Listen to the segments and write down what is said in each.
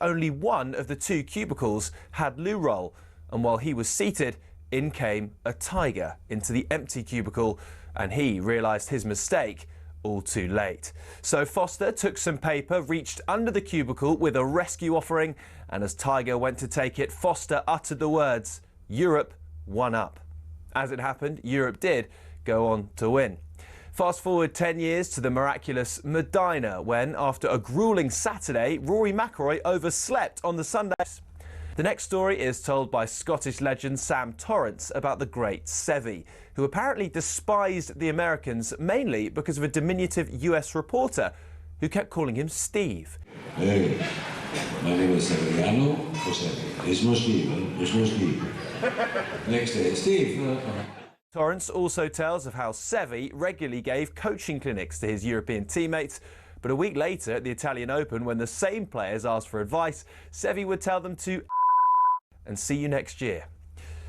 only one of the two cubicles had loo roll, and while he was seated, in came a tiger into the empty cubicle, and he realised his mistake all too late. So Foster took some paper, reached under the cubicle with a rescue offering, and as Tiger went to take it, Foster uttered the words, "Europe, one up." As it happened, Europe did go on to win. Fast forward 10 years to the miraculous Medina, when, after a gruelling Saturday, Rory McIlroy overslept on the Sunday. The next story is told by Scottish legend Sam Torrance about the great Seve, who apparently despised the Americans mainly because of a diminutive US reporter who kept calling him Steve. Hey, my name is Severiano or Seve. It's no Steve, it's no Steve. Next day, Steve. Torrance also tells of how Seve regularly gave coaching clinics to his European teammates, but a week later at the Italian Open, when the same players asked for advice, Seve would tell them to and see you next year.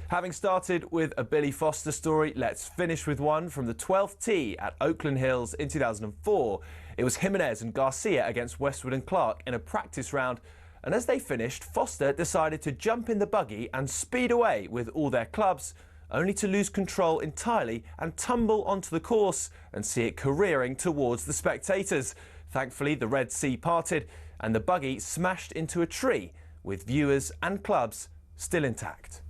Having started with a Billy Foster story, let's finish with one from the 12th tee at Oakland Hills in 2004. It was Jimenez and Garcia against Westwood and Clark in a practice round, and as they finished, Foster decided to jump in the buggy and speed away with all their clubs, only to lose control entirely and tumble onto the course and see it careering towards the spectators. Thankfully, the Red Sea parted and the buggy smashed into a tree, with viewers and clubs still intact.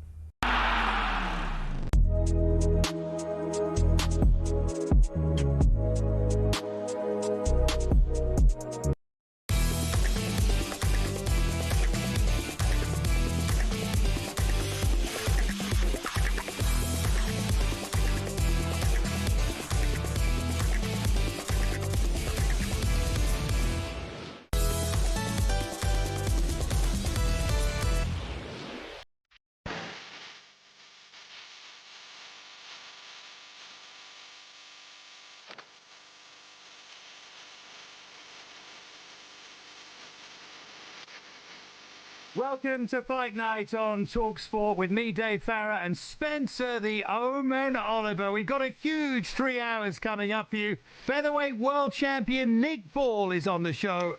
Welcome to Fight Night on talkSPORT with me, Dave Farrar, and Spencer the Omen Oliver. We've got a huge 3 hours coming up for you. Featherweight world champion Nick Ball is on the show.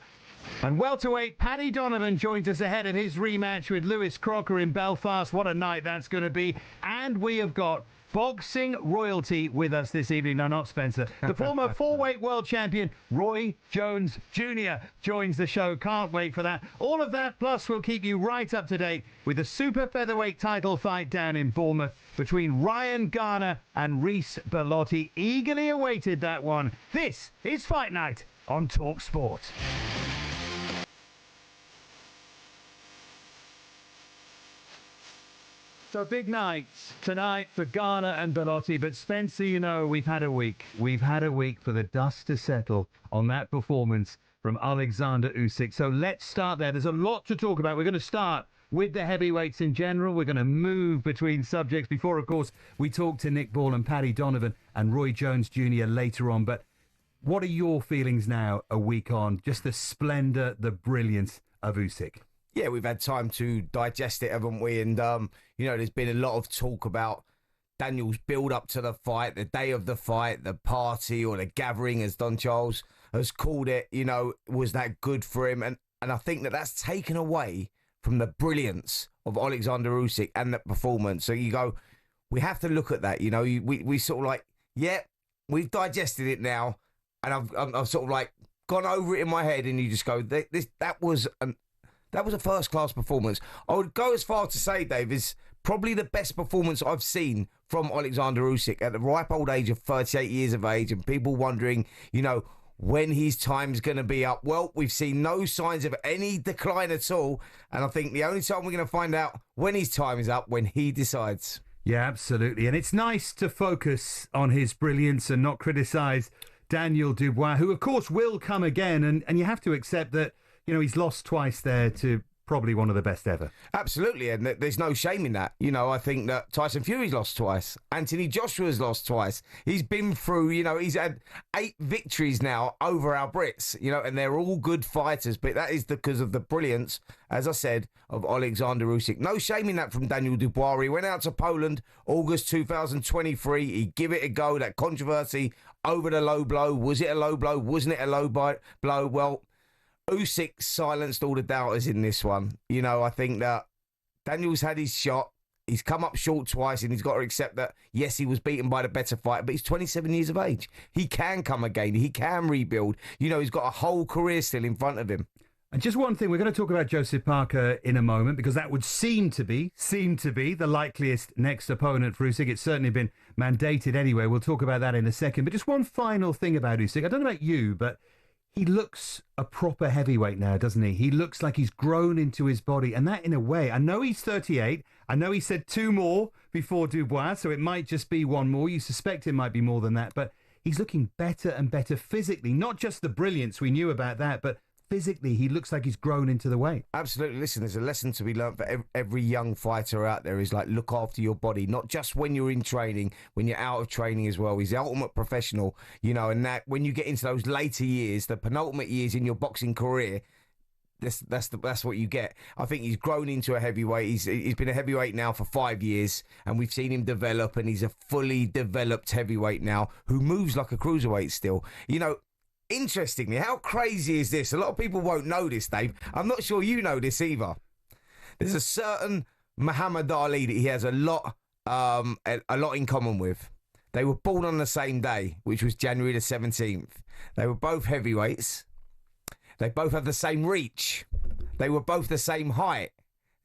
And welterweight Paddy Donovan joins us ahead of his rematch with Lewis Crocker in Belfast. What a night that's going to be. And we have got boxing royalty with us this evening. No, not Spencer. The former four-weight world champion Roy Jones Jr. joins the show. Can't wait for that. All of that, plus we'll keep you right up to date with the super featherweight title fight down in Bournemouth between Ryan Garner and Reece Bellotti. Eagerly awaited that one. This is Fight Night on talkSPORT. So big night tonight for Garner and Bellotti, but Spencer, you know, we've had a week. We've had a week for the dust to settle on that performance from Alexander Usyk. So let's start there. There's a lot to talk about. We're going to start with the heavyweights in general. We're going to move between subjects before, of course, we talk to Nick Ball and Paddy Donovan and Roy Jones Jr. later on. But what are your feelings now, a week on? Just the splendour, the brilliance of Usyk. Yeah, we've had time to digest it, haven't we? And, you know, there's been a lot of talk about Daniel's build-up to the fight, the day of the fight, the party or the gathering, as Don Charles has called it. You know, was that good for him? And I think that that's taken away from the brilliance of Alexander Usyk and that performance. So you go, we have to look at that. You know, we sort of like, yeah, we've digested it now. And I've sort of like gone over it in my head, and you just go, that was a first-class performance. I would go as far to say, Dave, is probably the best performance I've seen from Alexander Usyk at the ripe old age of 38 years of age, and people wondering, you know, when his time's going to be up. Well, we've seen no signs of any decline at all, and I think the only time we're going to find out when his time is up, when he decides. Yeah, absolutely. And it's nice to focus on his brilliance and not criticise Daniel Dubois, who, of course, will come again, and you have to accept that, you know, he's lost twice there to probably one of the best ever. Absolutely, and there's no shame in that. You know, I think that Tyson Fury's lost twice. Anthony Joshua's lost twice. He's been through, you know, he's had 8 victories now over our Brits, you know, and they're all good fighters, but that is because of the brilliance, as I said, of Alexander Usyk. No shame in that from Daniel Dubois. He went out to Poland, August 2023. He give it a go, that controversy over the low blow. Was it a low blow? Wasn't it a low blow? Well, Usyk silenced all the doubters in this one. You know, I think that Daniel's had his shot. He's come up short twice, and he's got to accept that, yes, he was beaten by the better fighter, but he's 27 years of age. He can come again. He can rebuild. You know, he's got a whole career still in front of him. And just one thing, we're going to talk about Joseph Parker in a moment, because that would seem to be the likeliest next opponent for Usyk. It's certainly been mandated anyway. We'll talk about that in a second. But just one final thing about Usyk. I don't know about you, but he looks a proper heavyweight now, doesn't he? He looks like he's grown into his body. And that, in a way, I know he's 38. I know he said 2 more before Dubois, so it might just be 1 more. You suspect it might be more than that. But he's looking better and better physically. Not just the brilliance, we knew about that, but physically, he looks like he's grown into the weight. Absolutely. Listen, there's a lesson to be learned for every young fighter out there is like, look after your body, not just when you're in training, when you're out of training as well. He's the ultimate professional, you know, and that when you get into those later years, the penultimate years in your boxing career, that's what you get. I think he's grown into a heavyweight. He's been a heavyweight now for 5 years, and we've seen him develop, and he's a fully developed heavyweight now who moves like a cruiserweight still. You know, interestingly, how crazy is this? A lot of people won't know this, Dave. I'm not sure you know this either. There's a certain Muhammad Ali that he has a lot in common with. They were born on the same day, which was January the 17th. They were both heavyweights. They both have the same reach. They were both the same height.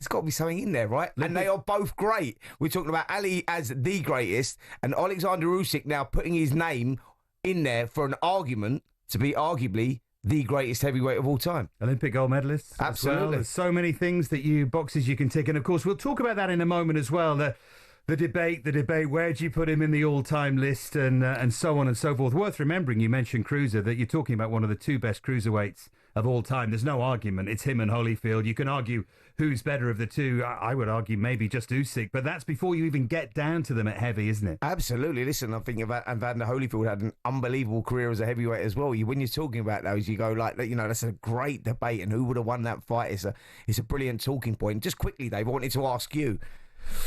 There's got to be something in there, right? And they are both great. We're talking about Ali as the greatest, and Alexander Usyk now putting his name in there for an argument to be arguably the greatest heavyweight of all time. Olympic gold medalist. Absolutely. Well. There's so many things that boxes you can tick. And of course, we'll talk about that in a moment as well. The debate, where do you put him in the all-time list and so on and so forth. Worth remembering, you mentioned Cruiser, that you're talking about one of the 2 best cruiserweights of all time. There's no argument. It's him and Holyfield. You can argue who's better of the 2. I would argue maybe just Usyk, but that's before you even get down to them at heavy, isn't it? Absolutely. Listen, I'm thinking about Evander Holyfield had an unbelievable career as a heavyweight as well. When you're talking about those, you go like, you know, that's a great debate, and who would have won that fight? It's a brilliant talking point. Just quickly, Dave, I wanted to ask you,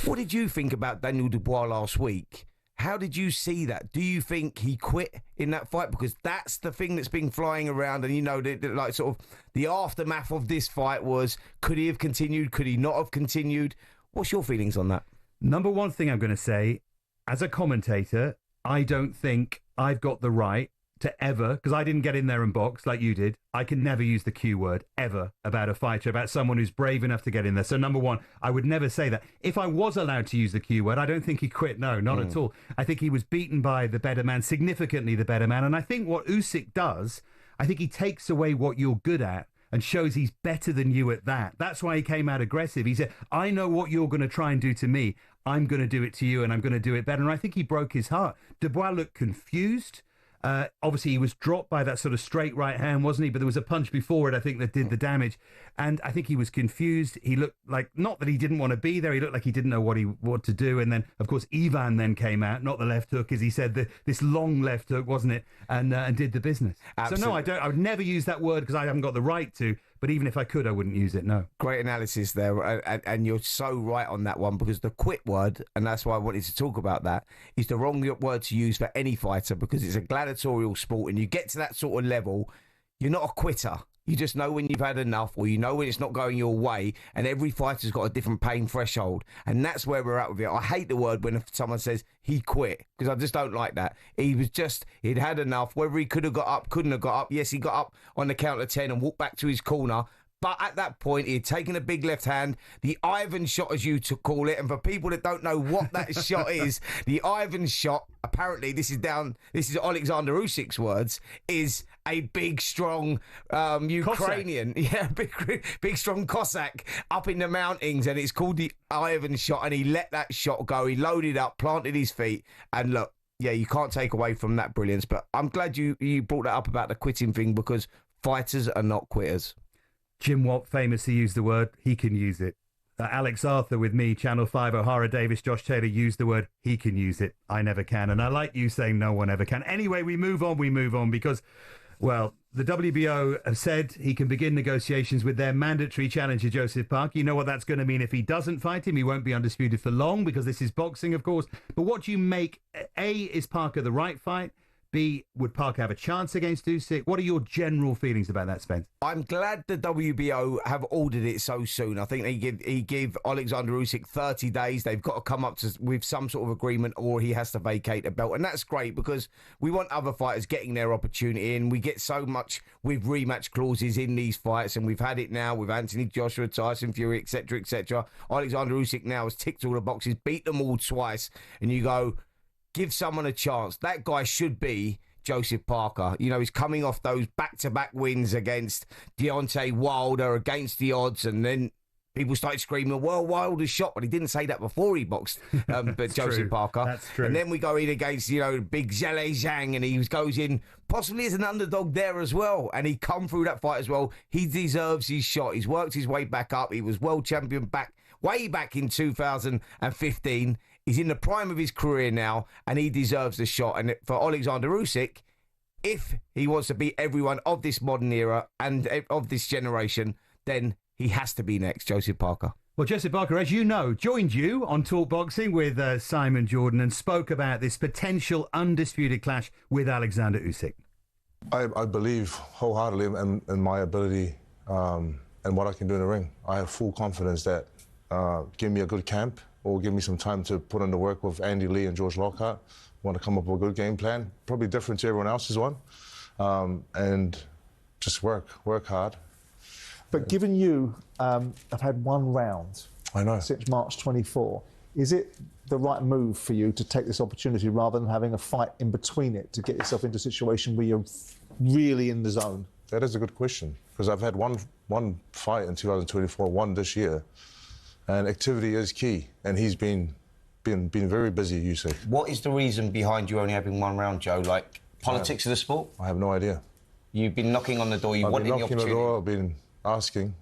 what did you think about Daniel Dubois last week? How did you see that? Do you think he quit in that fight? Because that's the thing that's been flying around, and you know, like sort of the aftermath of this fight was, could he have continued? Could he not have continued? What's your feelings on that? Number one thing I'm going to say, as a commentator, I don't think I've got the right to ever, because I didn't get in there and box like you did, I can never use the Q word ever about a fighter, about someone who's brave enough to get in there. So number one, I would never say that. If I was allowed to use the Q word, I don't think he quit. No, not at all. I think he was beaten by the better man, significantly the better man. And I think what Usyk does, I think he takes away what you're good at and shows he's better than you at that. That's why he came out aggressive. He said, I know what you're going to try and do to me. I'm going to do it to you, and I'm going to do it better. And I think he broke his heart. Dubois looked confused. Obviously, he was dropped by that sort of straight right hand, wasn't he? But there was a punch before it, I think, that did the damage. And I think he was confused. He looked like, not that he didn't want to be there, he looked like he didn't know what to do. And then, of course, Ivan then came out, not the left hook, as he said, this long left hook, wasn't it? And did the business. Absolutely. So, no, I would never use that word because I haven't got the right to. But even if I could, I wouldn't use it, no. Great analysis there, and you're so right on that one, because the quit word, and that's why I wanted to talk about that, is the wrong word to use for any fighter, because it's a gladiatorial sport, and you get to that sort of level, you're not a quitter. You just know when you've had enough, or you know when it's not going your way, and every fighter's got a different pain threshold, and that's where we're at with it. I hate the word when someone says he quit, because I just don't like that. He'd had enough. Whether he could have got up, couldn't have got up. Yes, he got up on the count of 10 and walked back to his corner. But at that point, he had taken a big left hand, the Ivan shot, as you to call it. And for people that don't know what that shot is, the Ivan shot, apparently, this is Alexander Usyk's words, is a big, strong Ukrainian, big, strong Cossack up in the mountains. And it's called the Ivan shot. And he let that shot go. He loaded up, planted his feet. And look, yeah, you can't take away from that brilliance. But I'm glad you brought that up about the quitting thing, because fighters are not quitters. Jim Watt famously used the word, he can use it. Alex Arthur with me, Channel 5, O'Hara Davis, Josh Taylor used the word, he can use it. I never can. And I like you saying no one ever can. Anyway, we move on because, well, the WBO have said he can begin negotiations with their mandatory challenger, Joseph Parker. You know what that's going to mean if he doesn't fight him. He won't be undisputed for long, because this is boxing, of course. But what do you make? A, is Parker the right fight? Would Parker have a chance against Usyk? What are your general feelings about that, Spence? I'm glad the WBO have ordered it so soon. I think he give Alexander Usyk 30 days. They've got to come up with some sort of agreement, or he has to vacate the belt. And that's great because we want other fighters getting their opportunity, and we get so much with rematch clauses in these fights, and we've had it now with Anthony Joshua, Tyson Fury, etc., etc. Alexander Usyk now has ticked all the boxes, beat them all twice, and you go, give someone a chance. That guy should be Joseph Parker. You know, he's coming off those back-to-back wins against Deontay Wilder, against the odds, and then people started screaming, well, Wilder's shot, but he didn't say that before he boxed, but Joseph true. Parker. That's true. And then we go in against, you know, big Zhale Zhang, and he goes in possibly as an underdog there as well, and he come through that fight as well. He deserves his shot. He's worked his way back up. He was world champion way back in 2015. He's in the prime of his career now, and he deserves the shot. And for Alexander Usyk, if he wants to beat everyone of this modern era and of this generation, then he has to be next, Joseph Parker. Well, Joseph Parker, as you know, joined you on Talk Boxing with Simon Jordan and spoke about this potential undisputed clash with Alexander Usyk. I believe wholeheartedly in my ability and what I can do in the ring. I have full confidence that give me a good camp, or give me some time to put in the work with Andy Lee and George Lockhart. Want to come up with a good game plan, probably different to everyone else's one, and just work hard. But given you have had one round I know. since March 24, is it the right move for you to take this opportunity rather than having a fight in between it to get yourself into a situation where you're really in the zone? That is a good question, because I've had one fight in 2024, one this year, and activity is key, and he's been very busy, Usyk. What is the reason behind you only having one round, Joe? Like, politics of the sport? I have no idea. You've been knocking on the door, you I've wanted been the knocking on the opportunity. door, I've been asking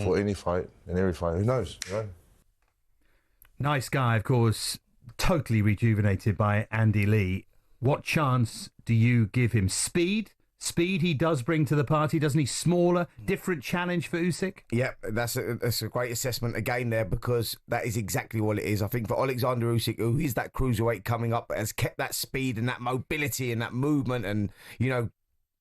for any fight and every fight. Who knows, right? Nice guy, of course, totally rejuvenated by Andy Lee. What chance do you give him? Speed he does bring to the party, doesn't he? Smaller, different challenge for Usyk? Yeah, that's a great assessment again there, because that is exactly what it is. I think for Alexander Usyk, who is that cruiserweight coming up, has kept that speed and that mobility and that movement and, you know,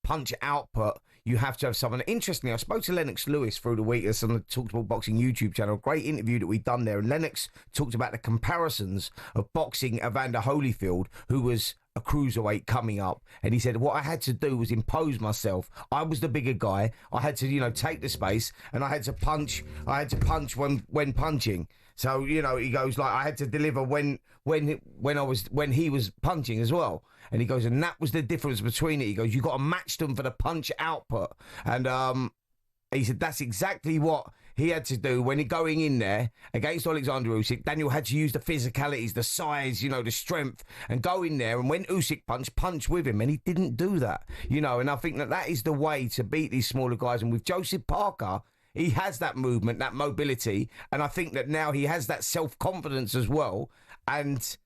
punch output, you have to have someone. Interestingly, I spoke to Lennox Lewis through the week. It's on the talkSPORT Boxing YouTube channel. Great interview that we've done there. And Lennox talked about the comparisons of boxing Evander Holyfield, who was a cruiserweight coming up. And he said, what I had to do was impose myself. I was the bigger guy. I had to, you know, take the space, and I had to punch. I had to punch when punching. So, you know, he goes, like, I had to deliver when he was punching as well. And he goes, and that was the difference between it. He goes, you got to match them for the punch output. And he said that's exactly what he had to do when going in there against Alexander Usyk. Daniel had to use the physicalities, the size, you know, the strength, and go in there. And when Usyk punch with him, and he didn't do that, you know. And I think that is the way to beat these smaller guys. And with Joseph Parker, he has that movement, that mobility, and I think that now he has that self-confidence as well. And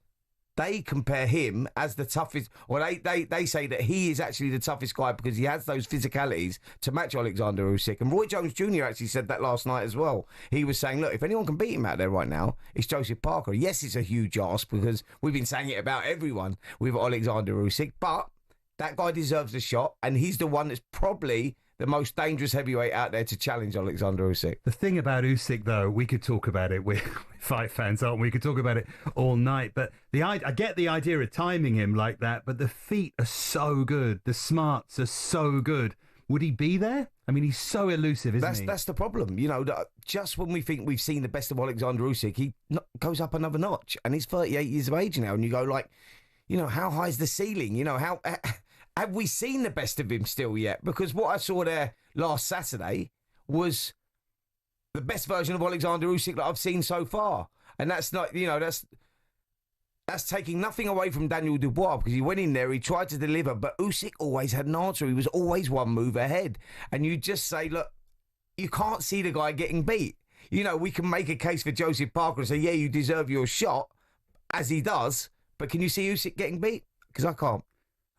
they compare him as the toughest, or they say that he is actually the toughest guy because he has those physicalities to match Alexander Usyk. And Roy Jones Jr. actually said that last night as well. He was saying, look, if anyone can beat him out there right now, it's Joseph Parker. Yes, it's a huge ask because we've been saying it about everyone with Alexander Usyk, but that guy deserves a shot, and he's the one that's probably the most dangerous heavyweight out there to challenge Alexander Usyk. The thing about Usyk, though, we could talk about it. We're fight fans, aren't we? We could talk about it all night. But I get the idea of timing him like that, but the feet are so good. The smarts are so good. Would he be there? I mean, he's so elusive, isn't he? That's the problem. You know, just when we think we've seen the best of Alexander Usyk, he goes up another notch. And he's 38 years of age now. And you go, like, you know, how high is the ceiling? You know, how... Have we seen the best of him still yet? Because what I saw there last Saturday was the best version of Alexander Usyk that I've seen so far. And that's not, you know, that's taking nothing away from Daniel Dubois, because he went in there, he tried to deliver, but Usyk always had an answer. He was always one move ahead. And you just say, look, you can't see the guy getting beat. You know, we can make a case for Joseph Parker and say, yeah, you deserve your shot, as he does, but can you see Usyk getting beat? Because I can't.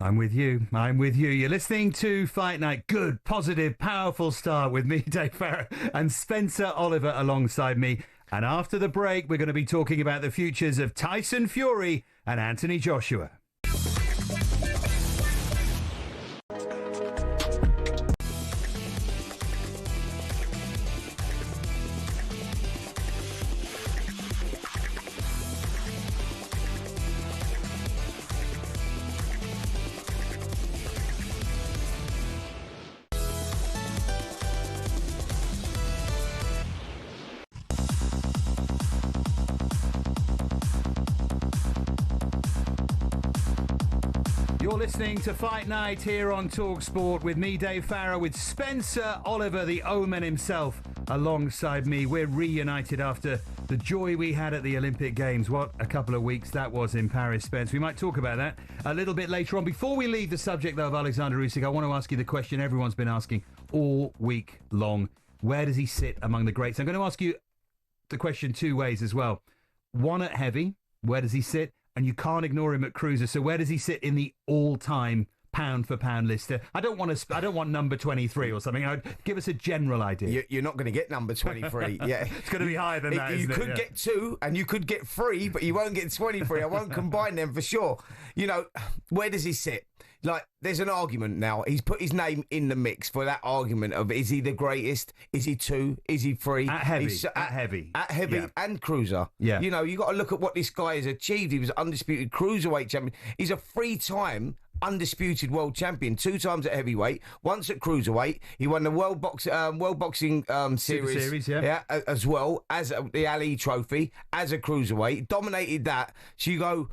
I'm with you. You're listening to Fight Night. Good, positive, powerful start with me, Dave Farrar, and Spencer Oliver alongside me. And after the break, we're going to be talking about the futures of Tyson Fury and Anthony Joshua. listening to Fight Night here on talkSPORT with me, Dave Farrar, with Spencer Oliver, the Omen himself, alongside me. We're reunited after the joy we had at the Olympic Games. What a couple of weeks that was in Paris, Spence. We might talk about that a little bit later on. Before we leave the subject, though, of Alexander Usyk, I want to ask you the question everyone's been asking all week long. Where does he sit among the greats? I'm going to ask you the question two ways as well. One at heavy, where does he sit? And you can't ignore him at cruiser. So where does he sit in the all-time pound-for-pound list? I don't want number 23 or something. Give us a general idea. You're not going to get number 23. Yeah, it's going to be higher than that. You could get 2 and you could get 3, but you won't get 23. I won't combine them for sure. You know, where does he sit? Like, there's an argument now. He's put his name in the mix for that argument of, is he the greatest? Is he 2? Is he 3? At heavy. At heavy Yeah. and cruiser. Yeah. You know, you got to look at what this guy has achieved. He was undisputed cruiserweight champion. He's a 3-time undisputed world champion, 2 times at heavyweight, once at cruiserweight. He won the World Boxing Series, as well as the Ali Trophy as a cruiserweight. Dominated that. So you go,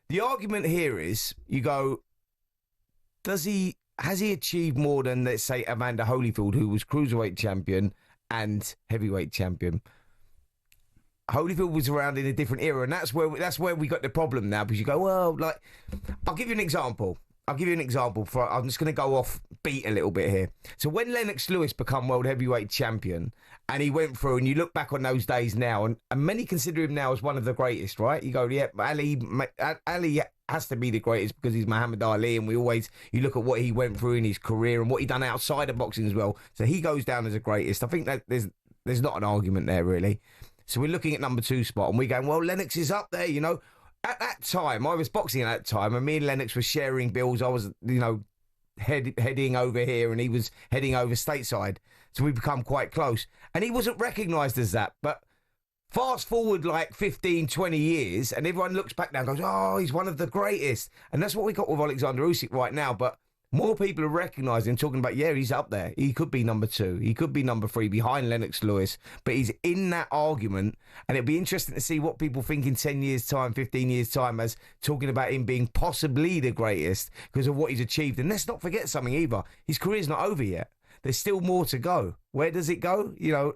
the argument here is, you go, has he achieved more than, let's say, Amanda Holyfield, who was cruiserweight champion and heavyweight champion? Holyfield was around in a different era, and that's where we got the problem now, because you go, well, like, I'll give you an example. I'm just going to go off beat a little bit here. So when Lennox Lewis became world heavyweight champion, and he went through, and you look back on those days now, and many consider him now as one of the greatest, right? You go, yeah, Ali has to be the greatest because he's Muhammad Ali, and you look at what he went through in his career and what he done outside of boxing as well. So he goes down as the greatest. I think that there's not an argument there, really. So we're looking at number 2 spot, and we're going, well, Lennox is up there, you know. At that time, I was boxing at that time, and me and Lennox were sharing bills. I was, you know, heading over here, and he was heading over stateside. So we become quite close. And he wasn't recognised as that. But fast forward like 15, 20 years, and everyone looks back now and goes, oh, he's one of the greatest. And that's what we got with Alexander Usyk right now. But more people are recognising, talking about, yeah, he's up there. He could be number 2. He could be number 3 behind Lennox Lewis. But he's in that argument. And it'd be interesting to see what people think in 10 years' time, 15 years' time, as talking about him being possibly the greatest because of what he's achieved. And let's not forget something either. His career's not over yet. There's still more to go. Where does it go? You know,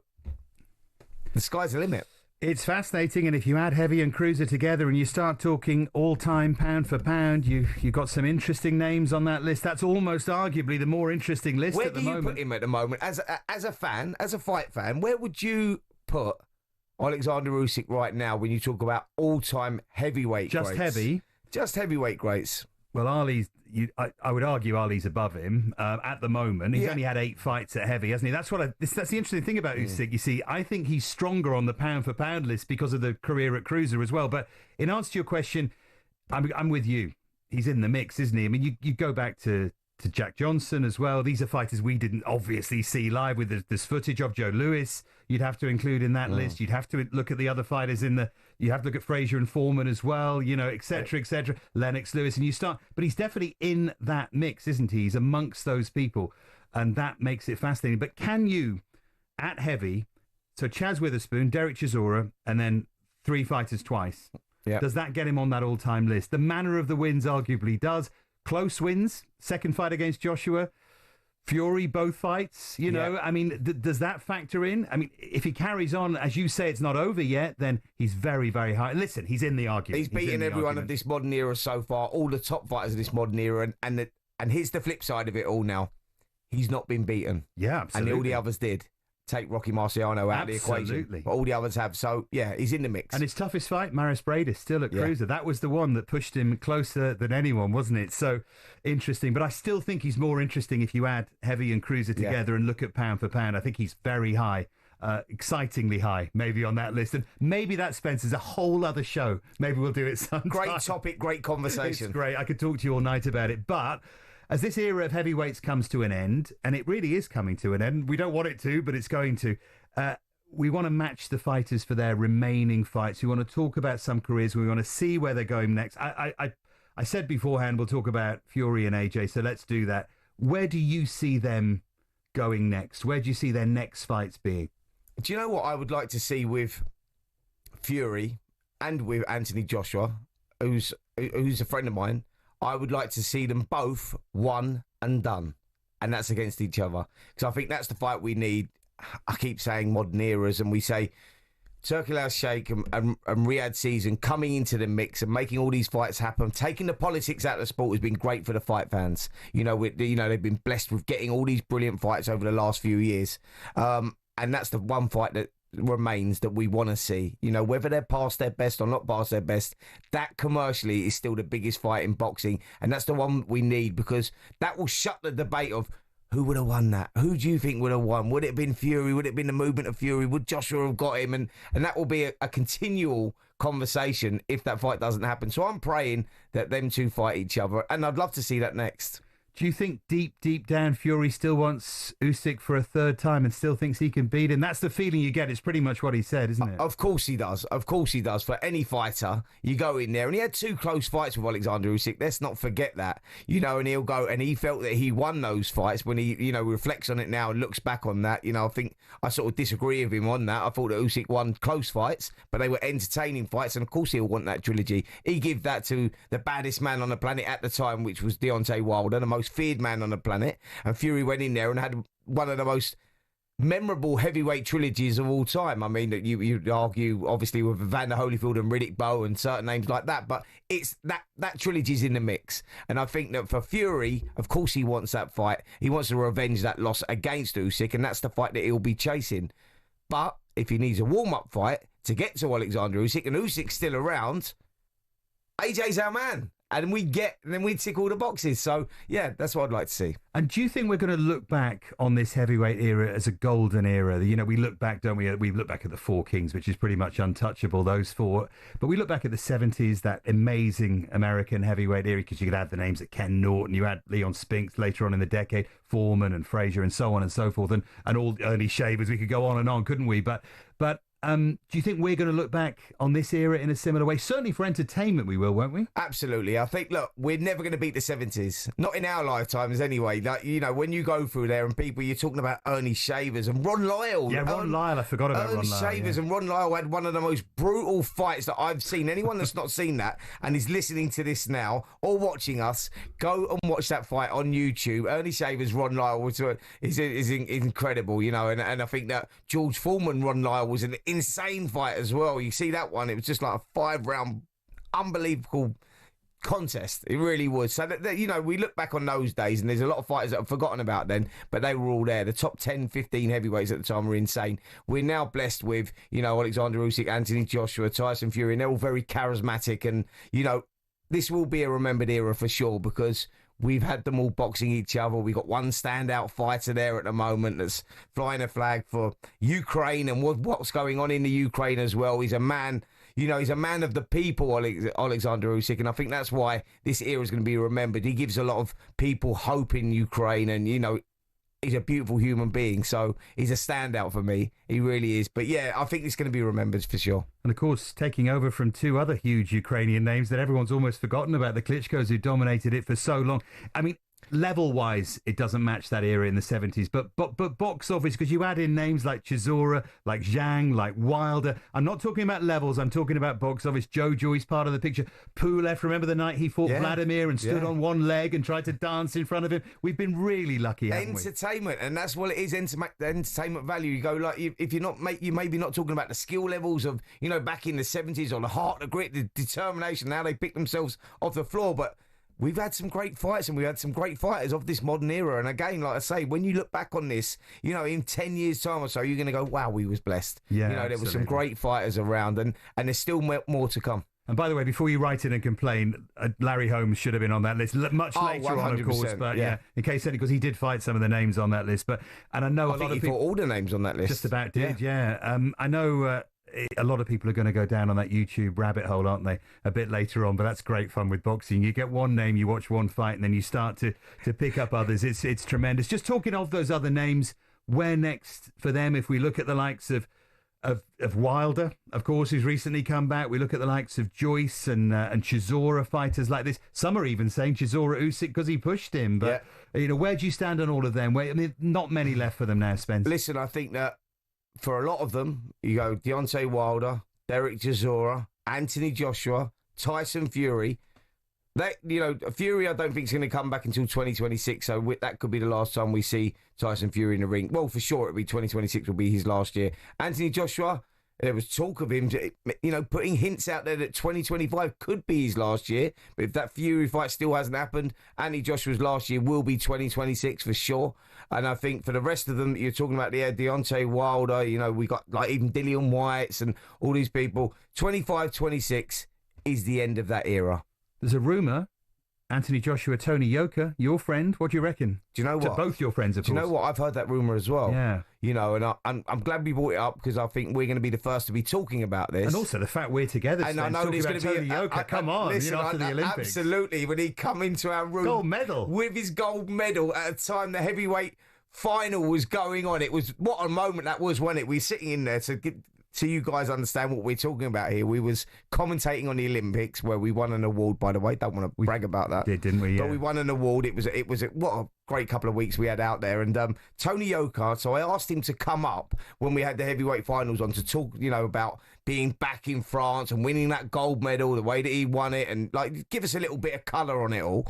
the sky's the limit. It's fascinating, and if you add heavy and cruiser together and you start talking all-time pound for pound, you've got some interesting names on that list. That's almost arguably the more interesting list at the moment. Where do you put him at the moment? As a fan, as a fight fan, where would you put Alexander Usyk right now when you talk about all-time heavyweight greats? Just heavyweight greats. Well, I would argue Ali's above him at the moment. He's only had 8 fights at heavy, hasn't he? That's the interesting thing about Usyk. You see, I think he's stronger on the pound-for-pound list because of the career at cruiser as well. But in answer to your question, I'm with you. He's in the mix, isn't he? I mean, you go back to Jack Johnson as well. These are fighters we didn't obviously see live. With this footage of Joe Louis, you'd have to include in that list. You'd have to look at the other fighters you have to look at Frazier and Foreman as well, you know, etc., etc. Lennox Lewis, and but he's definitely in that mix, isn't he? He's amongst those people, and that makes it fascinating. But can you, at heavy, so Chaz Witherspoon, Derek Chisora, and then 3 fighters twice, does that get him on that all-time list? The manner of the wins arguably does. Close wins, second fight against Joshua, Fury, both fights, you know, I mean, does that factor in? I mean, if he carries on, as you say, it's not over yet, then he's very, very high. Listen, he's in the argument. He's beaten everyone of this modern era so far, all the top fighters of this modern era, and here's the flip side of it all now. He's not been beaten. Yeah, absolutely. And all the others did. Take Rocky Marciano out of the equation. But all the others have. So, yeah, he's in the mix. And his toughest fight, Maris Bradis, still at cruiser. That was the one that pushed him closer than anyone, wasn't it? So interesting. But I still think he's more interesting if you add heavy and cruiser together and look at pound for pound. I think he's very high, excitingly high, maybe on that list. And maybe that, Spence, is a whole other show. Maybe we'll do it sometime. Great topic, great conversation. It's great. I could talk to you all night about it. But as this era of heavyweights comes to an end, and it really is coming to an end, we don't want it to, but it's going to, we want to match the fighters for their remaining fights. We want to talk about some careers. We want to see where they're going next. I said beforehand we'll talk about Fury and AJ, so let's do that. Where do you see them going next? Where do you see their next fights being? Do you know what I would like to see with Fury and with Anthony Joshua, who's a friend of mine? I would like to see them both won and done. And that's against each other. Because I think that's the fight we need. I keep saying modern eras, and we say Turkey Al Sheikh and Riyadh season coming into the mix and making all these fights happen, taking the politics out of the sport has been great for the fight fans. They've been blessed with getting all these brilliant fights over the last few years. And that's the one fight that remains that we want to see. Whether they're past their best or not past their best, that commercially is still the biggest fight in boxing. And that's the one we need, because that will shut the debate of who would have won that? Who do you think would have won? Would it have been Fury? Would it have been the movement of Fury? Would Joshua have got him? And that will be a continual conversation if that fight doesn't happen. So I'm praying that them two fight each other, and I'd love to see that next. Do you think deep down Fury still wants Usyk for a third time and still thinks he can beat him? That's the feeling you get. It's pretty much what he said, isn't it? Of course he does. Of course he does. For any fighter, you go in there, and he had 2 close fights with Alexander Usyk. Let's not forget that. And he'll go, and he felt that he won those fights. When he, reflects on it now and looks back on that, I think I sort of disagree with him on that. I thought that Usyk won close fights, but they were entertaining fights, and of course he'll want that trilogy. He gave that to the baddest man on the planet at the time, which was Deontay Wilder, the most feared man on the planet, and Fury went in there and had one of the most memorable heavyweight trilogies of all time. I mean, you'd argue obviously with Evander Holyfield and Riddick Bowe and certain names like that, but it's that trilogy's in the mix. And I think that for Fury, of course he wants that fight. He wants to revenge that loss against Usyk, and that's the fight that he'll be chasing. But if he needs a warm-up fight to get to Alexander Usyk, and Usyk's still around, AJ's our man. And we tick all the boxes. So, yeah, that's what I'd like to see. And do you think we're going to look back on this heavyweight era as a golden era? We look back, don't we? We look back at the 4 Kings, which is pretty much untouchable, those 4. But we look back at the 70s, that amazing American heavyweight era, because you could add the names of Ken Norton, you had Leon Spinks later on in the decade, Foreman and Frazier and so on and so forth, and all early shavers. We could go on and on, couldn't we? But do you think we're going to look back on this era in a similar way? Certainly for entertainment we will, won't we? Absolutely. I think, look, we're never going to beat the 70s. Not in our lifetimes anyway. When you go through there and people, you're talking about Ernie Shavers and Ron Lyle. Yeah, Ron Lyle. I forgot about Ron Lyle. Shavers and Ron Lyle had one of the most brutal fights that I've seen. Anyone that's not seen that and is listening to this now or watching us, go and watch that fight on YouTube. Ernie Shavers, Ron Lyle is incredible, and I think that George Foreman, Ron Lyle was an insane fight as well. You see that one, it was just like a 5-round unbelievable contest. It really was. So we look back on those days, and there's a lot of fighters that have forgotten about then, but they were all there. The top 10, 15 heavyweights at the time were insane. We're now blessed with Alexander Usyk, Anthony Joshua, Tyson Fury, and they're all very charismatic, and this will be a remembered era for sure, because we've had them all boxing each other. We've got one standout fighter there at the moment that's flying a flag for Ukraine and what's going on in the Ukraine as well. He's a man, he's a man of the people, Alexander Usyk, and I think that's why this era is going to be remembered. He gives a lot of people hope in Ukraine, and, he's a beautiful human being, so he's a standout for me. He really is. But yeah, I think it's going to be remembered for sure. And of course, taking over from 2 other huge Ukrainian names that everyone's almost forgotten about, the Klitschkos who dominated it for so long. I mean, level-wise, it doesn't match that era in the 70s, but box office, because you add in names like Chisora, like Zhang, like Wilder. I'm not talking about levels, I'm talking about box office. Joe Joyce part of the picture. Pulev, remember the night he fought Vladimir and stood on one leg and tried to dance in front of him? We've been really lucky, haven't we? Entertainment, and that's what it is, entertainment value. You go, like, if you're not, you maybe not talking about the skill levels of, back in the 70s, or the heart, the grit, the determination, how they pick themselves off the floor, but we've had some great fights, and we've had some great fighters of this modern era. And again, like I say, when you look back on this, in 10 years' time or so, you're going to go, wow, we was blessed. Yeah, there were some great fighters around, and there's still more to come. And by the way, before you write in and complain, Larry Holmes should have been on that list much later 100%, on, of course. But yeah, in case because he did fight some of the names on that list. And I know a lot of people fought all the names on that list. Just about did, yeah. I know. A lot of people are going to go down on that YouTube rabbit hole, aren't they, a bit later on? But that's great fun with boxing. You get one name, you watch one fight, and then you start to pick up others. It's tremendous. Just talking of those other names, where next for them? If we look at the likes of Wilder, of course, who's recently come back. We look at the likes of Joyce and Chisora, fighters like this. Some are even saying Chisora Usyk because he pushed him. But where do you stand on all of them? Not many left for them now, Spence. Listen, I think that for a lot of them, you go Deontay Wilder, Derek Chisora, Anthony Joshua, Tyson Fury. That, you know, Fury, I don't think is going to come back until 2026, so that could be the last time we see Tyson Fury in the ring. Well, for sure, it'll be 2026 will be his last year. Anthony Joshua, there was talk of him, you know, putting hints out there that 2025 could be his last year. But if that Fury fight still hasn't happened, Anthony Joshua's last year will be 2026 for sure. And I think for the rest of them, you're talking about the Deontay Wilder, you know, we got like even Dillian Whytes and all these people. 25, 26 is the end of that era. There's a rumour, Anthony Joshua, Tony Yoka, your friend. What do you reckon? Do you know what? Both your friends, of course. Do you know what? I've heard that rumour as well. Yeah. You know, and I'm glad we brought it up because I think we're going to be the first to be talking about this. And also the fact we're together, and I know there's going to be Tony Yoka. Come on, listen, you know, after the Olympics. Absolutely, when he come into our room, gold medal with his gold medal at a time the heavyweight final was going on. It was what a moment that was, when we were sitting in there to get. So you guys understand what we're talking about here. We was commentating on the Olympics where we won an award, by the way. Don't want to brag about that. Didn't we? Yeah. But we won an award. It was what a great couple of weeks we had out there. And Tony Yoka, so I asked him to come up when we had the heavyweight finals on to talk, you know, about being back in France and winning that gold medal, the way that he won it, and like give us a little bit of colour on it all.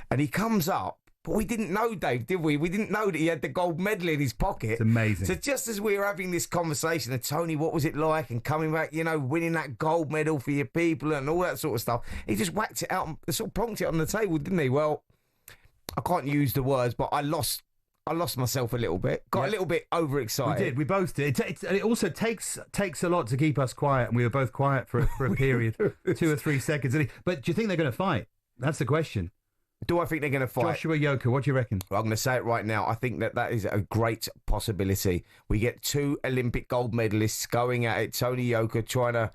And he comes up. But we didn't know, Dave, did we? We didn't know that he had the gold medal in his pocket. It's amazing. So just as we were having this conversation, and Tony, what was it like? And coming back, you know, winning that gold medal for your people and all that sort of stuff. He just whacked it out and sort of plonked it on the table, didn't he? Well, I can't use the words, but I lost myself a little bit. Got a little bit overexcited. We did. We both did. It also takes a lot to keep us quiet, and we were both quiet for a period, 2 or 3 seconds. But do you think they're going to fight? That's the question. Do I think they're going to fight? Joshua Yoka, what do you reckon? Well, I'm going to say it right now. I think that is a great possibility. We get 2 Olympic gold medalists going at it. Tony Yoka trying to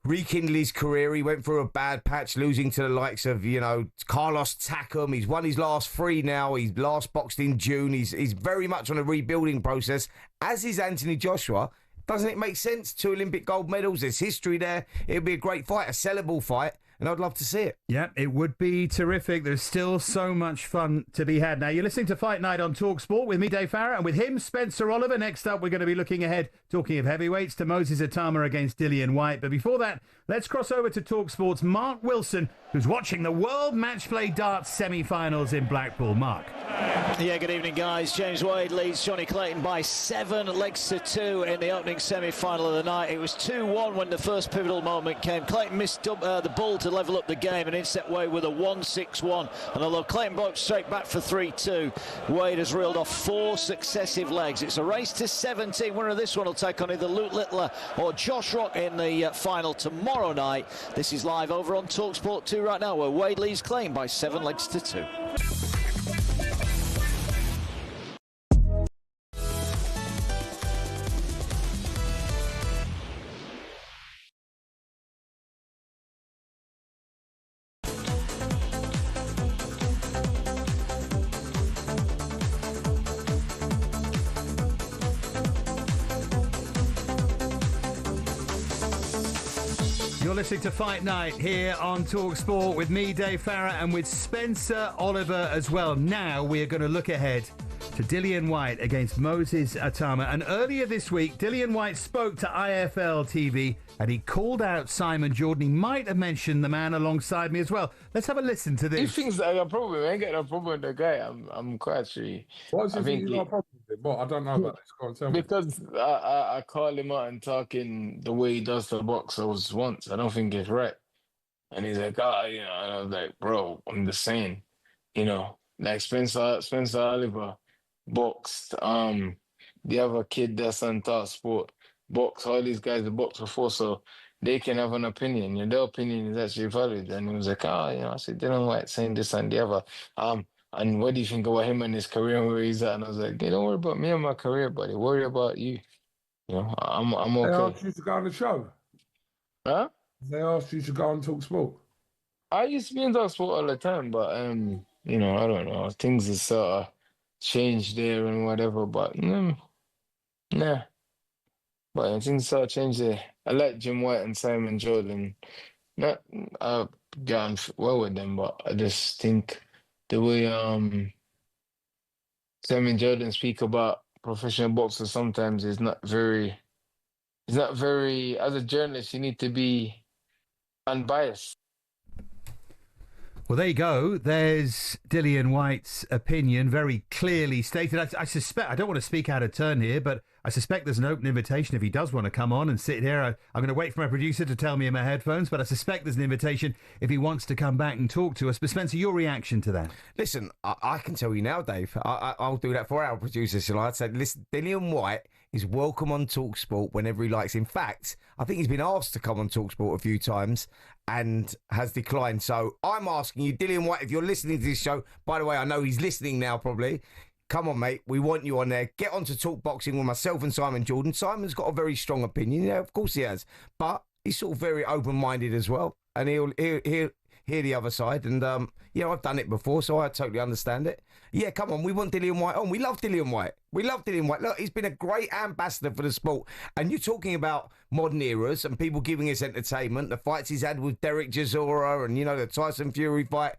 rekindle his career. He went through a bad patch, losing to the likes of, you know, Carlos Takam. He's won his last 3 now. He's last boxed in June. He's very much on a rebuilding process, as is Anthony Joshua. Doesn't it make sense? 2 Olympic gold medals. There's history there. It'll be a great fight, a sellable fight. And I'd love to see it. Yeah, it would be terrific. There's still so much fun to be had. Now, you're listening to Fight Night on talkSPORT with me, Dave Farrar, and with him, Spencer Oliver. Next up, we're going to be looking ahead, talking of heavyweights, to Moses Itauma against Dillian Whyte. But before that, let's cross over to talkSPORT's Mark Wilson, who's watching the World Match Play Darts semi-finals in Blackpool. Mark. Yeah, good evening, guys. James Wade leads Johnny Clayton by 7 legs to 2 in the opening semi-final of the night. It was 2-1 when the first pivotal moment came. Clayton missed the ball to level up the game, and in set Wade with a 1-6-1. And although Clayton broke straight back for 3-2, Wade has reeled off 4 successive legs. It's a race to 17. Winner of this one will take on either Luke Littler or Josh Rock in the final tomorrow night. This is live over on talkSPORT 2 right now, where Wade leads Clayton by 7 legs to 2. You're listening to Fight Night here on talkSPORT with me, Dave Farrar, and with Spencer Oliver as well. Now we're going to look ahead to Dillian Whyte against Moses Itauma. And earlier this week, Dillian Whyte spoke to IFL TV and he called out Simon Jordan. He might have mentioned the man alongside me as well. Let's have a listen to this. He thinks that I got a problem. I ain't got no problem with the guy. I'm quite sure. Why does he think you got a problem with it? Well, I don't know about this. Go on, tell me. Because I call him out and talking the way he does the boxers once. I don't think it's right. And he's like, you know, and I was like, bro, I'm just saying, you know, like Spencer Oliver boxed. The other kid that's on talkSPORT box. All these guys have boxed before, so they can have an opinion. And their opinion is actually valid. And he was like, you know, I said, Dillian Whyte saying this and the other. And what do you think about him and his career and where he's at? And I was like, don't worry about me and my career, buddy. Worry about you. You know, I'm okay. They asked you to go on the show? Huh? They asked you to go on talkSPORT? I used to be in talkSPORT all the time, but, you know, I don't know. Things have sort of changed there and whatever, but, nah. But things sort of changed there. I like Jim White and Simon Jordan. I've gotten well with them, but I just think the way Simon Jordan speak about professional boxers sometimes is not very, as a journalist, you need to be unbiased. Well, there you go. There's Dillian Whyte's opinion, very clearly stated. I suspect, I don't want to speak out of turn here, but I suspect there's an open invitation if he does want to come on and sit here. I'm going to wait for my producer to tell me in my headphones, but I suspect there's an invitation if he wants to come back and talk to us. But Spencer, your reaction to that? Listen, I can tell you now, Dave. I'll do that for our producer, shall I? I'd say, listen, Dillian Whyte is welcome on talkSPORT whenever he likes. In fact, I think he's been asked to come on talkSPORT a few times and has declined. So I'm asking you, Dillian Whyte, if you're listening to this show, by the way, I know he's listening now probably. Come on, mate. We want you on there. Get on to Talk Boxing with myself and Simon Jordan. Simon's got a very strong opinion. Yeah, of course he has. But he's sort of very open-minded as well. And he'll hear the other side. And, I've done it before, so I totally understand it. Yeah, come on. We want Dillian Whyte on. We love Dillian Whyte. We love Dillian Whyte. Look, he's been a great ambassador for the sport. And you're talking about modern eras and people giving us entertainment. The fights he's had with Derek Chisora and, the Tyson Fury fight.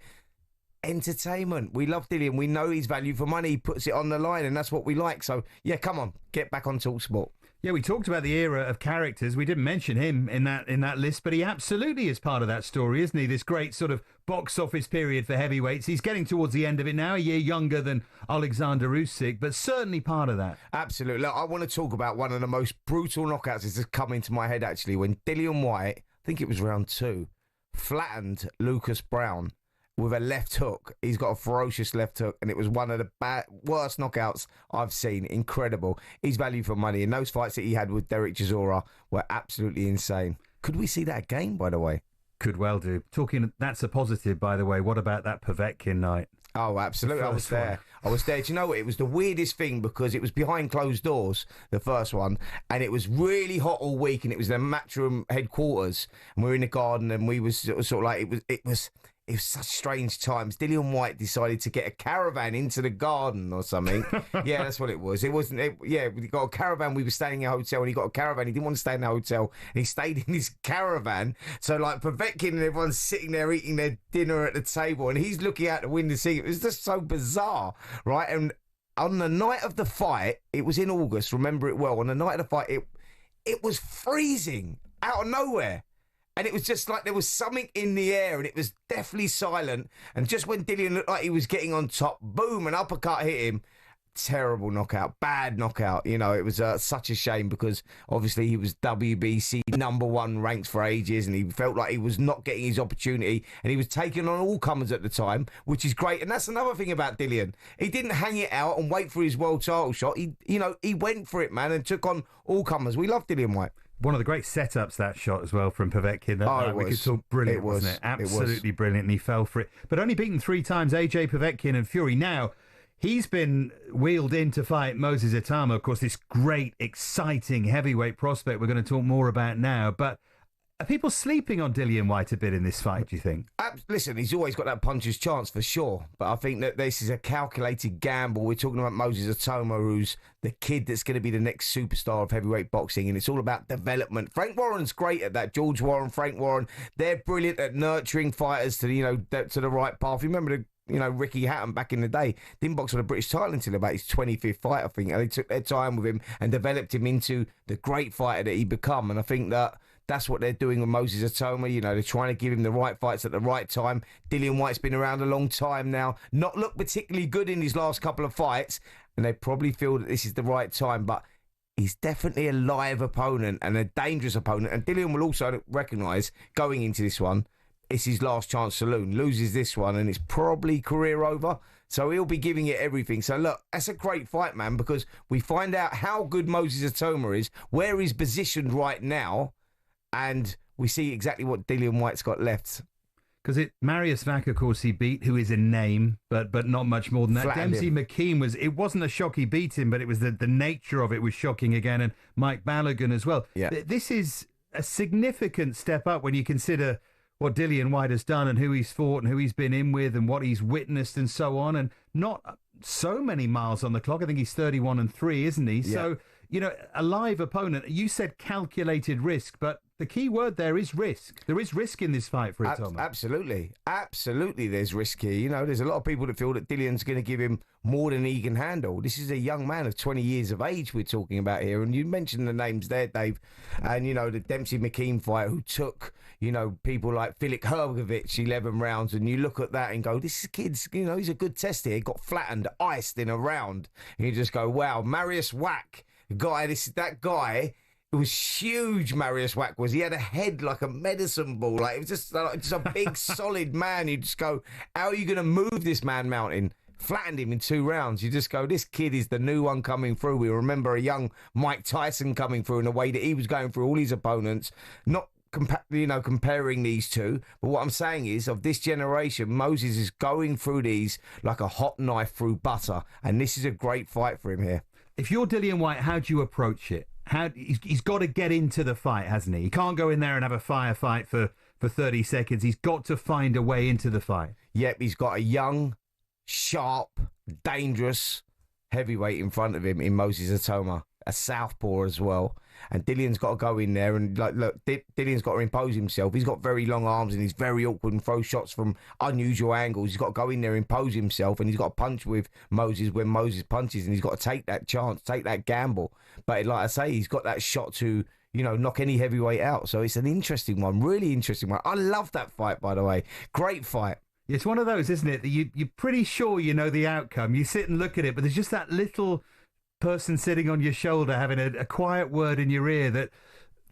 Entertainment. We love Dillian. We know his value for money. He puts it on the line, and that's what we like. So, yeah, come on. Get back on talkSPORT. Yeah, we talked about the era of characters. We didn't mention him in that list, but he absolutely is part of that story, isn't he? This great sort of box office period for heavyweights. He's getting towards the end of it now, a year younger than Alexander Usyk, but certainly part of that. Absolutely. Look, I want to talk about one of the most brutal knockouts that's just come into my head, actually, when Dillian Whyte, I think it was round 2, flattened Lucas Brown with a left hook. He's got a ferocious left hook, and it was one of the worst knockouts I've seen. Incredible. His value for money, and those fights that he had with Derek Chisora were absolutely insane. Could we see that again, by the way? Could well do. That's a positive, by the way. What about that Povetkin night? Oh, absolutely. I was there. I was there. Do you know what? It was the weirdest thing because it was behind closed doors, the first one, and it was really hot all week, and it was the Matchroom headquarters, and we were in the garden, and we was sort of like, it was such strange times. Dillian Whyte decided to get a caravan into the garden or something. Yeah, that's what it was. It wasn't. We got a caravan. We were staying in a hotel, and he got a caravan. He didn't want to stay in the hotel, and he stayed in his caravan. So like Povetkin and everyone's sitting there eating their dinner at the table, and he's looking out the window seeing. It was just so bizarre, right? And on the night of the fight, it was in August. Remember it well. On the night of the fight, it was freezing out of nowhere. And it was just like there was something in the air, and it was deathly silent. And just when Dillian looked like he was getting on top, boom, an uppercut hit him. Terrible knockout, bad knockout. It was such a shame because obviously he was WBC #1 ranked for ages, and he felt like he was not getting his opportunity, and he was taking on all comers at the time, which is great. And that's another thing about Dillian. He didn't hang it out and wait for his world title shot. He went for it, man, and took on all comers. We love Dillian Whyte. One of the great setups, that shot as well from Povetkin. We could talk brilliant, wasn't it? Absolutely brilliant, and he fell for it. But only beaten 3 times, AJ Povetkin and Fury. Now, he's been wheeled in to fight Moses Itauma, of course, this great, exciting heavyweight prospect we're going to talk more about now. But are people sleeping on Dillian Whyte a bit in this fight, do you think? Listen, he's always got that puncher's chance for sure. But I think that this is a calculated gamble. We're talking about Moses Itauma, who's the kid that's going to be the next superstar of heavyweight boxing. And it's all about development. Frank Warren's great at that. George Warren, Frank Warren, they're brilliant at nurturing fighters to the right path. You remember Ricky Hatton back in the day didn't box for the British title until about his 25th fight, I think. And they took their time with him and developed him into the great fighter that he become. And I think that's what they're doing with Moses Itauma. They're trying to give him the right fights at the right time. Dillian Whyte's been around a long time now. Not looked particularly good in his last couple of fights, and they probably feel that this is the right time. But he's definitely a live opponent and a dangerous opponent. And Dillian will also recognise, going into this one, it's his last chance saloon. Loses this one, and it's probably career over. So he'll be giving it everything. So look, that's a great fight, man, because we find out how good Moses Itauma is, where he's positioned right now, and we see exactly what Dillian Whyte's got left. Because Marius Vac, of course, he beat, who is a name, but not much more than that. Dempsey McKean it wasn't a shock he beat him, but it was the nature of it was shocking again, and Mike Balogun as well. Yeah. This is a significant step up when you consider what Dillian Whyte has done and who he's fought and who he's been in with and what he's witnessed and so on, and not so many miles on the clock. I think he's 31-3, isn't he? Yeah. So you know, a live opponent. You said calculated risk, but the key word there is risk. There is risk in this fight for Itauma. Absolutely. There's risk here. You know, there's a lot of people that feel that Dillian's going to give him more than he can handle. This is a young man of 20 years of age we're talking about here. And you mentioned the names there, Dave. And, you know, the Dempsey-McKean fight who took, you know, people like Filip Hrgovic 11 rounds. And you look at that and go, this kid's, you know, he's a good test here. He got flattened, iced in a round. And you just go, wow, Mariusz Whyte, that guy... It was huge, Mariusz Whyte was. He had a head like a medicine ball. Like, it was just a big, solid man. You just go, how are you going to move this man mountain? Flattened him in 2 rounds. You just go, this kid is the new one coming through. We remember a young Mike Tyson coming through in the way that he was going through all his opponents. Not comparing these two. But what I'm saying is, of this generation, Moses is going through these like a hot knife through butter. And this is a great fight for him here. If you're Dillian Whyte, how do you approach it? He's got to get into the fight, hasn't he? He can't go in there and have a firefight for 30 seconds. He's got to find a way into the fight. Yep, he's got a young, sharp, dangerous heavyweight in front of him in Moses Itauma, a southpaw as well. And Dillian's got to go in there and, like, look, Dillian's got to impose himself. He's got very long arms and he's very awkward and throws shots from unusual angles. He's got to go in there, impose himself, and he's got to punch with Moses when Moses punches, and he's got to take that chance, take that gamble. But like I say, he's got that shot to, you know, knock any heavyweight out. So it's an interesting one, really interesting one. I love that fight, by the way. Great fight. It's one of those, isn't it, that you're pretty sure you know the outcome. You sit and look at it, but there's just that little person sitting on your shoulder having a quiet word in your ear that...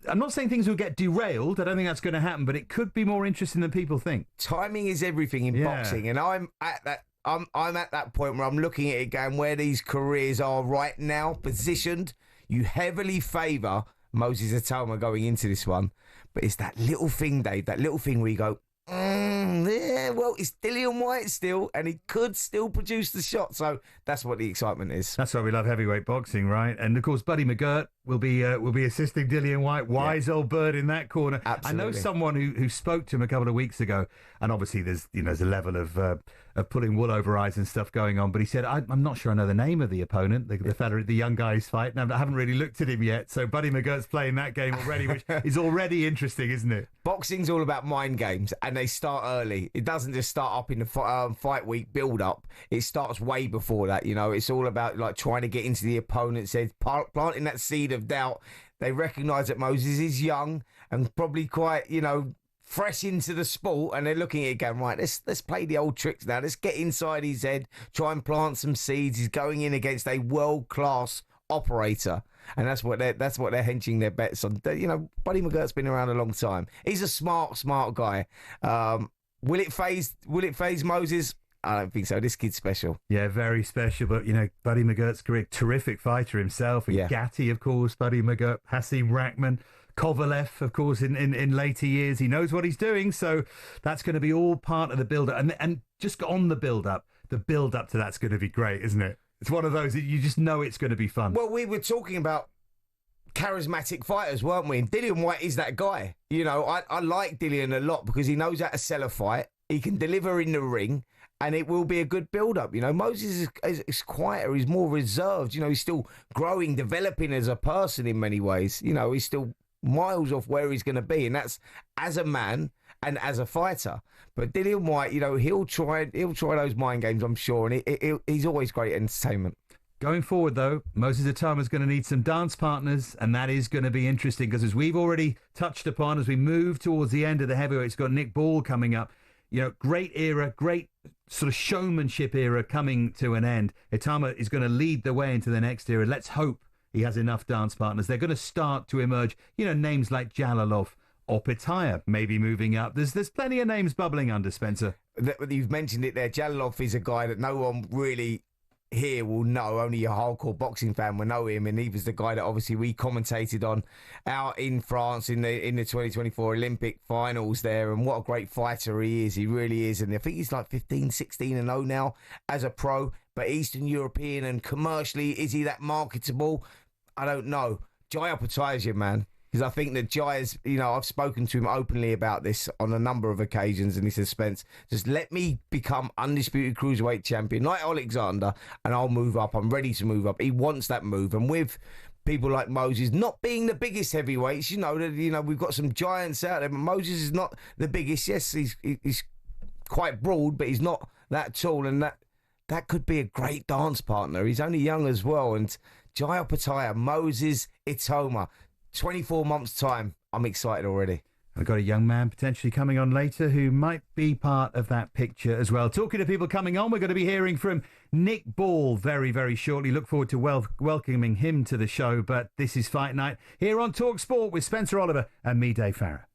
I'm not saying things will get derailed. I don't think that's going to happen, but it could be more interesting than people think. Timing is everything in boxing, and I'm at that point where I'm looking at it going, where these careers are right now positioned. You heavily favour Moses Itauma going into this one, but it's that little thing, Dave, that little thing where you go, yeah, well, it's Dillian Whyte still, and he could still produce the shot. So that's what the excitement is. That's why we love heavyweight boxing, right? And of course, Buddy McGirt will be assisting Dillian Whyte. Wise old bird in that corner. Absolutely. I know someone who spoke to him a couple of weeks ago, and obviously there's a level of pulling wool over eyes and stuff going on. But he said, I'm not sure I know the name of the opponent, the fella at the young guy's fight. Now, I haven't really looked at him yet. So Buddy McGirt's playing that game already, which is already interesting, isn't it? Boxing's all about mind games, and they start early. It doesn't just start up in the fight week build up. It starts way before that. You know, it's all about like trying to get into the opponent's head, planting that seed of doubt. They recognise that Moses is young and probably quite, you know, fresh into the sport, and they're looking at it going, right, let's play the old tricks now. Let's get inside his head, try and plant some seeds. He's going in against a world-class operator, and that's what they're henching their bets on. You know, Buddy McGirt's been around a long time. He's a smart guy. Will it phase Moses? I don't think so. This kid's special. Yeah, very special. But, you know, Buddy McGirt's a terrific fighter himself. And Gatti, of course, Buddy McGirt, Hasim Rahman, Kovalev, of course, in later years. He knows what he's doing. So that's going to be all part of the build-up. And just on the build-up to that's going to be great, isn't it? It's one of those that you just know it's going to be fun. Well, we were talking about charismatic fighters, weren't we? And Dillian Whyte is that guy. You know, I like Dillian a lot because he knows how to sell a fight. He can deliver in the ring, and it will be a good build-up. You know, Moses is quieter. He's more reserved. You know, he's still growing, developing as a person in many ways. You know, he's still miles off where he's going to be, and that's as a man and as a fighter. But Dillian Whyte, you know, he'll try those mind games, I'm sure, and he's always great entertainment. Going forward, though, Moses Itauma is going to need some dance partners, and that is going to be interesting because, as we've already touched upon, as we move towards the end of the heavyweight, it's got Nick Ball coming up. You know, great era, great sort of showmanship era coming to an end. Itauma is going to lead the way into the next era. Let's hope he has enough dance partners. They're going to start to emerge. You know, names like Jalalov or Pitaya maybe moving up. There's plenty of names bubbling under, Spencer. You've mentioned it there. Jalalov is a guy that no one really here will know. Only a hardcore boxing fan will know him, and he was the guy that obviously we commentated on out in France in the 2024 Olympic finals there, and what a great fighter he is. He really is, and I think he's like 15-16-0 now as a pro, but Eastern European and commercially, is he that marketable? I don't know. Jai Pitaya is your man. Because I think that Jai's, you know, I've spoken to him openly about this on a number of occasions, and he says, Spence, just let me become undisputed cruiserweight champion like Alexander, and I'll move up. I'm ready to move up. He wants that move. And with people like Moses not being the biggest heavyweights. You know, we've got some giants out there, but Moses is not the biggest. Yes, he's quite broad, but he's not that tall, and that could be a great dance partner. He's only young as well. And Jai Opetaia, Moses, Itauma, 24 months' time. I'm excited already. I've got a young man potentially coming on later who might be part of that picture as well. Talking to people coming on, we're going to be hearing from Nick Ball very, very shortly. Look forward to welcoming him to the show. But this is Fight Night here on talkSPORT with Spencer Oliver and me, Dave Farrar.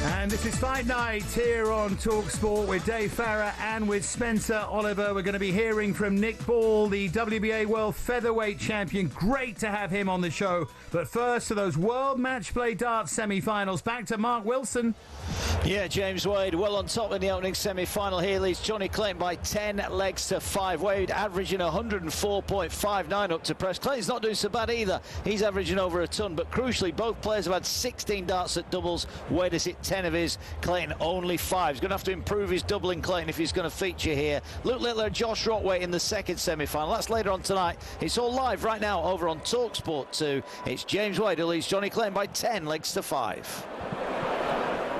And this is Fight Night here on talkSPORT with Dave Farrar and with Spencer Oliver. We're going to be hearing from Nick Ball, the WBA World Featherweight Champion. Great to have him on the show. But first, to those World Match Play Darts semi-finals. Back to Mark Wilson. Yeah, James Wade well on top in the opening semi-final here. Leads Johnny Clayton by 10 legs to 5. Wade averaging 104.59 up to press. Clayton's not doing so bad either. He's averaging over a ton. But crucially, both players have had 16 darts at doubles. Wade has hit 10 of his. Clayton only 5. He's going to have to improve his doubling, Clayton, if he's going to feature here. Luke Littler, Josh Rockway in the second semi-final. That's later on tonight. It's all live right now over on talkSPORT 2. It's James Wade who leads Johnny Clayton by 10 legs to 5.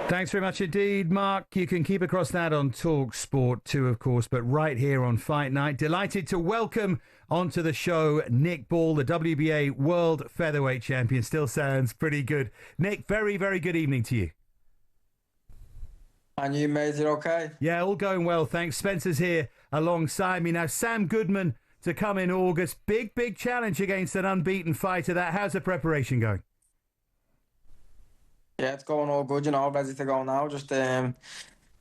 Thanks very much indeed, Mark. You can keep across that on talkSPORT 2, of course, but right here on Fight Night. Delighted to welcome onto the show Nick Ball, the WBA World Featherweight Champion. Still sounds pretty good. Nick, very, very good evening to you. And you, mate, you okay? Yeah, all going well, thanks. Spencer's here alongside me. Now, Sam Goodman to come in August. Big, big challenge against an unbeaten fighter. How's the preparation going? Yeah, it's going all good, ready to go now. Just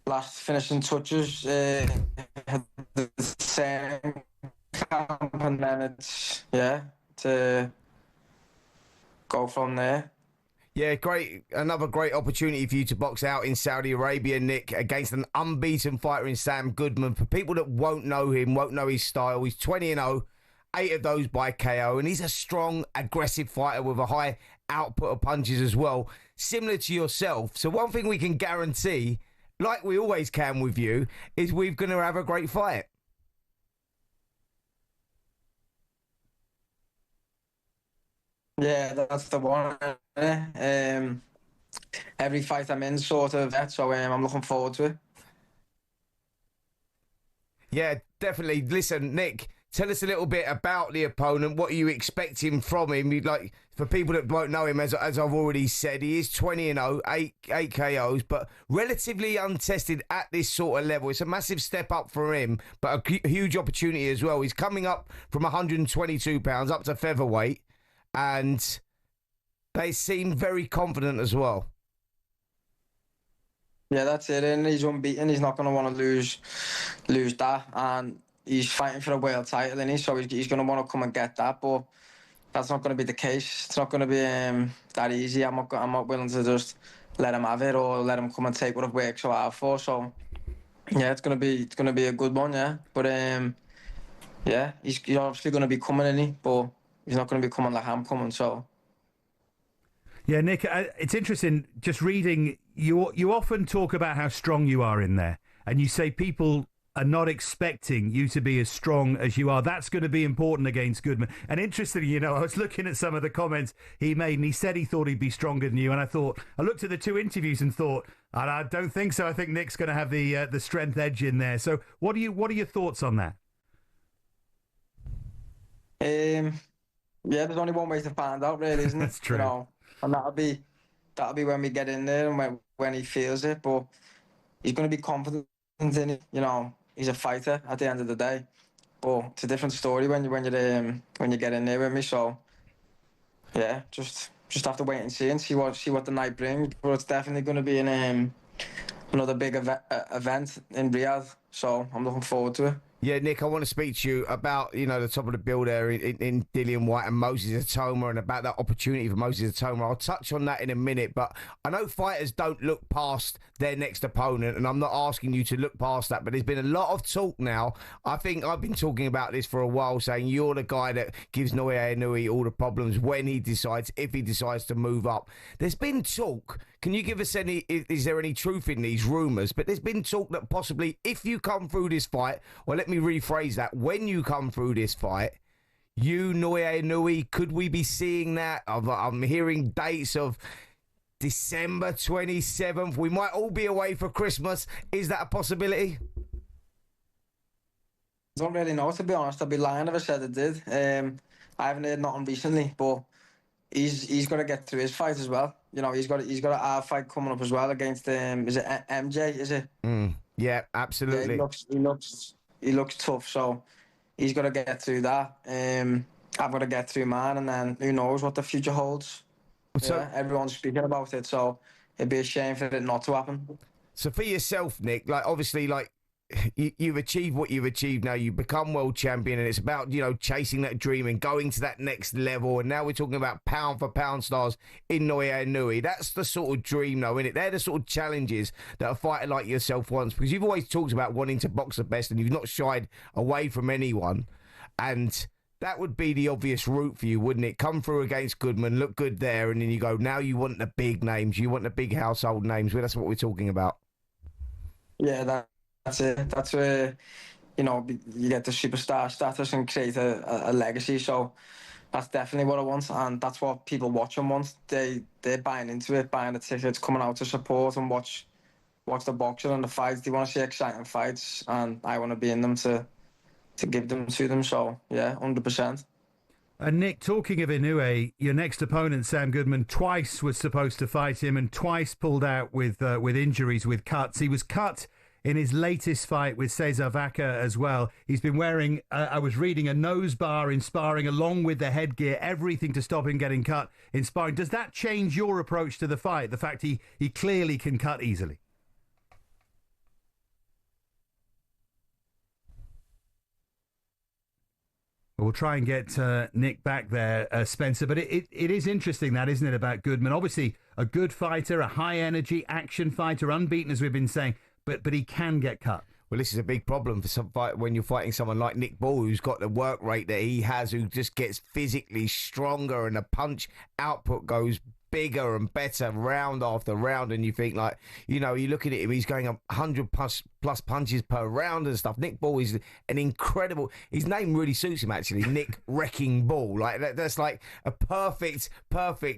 last finishing touches, the same camp, and then it's, to go from there. Yeah, great. Another great opportunity for you to box out in Saudi Arabia, Nick, against an unbeaten fighter in Sam Goodman. For people that won't know him, won't know his style, he's 20-0, 8 of those by KO, and he's a strong, aggressive fighter with a high output of punches as well, similar to yourself. So one thing we can guarantee, like we always can with you, is we're going to have a great fight. Yeah, that's the one. Every fight I'm in, sort of, so I'm looking forward to it. Yeah, definitely. Listen, Nick, tell us a little bit about the opponent. What are you expecting from him? Like, for people that won't know him, as I've already said, he is 20-0, 8 KOs, but relatively untested at this sort of level. It's a massive step up for him, but a huge opportunity as well. He's coming up from 122 pounds up to featherweight, and they seem very confident as well. Yeah, that's it. And he's unbeaten. He's not going to want to lose that. And he's fighting for a world title, isn't he? So he's going to want to come and get that. But that's not going to be the case. It's not going to be that easy. I'm not willing to just let him have it or let him come and take what I've worked so hard for. So yeah, it's going to be a good one. Yeah, but yeah, he's obviously going to be coming, isn't he? But he's not going to be coming like I'm coming. So. Yeah, Nick, it's interesting just reading. You often talk about how strong you are in there, and you say people are not expecting you to be as strong as you are. That's going to be important against Goodman. And interestingly, I was looking at some of the comments he made, and he said he thought he'd be stronger than you. And I looked at the 2 interviews and thought, I don't think so. I think Nick's going to have the strength edge in there. So what are your thoughts on that? Yeah, there's only one way to find out, really, isn't it? That's true. And that'll be when we get in there and when he feels it. But he's going to be confident in it. He's a fighter at the end of the day. But it's a different story when you get in there with me. So yeah, just have to wait and see what the night brings. But it's definitely going to be another big event in Riyadh. So I'm looking forward to it. Yeah, Nick, I want to speak to you about, the top of the bill there in Dillian Whyte and Moses Itauma, and about that opportunity for Moses Itauma. I'll touch on that in a minute, but I know fighters don't look past their next opponent, and I'm not asking you to look past that, but there's been a lot of talk now. I think I've been talking about this for a while, saying you're the guy that gives Naoya Inoue all the problems when he decides, if he decides to move up. There's been talk. Can you give us is there any truth in these rumours? But there's been talk that possibly if you come through this fight, or let me rephrase that, when you come through this fight, Naoya Inoue, could we be seeing that? I'm hearing dates of December 27th. We might all be away for Christmas. Is that a possibility? I don't really know, to be honest. I'd be lying if I said I did. I haven't heard nothing recently, but he's got to get through his fight as well. He's got a hard fight coming up as well against is it MJ? Is it? Yeah, absolutely. Yeah, he looks tough, so he's got to get through that. I've got to get through mine, and then who knows what the future holds. So everyone's speaking about it, so it'd be a shame for it not to happen. So for yourself, Nick, obviously, you've achieved what you've achieved now. You've become world champion, and it's about, chasing that dream and going to that next level. And now we're talking about pound for pound stars in Naoya Inoue. That's the sort of dream, though, isn't it? They're the sort of challenges that a fighter like yourself wants, because you've always talked about wanting to box the best, and you've not shied away from anyone. And that would be the obvious route for you, wouldn't it? Come through against Goodman, look good there, and then you go, now you want the big names, you want the big household names. Well, that's what we're talking about. Yeah, that's it. That's where, you get the superstar status and create a legacy. So that's definitely what I want, and that's what people watching want. They're buying into it, buying the tickets, coming out to support and watch the boxing and the fights. They want to see exciting fights, and I want to be in them to give them to them. So yeah, 100%. And Nick, talking of Inoue, your next opponent, Sam Goodman, twice was supposed to fight him and twice pulled out with injuries, with cuts. He was cut in his latest fight with Cesar Vaca as well. He's been wearing, I was reading, a nose bar in sparring along with the headgear, everything to stop him getting cut in sparring. Does that change your approach to the fight, the fact he clearly can cut easily? We'll try and get Nick back there, Spencer. But it is interesting, that, isn't it, about Goodman? Obviously, a good fighter, a high-energy action fighter, unbeaten, as we've been saying, but he can get cut. Well, this is a big problem for some fight when you're fighting someone like Nick Ball, who's got the work rate that he has, who just gets physically stronger, and the punch output goes bigger and better round after round, and you think, you looking at him, he's going 100 plus punches per round and stuff. Nick Ball is an incredible, his name really suits him, actually, Nick Wrecking Ball. That's like a perfect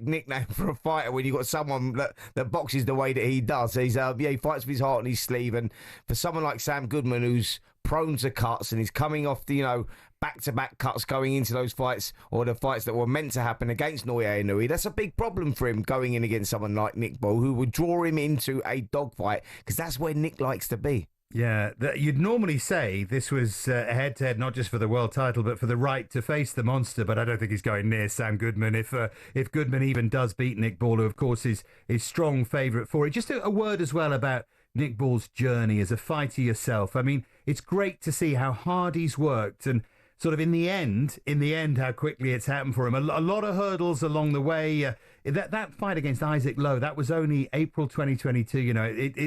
nickname for a fighter when you've got someone that boxes the way that he does. He fights with his heart on his sleeve, and for someone like Sam Goodman, who's prone to cuts and he's coming off the, back-to-back cuts going into those fights, or the fights that were meant to happen against Naoya Inoue, that's a big problem for him going in against someone like Nick Ball, who would draw him into a dogfight, because that's where Nick likes to be. Yeah, you'd normally say this was a head-to-head, not just for the world title, but for the right to face the monster, but I don't think he's going near Sam Goodman. If Goodman even does beat Nick Ball, who, of course, is strong favourite for it. Just a word as well about Nick Ball's journey as a fighter yourself. I mean, it's great to see how hard he's worked, and sort of in the end, how quickly it's happened for him. A lot of hurdles along the way. That fight against Isaac Lowe, that was only April 2022.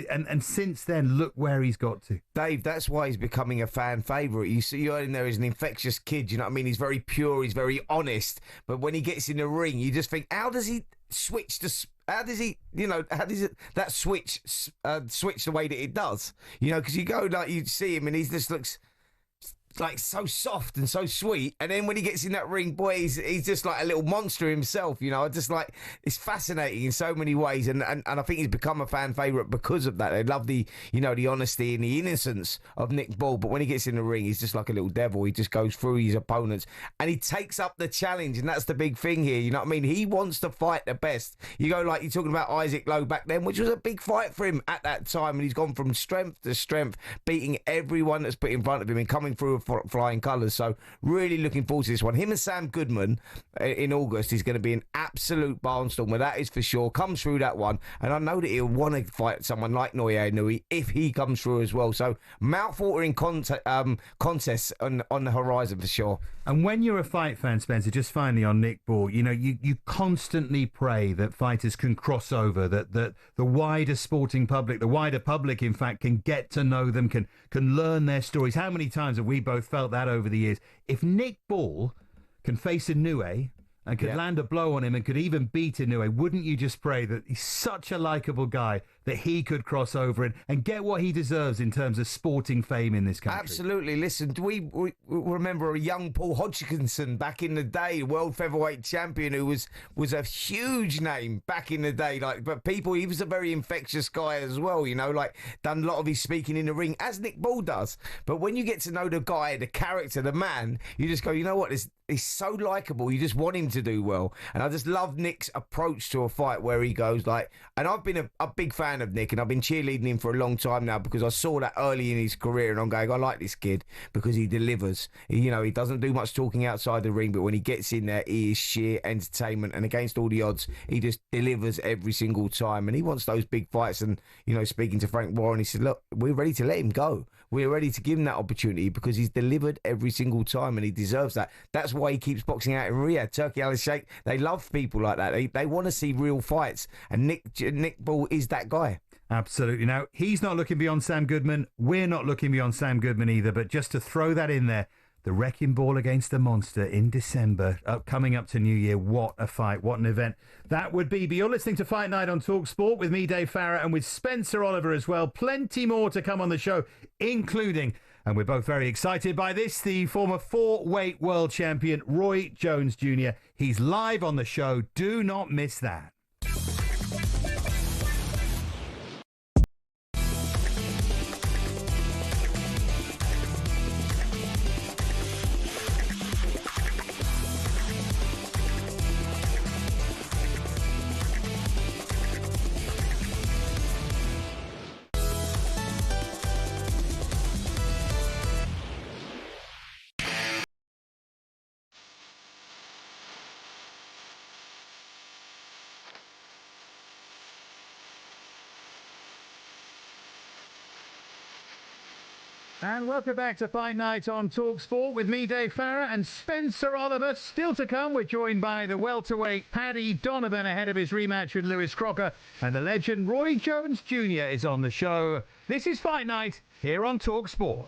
And since then, look where he's got to. Dave, that's why he's becoming a fan favourite. You see, you're in there as an infectious kid. You know what I mean? He's very pure. He's very honest. But when he gets in the ring, you just think, how does he switch to? How does that switch the way that it does? Because you go, you see him and he just looks so soft and so sweet, and then when he gets in that ring, boy, he's just like a little monster himself. It's fascinating in so many ways, and I think he's become a fan favourite because of that. They love the honesty and the innocence of Nick Ball, but when he gets in the ring, he's just like a little devil. He just goes through his opponents and he takes up the challenge, and that's the big thing here. You know what I mean? He wants to fight the best. You go, you're talking about Isaac Lowe back then, which was a big fight for him at that time, and he's gone from strength to strength, beating everyone that's put in front of him and coming through flying colours. So really looking forward to this one. Him and Sam Goodman in August is going to be an absolute barnstormer, that is for sure. Comes through that one, and I know that he'll want to fight someone like Naoya Inoue if he comes through as well. So mouth-watering contests on the horizon for sure. And when you're a fight fan, Spencer, just finally on Nick Ball, you know, you constantly pray that fighters can cross over, that the wider sporting public, the wider public, in fact, can get to know them, can learn their stories. How many times have we both felt that over the years? If Nick Ball can face Inoue and could land a blow on him and could even beat Inoue, wouldn't you just pray that he's such a likeable guy that he could cross over and get what he deserves in terms of sporting fame in this country? Absolutely. Listen, we remember a young Paul Hodgkinson back in the day, world featherweight champion, who was a huge name back in the day. But he was a very infectious guy as well, you know, like done a lot of his speaking in the ring, as Nick Ball does. But when you get to know the guy, the character, the man, you just go, you know what, he's so likeable. You just want him to do well. And I just love Nick's approach to a fight where he goes like, and I've been a big fan of Nick, and I've been cheerleading him for a long time now because I saw that early in his career, and I'm going, I like this kid because he delivers. He doesn't do much talking outside the ring, but when he gets in there, he is sheer entertainment, and against all the odds, he just delivers every single time, and he wants those big fights. And, speaking to Frank Warren, he said, look, we're ready to let him go. We're ready to give him that opportunity because he's delivered every single time, and he deserves that. That's why he keeps boxing out in Riyadh. Turkey Al-Sheikh, they love people like that. They want to see real fights, and Nick Ball is that guy. Absolutely. Now, he's not looking beyond Sam Goodman. We're not looking beyond Sam Goodman either. But just to throw that in there, the Wrecking Ball against the Monster in December, coming up to New Year. What a fight. What an event that would be. But you're listening to Fight Night on talkSPORT with me, Dave Farrar, and with Spencer Oliver as well. Plenty more to come on the show, including, and we're both very excited by this, the former 4-weight world champion, Roy Jones Jr. He's live on the show. Do not miss that. And welcome back to Fight Night on talkSPORT with me, Dave Farrar, and Spencer Oliver. Still to come, we're joined by the welterweight Paddy Donovan ahead of his rematch with Lewis Crocker, and the legend Roy Jones Jr. is on the show. This is Fight Night here on talkSPORT.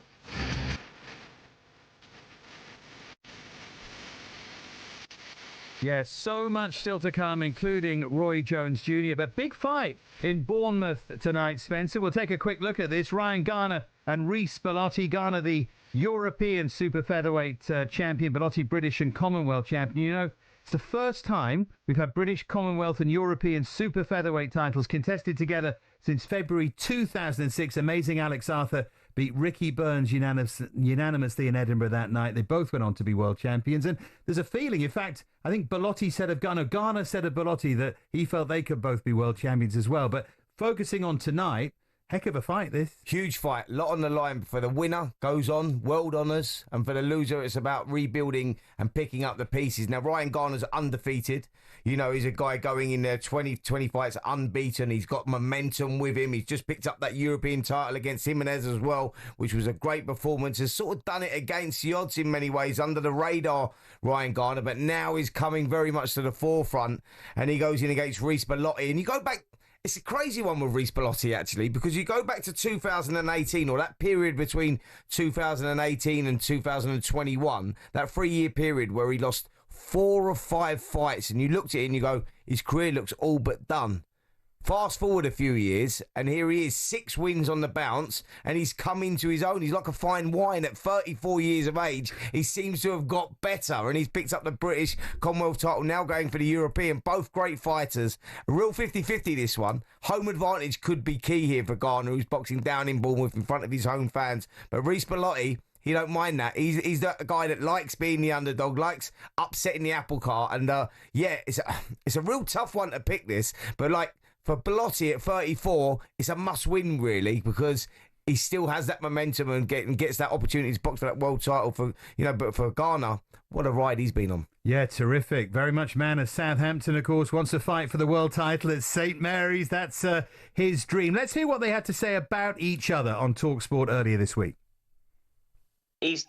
Yes, so much still to come, including Roy Jones Jr. But big fight in Bournemouth tonight, Spencer. We'll take a quick look at this. Ryan Garner and Reece Bellotti. Garner, the European super featherweight champion. Bellotti, British and Commonwealth champion. You know, it's the first time we've had British, Commonwealth and European super featherweight titles contested together since February 2006. Amazing Alex Arthur beat Ricky Burns unanimously in Edinburgh that night. They both went on to be world champions. And there's a feeling, in fact, I think Bellotti said of Garner said of Bellotti that he felt they could both be world champions as well. But focusing on tonight, heck of a fight, this. Huge fight. A lot on the line. For the winner, goes on, world honours. And for the loser, it's about rebuilding and picking up the pieces. Now, Ryan Garner's undefeated. You know, he's a guy going in there 20 fights unbeaten. He's got momentum with him. He's just picked up that European title against Jimenez as well, which was a great performance. Has sort of done it against the odds in many ways, under the radar, Ryan Garner. But now he's coming very much to the forefront. And he goes in against Reece Bellotti. And you go back... It's a crazy one with Reece Bellotti, actually, because you go back to 2018, or that period between 2018 and 2021, that 3-year period where he lost 4 or 5 fights, and you looked at it and you go, his career looks all but done. Fast forward a few years, and here he is, 6 wins on the bounce, and he's come into his own. He's like a fine wine at 34 years of age. He seems to have got better, and he's picked up the British Commonwealth title, now going for the European. Both great fighters. A real 50-50, this one. Home advantage could be key here for Garner, who's boxing down in Bournemouth in front of his home fans. But Reece Bellotti, he don't mind that. He's the guy that likes being the underdog, likes upsetting the apple cart. And, it's a real tough one to pick, this. But, for Bellotti at 34, it's a must-win, really, because he still has that momentum and gets that opportunity to box for that world title but for Garner, what a ride he's been on. Yeah, terrific. Very much man of Southampton, of course, wants to fight for the world title at St. Mary's. That's his dream. Let's hear what they had to say about each other on talkSPORT earlier this week. He's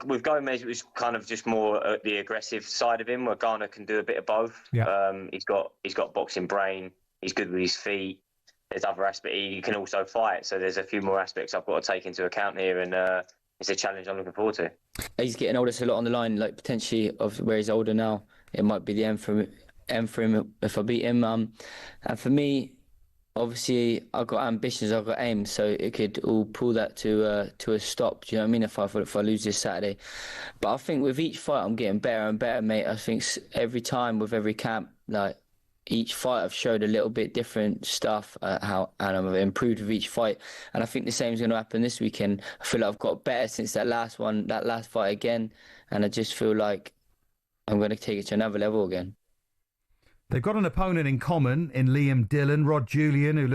with Gomez, it was kind of just more the aggressive side of him, where Garner can do a bit of both. Yeah. He's got boxing brain. He's good with his feet. There's other aspects. He can also fight. So there's a few more aspects I've got to take into account here, and it's a challenge I'm looking forward to. He's getting older, so a lot on the line. Like potentially of where he's older now, it might be the end for him if I beat him. And for me, obviously, I've got ambitions, I've got aims, so it could all pull that to a stop. Do you know what I mean? If I lose this Saturday, but I think with each fight, I'm getting better and better, mate. I think every time with every camp, like each fight, I've showed a little bit different stuff, and I've improved with each fight. And I think the same is going to happen this weekend. I feel like I've got better since that last fight again, and I just feel like I'm going to take it to another level again. They've got an opponent in common in Liam Dillian. Rod Julian, who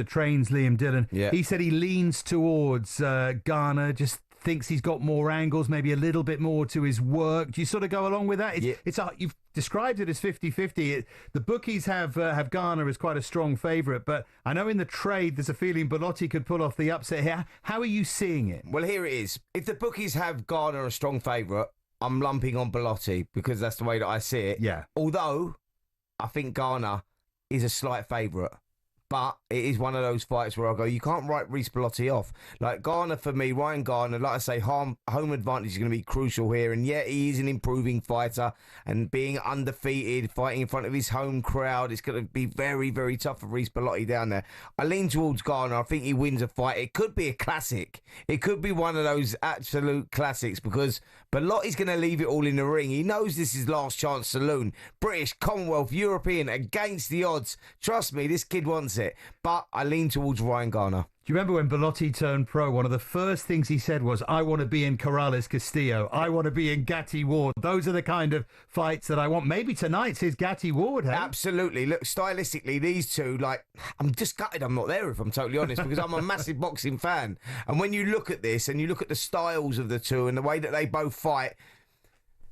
trains Liam Dillian. Yeah. He said he leans towards Garner, just thinks he's got more angles, maybe a little bit more to his work. Do you sort of go along with that? You've described it as 50-50. The bookies have Garner as quite a strong favourite, but I know in the trade there's a feeling Bellotti could pull off the upset here. How are you seeing it? Well, here it is. If the bookies have Garner a strong favourite, I'm lumping on Bellotti because that's the way that I see it. Yeah. Although I think Garner is a slight favourite. But it is one of those fights where I go, you can't write Reece Bellotti off. Like Garner, for me, Ryan Garner, like I say, home advantage is going to be crucial here. And yeah, he is an improving fighter. And being undefeated, fighting in front of his home crowd, it's going to be very, very tough for Reece Bellotti down there. I lean towards Garner. I think he wins a fight. It could be a classic. It could be one of those absolute classics because Bellotti's going to leave it all in the ring. He knows this is last chance saloon. British, Commonwealth, European, against the odds. Trust me, this kid wants it. But I lean towards Ryan Garner. Do you remember when Bellotti turned pro, one of the first things he said was, I want to be in Corrales Castillo. I want to be in Gatti Ward. Those are the kind of fights that I want. Maybe tonight's his Gatti Ward, hey? Absolutely. Look, stylistically, these two, I'm just gutted I'm not there, if I'm totally honest, because I'm a massive boxing fan. And when you look at this and you look at the styles of the two and the way that they both fight,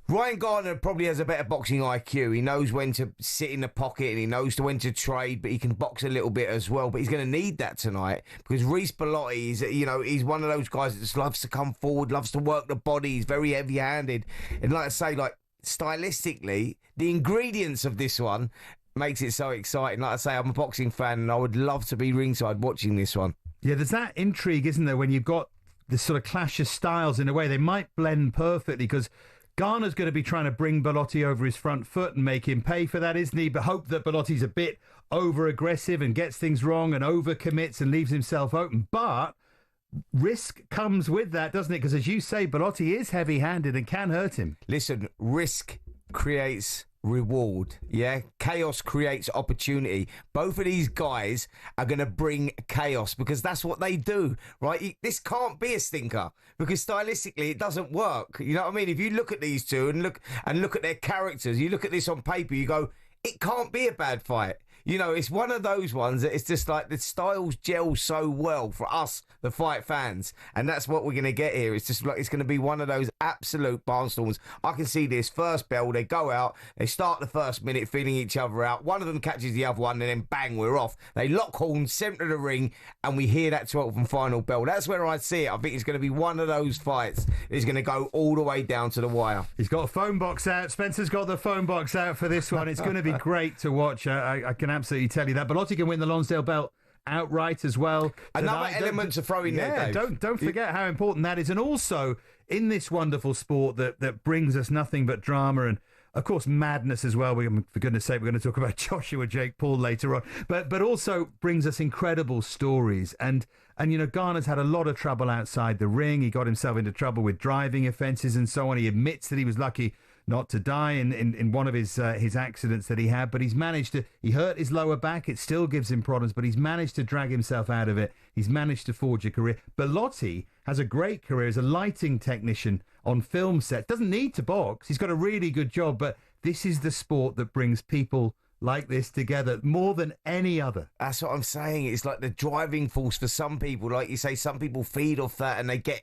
Ryan Garner probably has a better boxing IQ. He knows when to sit in the pocket and he knows when to trade, but he can box a little bit as well. But he's going to need that tonight because Reece Bellotti is, he's one of those guys that just loves to come forward, loves to work the body. He's very heavy-handed. And like I say, stylistically, the ingredients of this one makes it so exciting. Like I say, I'm a boxing fan and I would love to be ringside watching this one. Yeah, there's that intrigue, isn't there, when you've got this sort of clash of styles in a way. They might blend perfectly because Garner's going to be trying to bring Bellotti over his front foot and make him pay for that, isn't he? But hope that Bellotti's a bit over-aggressive and gets things wrong and over-commits and leaves himself open. But risk comes with that, doesn't it? Because as you say, Bellotti is heavy-handed and can hurt him. Listen, risk creates reward, yeah? Chaos creates opportunity. Both of these guys are going to bring chaos because that's what they do, right? This can't be a stinker because stylistically it doesn't work. You know what I mean? If you look at these two and look at their characters, you look at this on paper, you go, it can't be a bad fight. It's one of those ones that it's just like the styles gel so well for us, the fight fans. And that's what we're going to get here. It's just like it's going to be one of those absolute barnstorms. I can see this first bell. They go out. They start the first minute feeling each other out. One of them catches the other one and then bang, we're off. They lock horns, centre of the ring, and we hear that 12th and final bell. That's where I see it. I think it's going to be one of those fights. It's going to go all the way down to the wire. He's got a phone box out. Spencer's got the phone box out for this one. It's going to be great to watch. I can absolutely tell you that. Bellotti can win the Lonsdale belt outright as well. Another element to throw in there, Dave. Don't forget how important that is. And also, in this wonderful sport that brings us nothing but drama and, of course, madness as well. For goodness sake, we're going to talk about Joshua Jake Paul later on. But also brings us incredible stories. And Garner's had a lot of trouble outside the ring. He got himself into trouble with driving offences and so on. He admits that he was lucky not to die in one of his accidents that he had, but he hurt his lower back. It still gives him problems, but he's managed to drag himself out of it. He's managed to forge a career. Bellotti has a great career as a lighting technician on film sets. Doesn't need to box. He's got a really good job, but this is the sport that brings people like this together more than any other. That's what I'm saying. It's like the driving force for some people. Like you say, some people feed off that and they get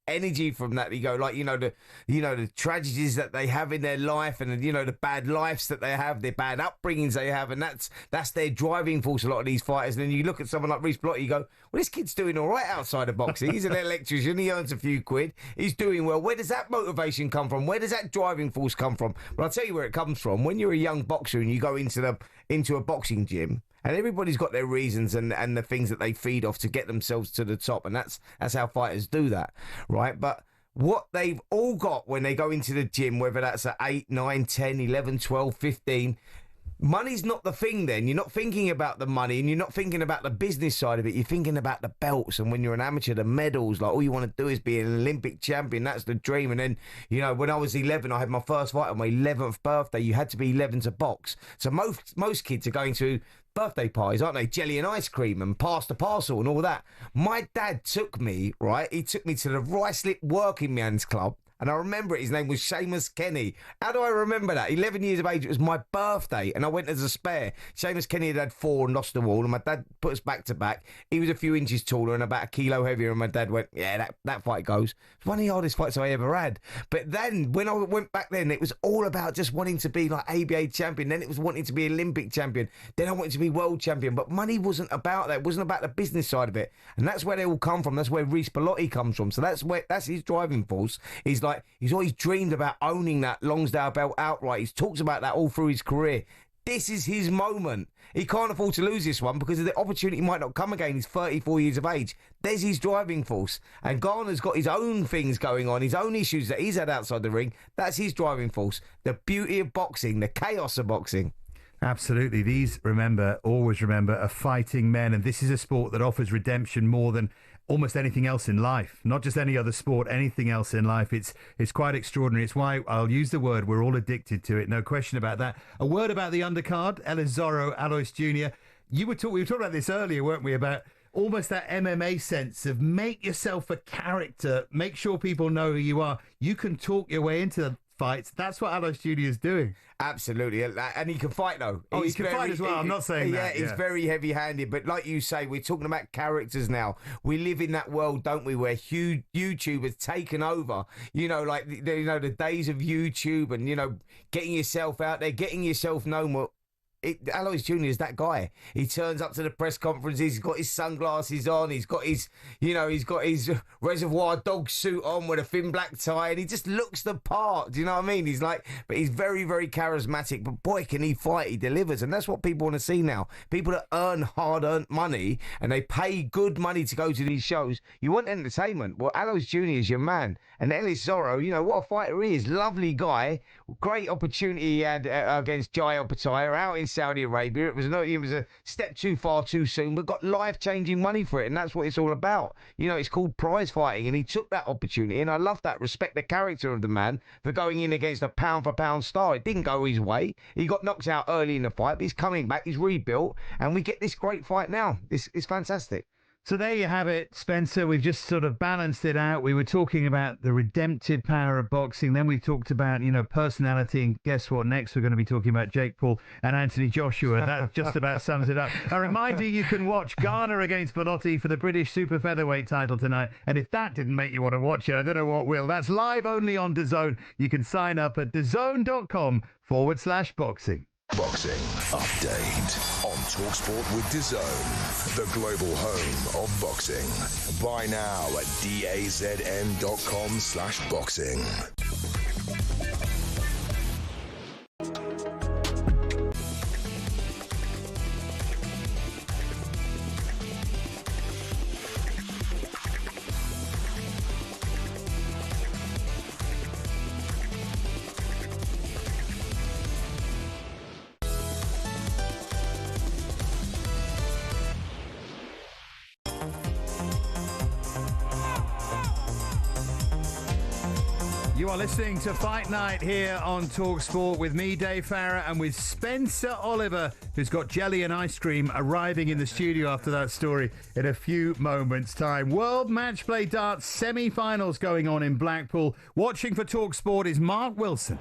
energy from that. You go like, the tragedies that they have in their life, and the bad lives that they have, their bad upbringings they have, and that's their driving force. A lot of these fighters. And then you look at someone like Bellotti, you go, well, this kid's doing all right outside of boxing. He's an electrician. He earns a few quid. He's doing well. Where does that motivation come from? Where does that driving force come from? But I'll tell you where it comes from. When you're a young boxer and you go into a boxing gym, and everybody's got their reasons and the things that they feed off to get themselves to the top, and that's how fighters do that, right? But what they've all got when they go into the gym, whether that's at 8, 9, 10, 11, 12, 15, money's not the thing then. You're not thinking about the money and you're not thinking about the business side of it. You're thinking about the belts, and when you're an amateur, the medals. Like, all you want to do is be an Olympic champion. That's the dream. And then, when I was 11, I had my first fight on my 11th birthday. You had to be 11 to box. So most kids are going to birthday parties, aren't they? Jelly and ice cream and pass the parcel and all that. My dad took me, right? He took me to the Ruislip Working Man's Club. And I remember it. His name was Seamus Kenny. How do I remember that? 11 years of age. It was my birthday, and I went as a spare. Seamus Kenny had 4 and lost them all, and my dad put us back to back. He was a few inches taller and about a kilo heavier, and my dad went, yeah, that fight goes. It's one of the hardest fights I ever had. But then, when I went back then, it was all about just wanting to be like ABA champion. Then it was wanting to be Olympic champion. Then I wanted to be world champion. But money wasn't about that. It wasn't about the business side of it. And that's where they all come from. That's where Bellotti comes from. So that's his driving force. He's always dreamed about owning that Lonsdale belt outright. He's talked about that all through his career. This is his moment. He can't afford to lose this one because the opportunity might not come again. He's 34 years of age. There's his driving force. And Garner's got his own things going on, his own issues that he's had outside the ring. That's his driving force. The beauty of boxing, the chaos of boxing. Absolutely. These, always remember, are fighting men. And this is a sport that offers redemption more than almost anything else in life. Not just any other sport, anything else in life. It's quite extraordinary. It's why I'll use the word, we're all addicted to it. No question about that. A word about the undercard, Ellis Zorro, Alois Jr. We were talking about this earlier, weren't we, about almost that MMA sense of make yourself a character, make sure people know who you are. You can talk your way into the fights. That's what Alois Jr. is doing. Absolutely. And he can fight, though. Oh, he can fight as well. I'm not saying that. Yeah, he's very heavy-handed. But like you say, we're talking about characters now. We live in that world, don't we, where YouTube has taken over. The days of YouTube and, getting yourself out there, getting yourself known. Alois Jr. is that guy. He turns up to the press conferences. He's got his sunglasses on. He's got his Reservoir Dog suit on with a thin black tie, and he just looks the part. Do you know what I mean? But he's very, very charismatic. But boy, can he fight! He delivers, and that's what people want to see now. People that earn hard-earned money and they pay good money to go to these shows. You want entertainment. Well, Alois Jr. is your man, and Ellis Zorro, what a fighter he is. Lovely guy. Great opportunity he had against Jai Opetaia out in Saudi Arabia. It was a step too far too soon, but got life-changing money for it, and that's what it's all about. It's called prize fighting, and he took that opportunity, and I love that. Respect the character of the man for going in against a pound-for-pound star. It didn't go his way. He got knocked out early in the fight, but he's coming back. He's rebuilt, and we get this great fight now. It's fantastic. So there you have it, Spencer. We've just sort of balanced it out. We were talking about the redemptive power of boxing. Then we talked about, personality. And guess what? Next, we're going to be talking about Jake Paul and Anthony Joshua. That just about sums it up. A reminder, you can watch Garner against Bellotti for the British super featherweight title tonight. And if that didn't make you want to watch it, I don't know what will. That's live only on DAZN. You can sign up at DAZN.com/boxing. Boxing update on talkSPORT with DAZN, the global home of boxing. Buy now at DAZN.com/boxing. You You are listening to Fight Night here on talkSPORT with me, Dave Farrar, and with Spencer Oliver, who's got jelly and ice cream, arriving in the studio after that story in a few moments' time. World Match Play Darts semi-finals going on in Blackpool. Watching for talkSPORT is Mark Wilson.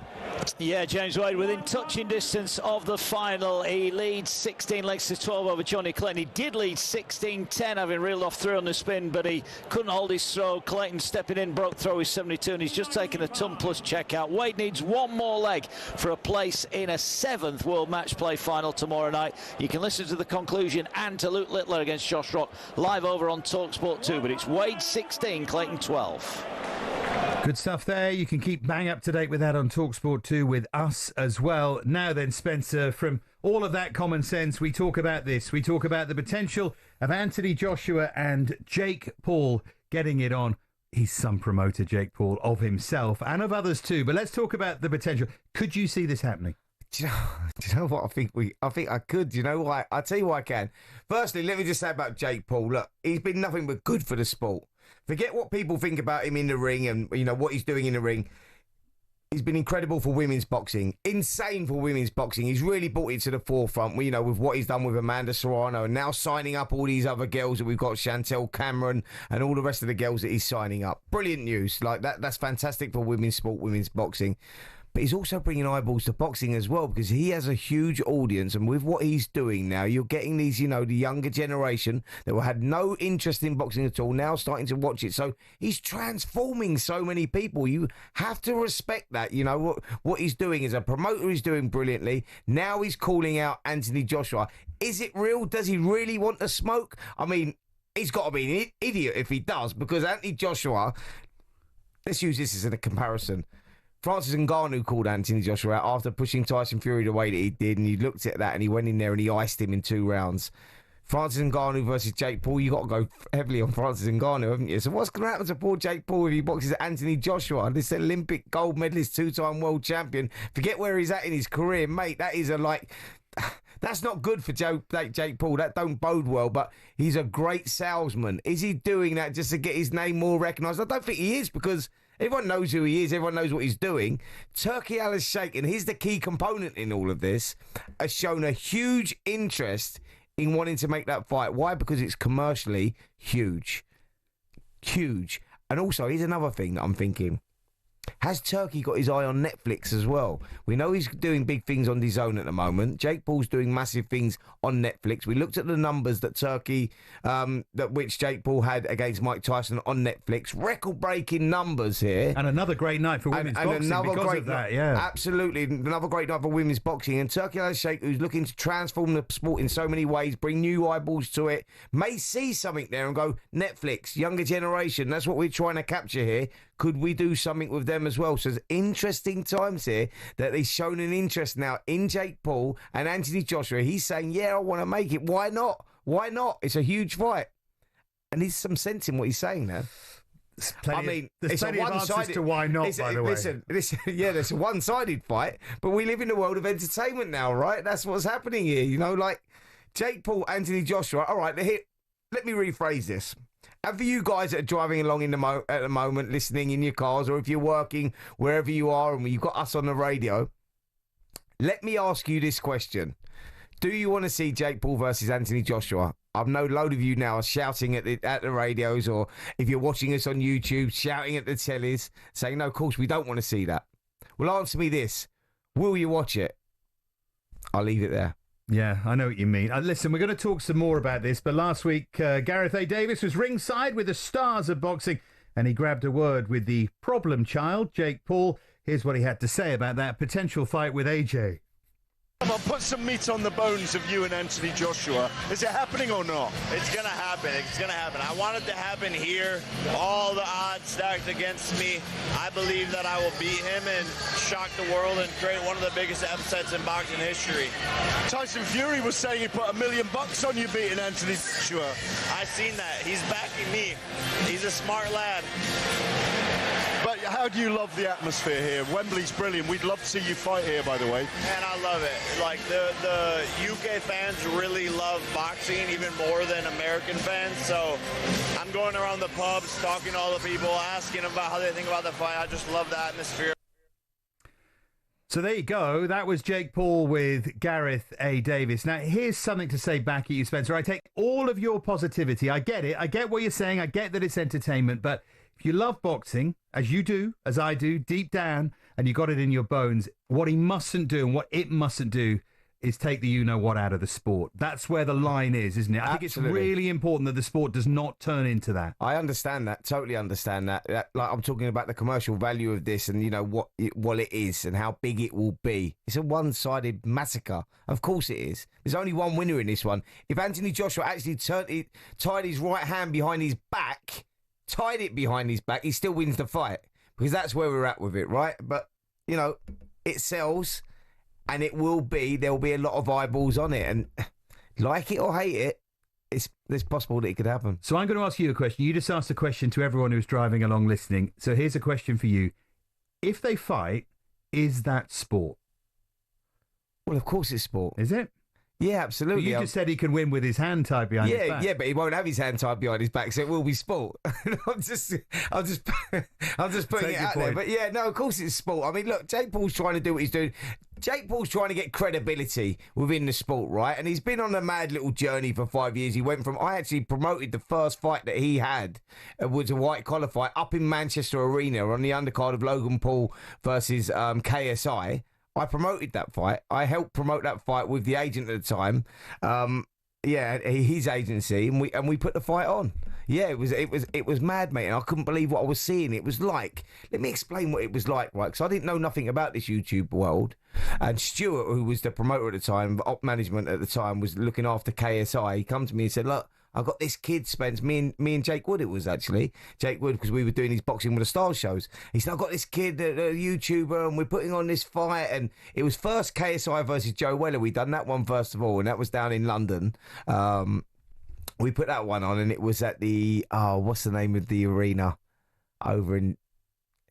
Yeah, James Wade within touching distance of the final. He leads 16 legs to 12 over Johnny Clayton. He did lead 16-10, having reeled off 3 on the spin, but he couldn't hold his throw. Clayton stepping in, broke throw his 72, and he's just taken a ton plus checkout. Wade needs one more leg for a place in a 7th World Match Play final tomorrow night. You can listen to the conclusion and to Luke Littler against Josh Rock live over on talkSPORT 2, but it's Wade 16, Clayton 12. Good stuff there. You can keep bang up to date with that on talkSPORT 2 with us as well. Now then, Spencer, from all of that common sense, we talk about this. We talk about the potential of Anthony Joshua and Jake Paul getting it on. He's some promoter, Jake Paul, of himself and of others too. But let's talk about the potential. Could you see this happening? Do you know what? I think I could. Do you know why? I'll tell you why I can. Firstly, let me just say about Jake Paul. Look, he's been nothing but good for the sport. Forget what people think about him in the ring and, you know, what he's doing in the ring. He's been incredible for women's boxing. Insane for women's boxing. He's really brought it to the forefront, you know, with what he's done with Amanda Serrano and now signing up all these other girls that we've got, Chantel Cameron and all the rest of the girls that he's signing up. Brilliant news. Like, that's fantastic for women's sport, women's boxing. But he's also bringing eyeballs to boxing as well, because he has a huge audience. And with what he's doing now, you're getting these, you know, the younger generation that had no interest in boxing at all, now starting to watch it. So he's transforming so many people. You have to respect that. You know, what he's doing as a promoter, he's doing brilliantly. Now he's calling out Anthony Joshua. Is it real? Does he really want to smoke? I mean, he's got to be an idiot if he does, because Anthony Joshua, let's use this as a comparison. Francis Ngannou called Anthony Joshua out after pushing Tyson Fury the way that he did, and he looked at that and he went in there and he iced him in 2 rounds. Francis Ngannou versus Jake Paul, you got to go heavily on Francis Ngannou, haven't you? So what's going to happen to poor Jake Paul if he boxes Anthony Joshua, this Olympic gold medalist, 2-time world champion? Forget where he's at in his career, mate. That is that's not good for Jake Paul. That don't bode well, but he's a great salesman. Is he doing that just to get his name more recognised? I don't think he is, because everyone knows who he is. Everyone knows what he's doing. Turki Al-Sheikh, and he's the key component in all of this, has shown a huge interest in wanting to make that fight. Why? Because it's commercially huge. Huge. And also, here's another thing that I'm thinking. Has Turki got his eye on Netflix as well? We know he's doing big things on DAZN at the moment. Jake Paul's doing massive things on Netflix. We looked at the numbers that which Jake Paul had against Mike Tyson on Netflix. Record-breaking numbers here. And another great night for women's boxing because of that, yeah. Absolutely. Another great night for women's boxing. And Turki Al-Sheikh, who's looking to transform the sport in so many ways, bring new eyeballs to it, may see something there and go, Netflix, younger generation, that's what we're trying to capture here. Could we do something with them as well? So it's interesting times here that he's shown an interest now in Jake Paul and Anthony Joshua. He's saying, yeah, I want to make it. Why not? Why not? It's a huge fight. And there's some sense in what he's saying now. There's plenty of answers to why not, by the way. Listen, yeah, there's a one-sided fight, but we live in the world of entertainment now, right? That's what's happening here. You know, like Jake Paul, Anthony Joshua. All right, let me rephrase this. And for you guys that are driving along at the moment, listening in your cars, or if you're working wherever you are and you've got us on the radio, let me ask you this question. Do you want to see Jake Paul versus Anthony Joshua? I've known a load of you now are shouting at the radios, or if you're watching us on YouTube, shouting at the tellies, saying, no, of course, we don't want to see that. Well, answer me this. Will you watch it? I'll leave it there. Yeah, I know what you mean. Listen, we're going to talk some more about this, but last week, Gareth A. Davis was ringside with the stars of boxing, and he grabbed a word with the problem child, Jake Paul. Here's what he had to say about that potential fight with AJ. Come on, put some meat on the bones of you and Anthony Joshua. Is it happening or not? It's going to happen. It's going to happen. I want it to happen here. All the odds stacked against me. I believe that I will beat him and shock the world and create one of the biggest upsets in boxing history. Tyson Fury was saying he put $1 million on you beating Anthony Joshua. I've seen that. He's backing me. He's a smart lad. But how do you love the atmosphere here? Wembley's brilliant. We'd love to see you fight here, by the way. Man, I love it. Like, the UK fans really love boxing even more than American fans. So I'm going around the pubs, talking to all the people, asking them about how they think about the fight. I just love the atmosphere. So there you go. That was Jake Paul with Gareth A. Davis. Now, here's something to say back at you, Spencer. I take all of your positivity. I get it. I get what you're saying. I get that it's entertainment. But if you love boxing, as you do, as I do, deep down, and you got it in your bones, what he mustn't do and what it mustn't do is take the you-know-what out of the sport. That's where the line is, isn't it? I think it's really important that the sport does not turn into that. I understand that, totally understand that. Like, I'm talking about the commercial value of this and, you know, what it is and how big it will be. It's a one-sided massacre. Of course it is. There's only one winner in this one. If Anthony Joshua actually tied his right hand behind his back, he still wins the fight. Because that's where we're at with it, right? But, you know, it sells... And there'll be a lot of eyeballs on it. And like it or hate it, it's possible that it could happen. So I'm going to ask you a question. You just asked a question to everyone who's driving along listening. So here's a question for you. If they fight, is that sport? Well, of course it's sport. Is it? Yeah, absolutely. But you just said he can win with his hand tied behind his back. Yeah, but he won't have his hand tied behind his back, so it will be sport. I'm just putting it out there. But yeah, no, of course it's sport. I mean, look, Jake Paul's trying to do what he's doing. Jake Paul's trying to get credibility within the sport, right? And he's been on a mad little journey for 5 years. He went from, I actually promoted the first fight that he had, was a white collar fight up in Manchester Arena on the undercard of Logan Paul versus KSI. I promoted that fight. I helped promote that fight with the agent at the time. His agency, and we put the fight on. Yeah, it was mad, mate, and I couldn't believe what I was seeing. It was like, let me explain what it was like, right? Because I didn't know nothing about this YouTube world. And Stuart, who was the promoter at the time, op management at the time, was looking after KSI. He come to me and said, look, I've got this kid, Spence, me and Jake Wood, it was actually. Jake Wood, because we were doing these Boxing with the Stars shows. He said, I've got this kid, a YouTuber, and we're putting on this fight. And it was first KSI versus Joe Weller. We done that one first of all, and that was down in London. We put that one on, and it was at the, what's the name of the arena over in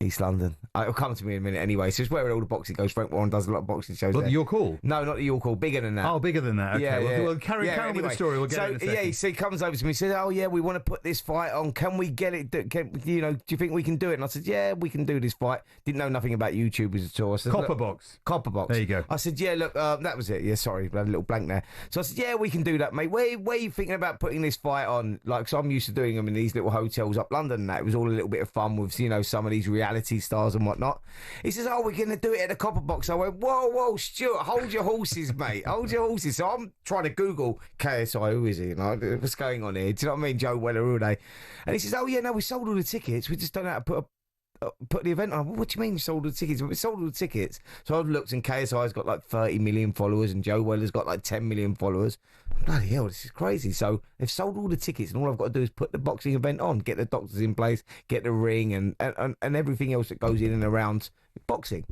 East London? It'll come to me in a minute anyway. So it's where all the boxing goes. Frank Warren does a lot of boxing shows. Not the York Hall? No, not the York Hall. Bigger than that. Oh, bigger than that. Okay. Yeah, Well, carry on with the story. We'll get it in a second. Yeah, so he comes over to me and says, oh, yeah, we want to put this fight on. Can we get it? Do you think we can do it? And I said, yeah, we can do this fight. Didn't know nothing about YouTubers at all. I said, Copperbox. There you go. I said, yeah, look, that was it. Yeah, sorry, I had a little blank there. So I said, yeah, we can do that, mate. Where are you thinking about putting this fight on? Like, so I'm used to doing them in these little hotels up London and that. It was all a little bit of fun with, some of these reality stars and whatnot. He says, oh, we're going to do it at the Copperbox. I went, whoa, Stuart, hold your horses, mate. Hold your horses. So I'm trying to Google KSI, who is he? What's going on here? Do you know what I mean? Joe Weller, all day. And he says, oh, yeah, no, we sold all the tickets. We just don't know how to put the event on. Well, what do you mean you sold all the tickets? We sold all the tickets. So I've looked, and KSI's got like 30 million followers, and Joe Weller's got like 10 million followers. Bloody hell, this is crazy. So they've sold all the tickets, and all I've got to do is put the boxing event on, get the doctors in place, get the ring, and everything else that goes in and around boxing.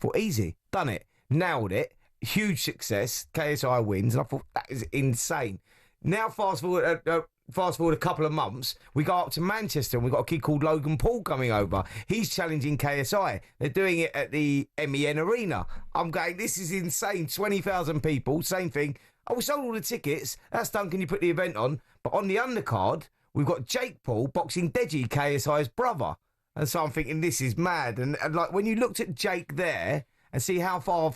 For easy, done it, nailed it, huge success. KSI wins, and I thought that is insane. Now fast forward a couple of months, we go up to Manchester and we've got a kid called Logan Paul coming over. He's challenging KSI. They're doing it at the MEN Arena. I'm going, this is insane. 20,000 people, same thing. Oh, we sold all the tickets. That's done. Can you put the event on? But on the undercard, we've got Jake Paul boxing Deji, KSI's brother. And so I'm thinking, this is mad. And like, when you looked at Jake there and see how far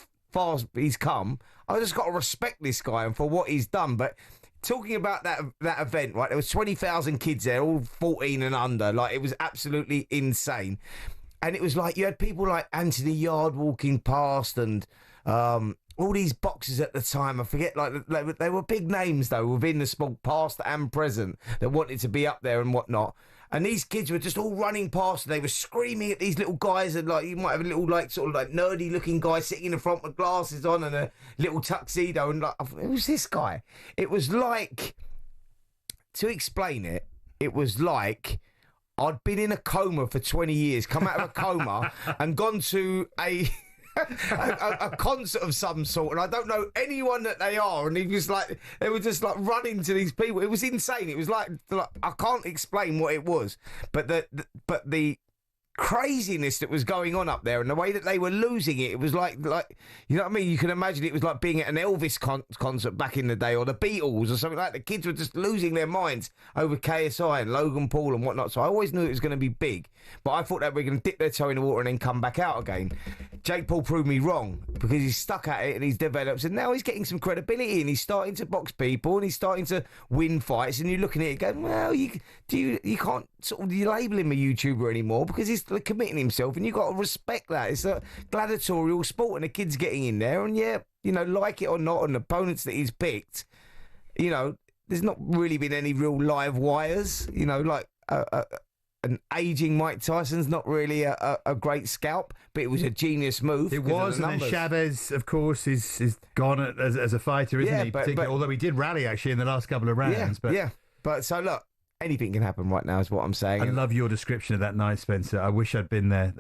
he's come, I just got to respect this guy and for what he's done. But talking about that event, right, there was 20,000 kids there, all 14 and under. Like, it was absolutely insane. And it was like, you had people like Anthony Yard walking past and all these boxers at the time, I forget, like, they were big names, though, within the sport, past and present, that wanted to be up there and whatnot. And these kids were just all running past, and they were screaming at these little guys, and like, you might have a little, like, sort of like nerdy looking guy sitting in the front with glasses on and a little tuxedo, and like, who's this guy? It was like, to explain it, it was like I'd been in a coma for 20 years, come out of a coma and gone to a concert of some sort, and I don't know anyone that they are, and they were just like running to these people. It was insane. It was like I can't explain what it was, but the craziness that was going on up there, and the way that they were losing it, it was like you know what I mean? You can imagine it was like being at an Elvis concert back in the day, or the Beatles or something like that. The kids were just losing their minds over KSI and Logan Paul and whatnot. So I always knew it was going to be big, but I thought they were going to dip their toe in the water and then come back out again. Jake Paul proved me wrong, because he's stuck at it and he's developed, and now he's getting some credibility and he's starting to box people and he's starting to win fights, and you're looking at it going, well, you can't sort of label him a YouTuber anymore because he's committing himself, and you've got to respect that. It's a gladiatorial sport, and the kid's getting in there, and yeah, you know, like it or not, and opponents that he's picked, you know, there's not really been any real live wires, you know, like an aging Mike Tyson's not really a great scalp, but it was a genius move. It was, and then Chavez, of course, is gone as a fighter, isn't he? But although he did rally, actually, in the last couple of rounds. But so, look, anything can happen right now is what I'm saying. I love your description of that night, Spencer. I wish I'd been there.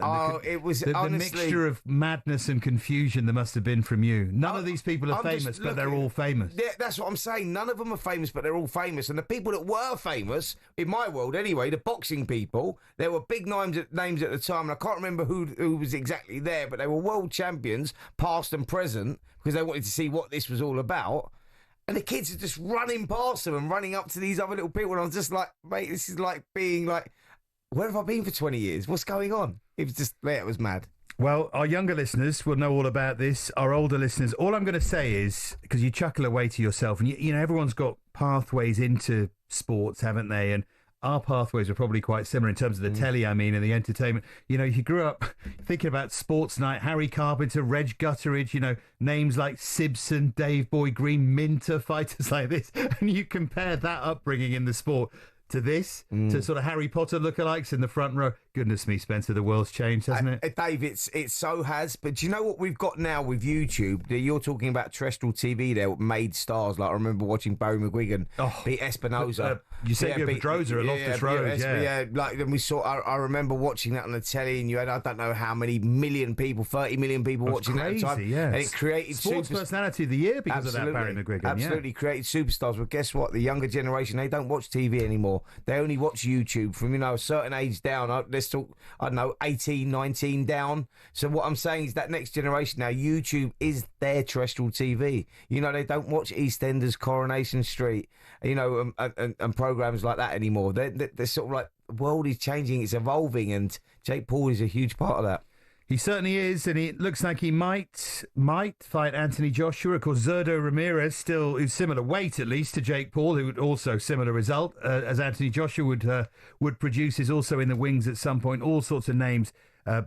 It was the honestly... mixture of madness and confusion there must have been from you. None of these people are famous, but they're all famous. Yeah, that's what I'm saying. None of them are famous, but they're all famous. And the people that were famous, in my world anyway, the boxing people, there were big names at the time, and I can't remember who was exactly there, but they were world champions, past and present, because they wanted to see what this was all about. And the kids are just running past them and running up to these other little people. And I was just like, mate, this is like being like, where have I been for 20 years? What's going on? It was just, it was mad. Well, our younger listeners will know all about this. Our older listeners, all I'm going to say is, because you chuckle away to yourself, and you know, everyone's got pathways into sports, haven't they? And our pathways are probably quite similar in terms of the telly, I mean, and the entertainment. You know, you grew up thinking about Sports Night, Harry Carpenter, Reg Gutteridge, you know, names like Simpson, Dave Boy Green, Minter, fighters like this. And you compare that upbringing in the sport to this, to sort of Harry Potter lookalikes in the front row. Goodness me, Spencer, the world's changed, hasn't it? Dave, it so has. But do you know what we've got now with YouTube? You're talking about terrestrial TV there, made stars. Like, I remember watching Barry McGuigan beat Espinoza. You said Pedroza at Loftus Road, yeah. Like, then we saw, I remember watching that on the telly, and you had, I don't know how many million people, 30 million people watching that at the time. Yes. And it created Sports Personality of the Year because of that, Barry McGuigan. Absolutely, created superstars. But guess what? The younger generation, they don't watch TV anymore. They only watch YouTube from, you know, a certain age down. Let's talk, I don't know, 18, 19 down. So what I'm saying is that next generation now, YouTube is their terrestrial TV. You know, they don't watch EastEnders, Coronation Street, you know, and programs like that anymore. They're sort of like, the world is changing, it's evolving, and Jake Paul is a huge part of that. He certainly is, and it looks like he might fight Anthony Joshua. Of course, Zurdo Ramirez still is similar weight, at least, to Jake Paul, who would also similar result as Anthony Joshua would produce. Is also in the wings at some point. All sorts of names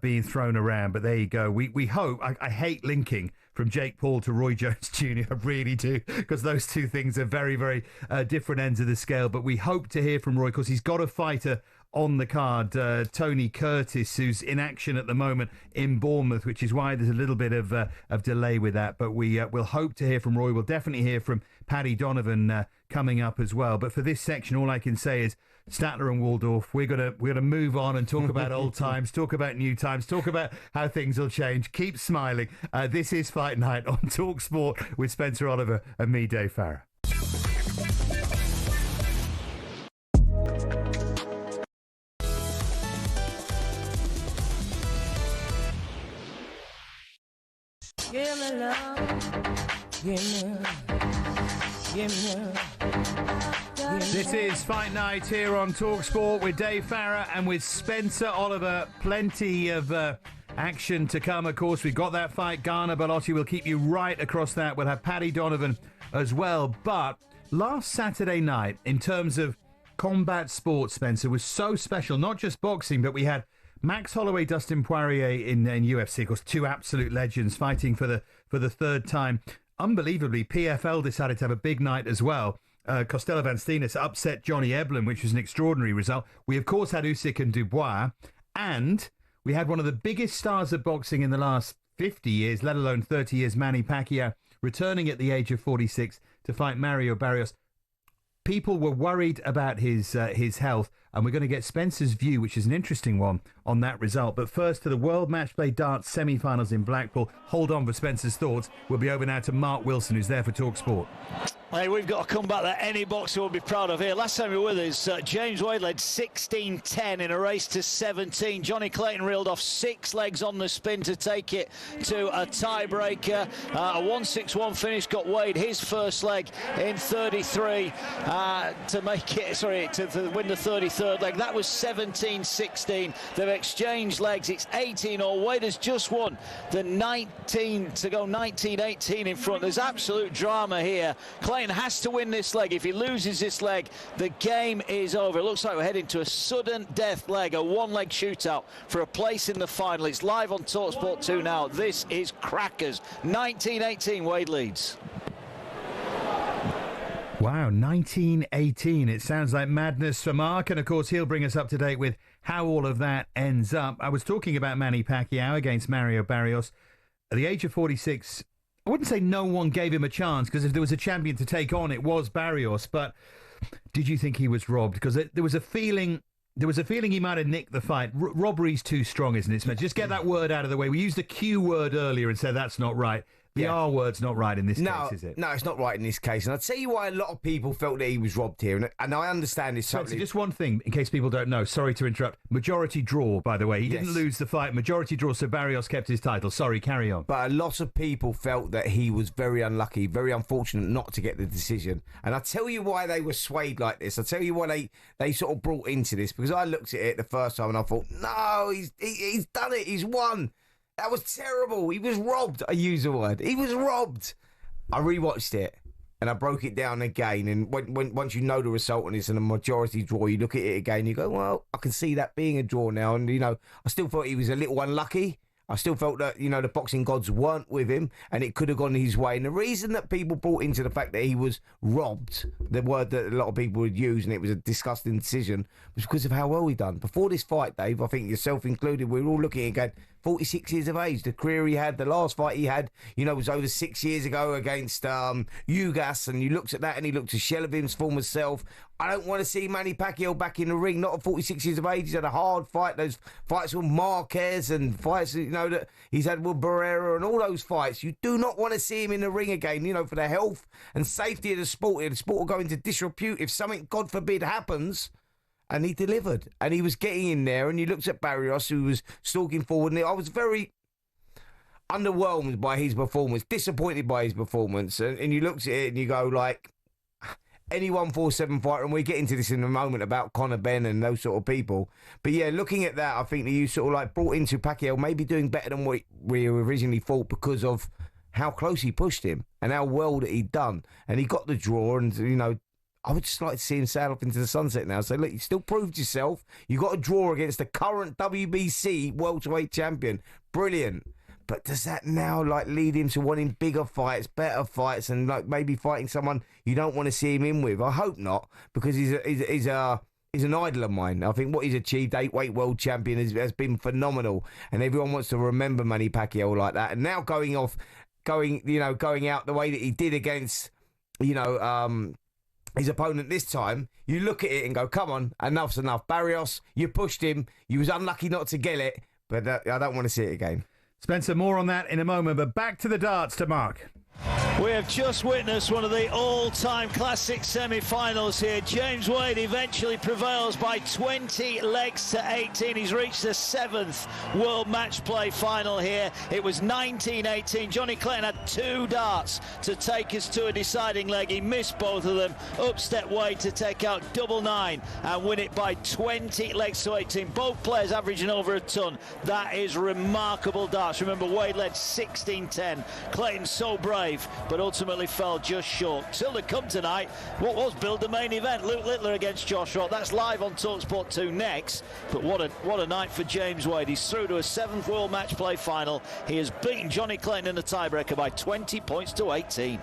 being thrown around, but there you go. We hope. I hate linking from Jake Paul to Roy Jones Jr. I really do, because those two things are very, very different ends of the scale. But we hope to hear from Roy, because he's got a fighter on the card, Tony Curtis, who's in action at the moment in Bournemouth, which is why there's a little bit of delay with that. But we'll hope to hear from Roy. We'll definitely hear from Paddy Donovan coming up as well. But for this section, all I can say is, Statler and Waldorf, we're gonna move on and talk about old times, talk about new times, talk about how things will change. Keep smiling. This is Fight Night on talkSPORT with Spencer Oliver and me, Dave Farrar. Give me love, give me love. This is Fight Night here on talkSPORT with Dave Farrar and with Spencer Oliver. Plenty of action to come, of course. We've got that fight, Garner, Bellotti. We'll keep you right across that. We'll have Paddy Donovan as well. But last Saturday night, in terms of combat sports, Spencer, was so special. Not just boxing, but we had Max Holloway, Dustin Poirier in UFC. Of course, two absolute legends fighting for the third time. Unbelievably, PFL decided to have a big night as well. Costello Van Steenis upset Johnny Eblen, which was an extraordinary result. We, of course, had Usyk and Dubois, and we had one of the biggest stars of boxing in the last 50 years, let alone 30 years, Manny Pacquiao, returning at the age of 46 to fight Mario Barrios. People were worried about his health. and we're going to get Spencer's view, which is an interesting one, on that result. But first to the World Match Play Darts semi-finals in Blackpool. Hold on for Spencer's thoughts. We'll be over now to Mark Wilson, who's there for talkSPORT. Hey, we've got a comeback that any boxer will be proud of here. Last time we were with us, James Whyte led 16-10 in a race to 17. Johnny Clayton reeled off 6 legs on the spin to take it to a tiebreaker. A 1-6-1 finish got Wade his first leg in 33 to make it, to win the 33rd leg. That was 17-16. They've exchanged legs. It's 18-all. Wade has just won the 19 to go 19-18 in front. There's absolute drama here. Clayton has to win this leg. If he loses this leg, the game is over. It looks like we're heading to a sudden death leg, a one-leg shootout for a place in the final. It's live on talkSPORT 2 now. This is crackers. 19-18, Wade leads. Wow, 19-18. It sounds like madness for Mark, and of course he'll bring us up to date with how all of that ends up. I was talking about Manny Pacquiao against Mario Barrios. At the age of 46, I wouldn't say no one gave him a chance, because if there was a champion to take on, it was Barrios. But did you think he was robbed? Because there was a feeling he might have nicked the fight. Robbery's too strong, isn't it, Smith? Just get that word out of the way. We used the Q word earlier and said that's not right. The R word's not right in this case, is it? No, it's not right in this case. And I'll tell you why a lot of people felt that he was robbed here. And I understand this totally. Just one thing, in case people don't know. Sorry to interrupt. Majority draw, by the way. He didn't lose the fight. Majority draw, so Barrios kept his title. Sorry, carry on. But a lot of people felt that he was very unlucky, very unfortunate not to get the decision. And I'll tell you why they were swayed like this. I'll tell you why they sort of brought into this. Because I looked at it the first time and I thought, no, he's done it. He's won. That was terrible. He was robbed. I use the word. He was robbed. I rewatched it and I broke it down again. And once you know the result and it's in a majority draw, you look at it again. You go, well, I can see that being a draw now. And I still thought he was a little unlucky. I still felt that, the boxing gods weren't with him and it could have gone his way. And the reason that people brought into the fact that he was robbed, the word that a lot of people would use, and it was a disgusting decision, was because of how well he done. Before this fight, Dave, I think yourself included, we were all looking again, 46 years of age, the career he had, the last fight he had, was over 6 years ago against Usyk, and you looked at that and he looked a shell of his former self. I don't want to see Manny Pacquiao back in the ring, not at 46 years of age. He's had a hard fight, those fights with Marquez and fights, that he's had with Barrios and all those fights. You do not want to see him in the ring again, for the health and safety of the sport. The sport will go into disrepute if something, God forbid, happens. And he delivered. And he was getting in there. And you looked at Barrios, who was stalking forward. And I was very underwhelmed by his performance, disappointed by his performance. And you looked at it and you go, like, any 147 fighter, and we'll get into this in a moment about Conor Benn and those sort of people. But yeah, looking at that, I think that you sort of like brought into Pacquiao maybe doing better than what we originally thought because of how close he pushed him and how well that he'd done. And he got the draw and, I would just like to see him sail off into the sunset now. So, look, you still proved yourself. You got a draw against the current WBC welterweight champion. Brilliant. But does that now, lead him to wanting bigger fights, better fights, and, maybe fighting someone you don't want to see him in with? I hope not, because he's an idol of mine. I think what he's achieved, 8-weight world champion, has been phenomenal. And everyone wants to remember Manny Pacquiao like that. And now going out the way that he did against, his opponent this time, you look at it and go, come on, enough's enough. Barrios, you pushed him. You was unlucky not to get it, but I don't want to see it again. Spencer, more on that in a moment, but back to the darts to Mark. We have just witnessed one of the all-time classic semi-finals here. James Wade eventually prevails by 20 legs to 18. He's reached the 7th World Match Play final here. It was 19-18. Johnny Clayton had 2 darts to take us to a deciding leg. He missed both of them. Upstep Wade to take out 9 and win it by 20 legs to 18. Both players averaging over a ton. That is remarkable darts. Remember, Wade led 16-10. Clayton so brave, but ultimately fell just short. Still to come tonight, what was billed the main event, Luke Littler against Josh Rock. That's live on talkSPORT 2 next. But what a night for James Wade. He's through to a 7th World Match Play final. He has beaten Johnny Clayton in the tiebreaker by 20 points to 18.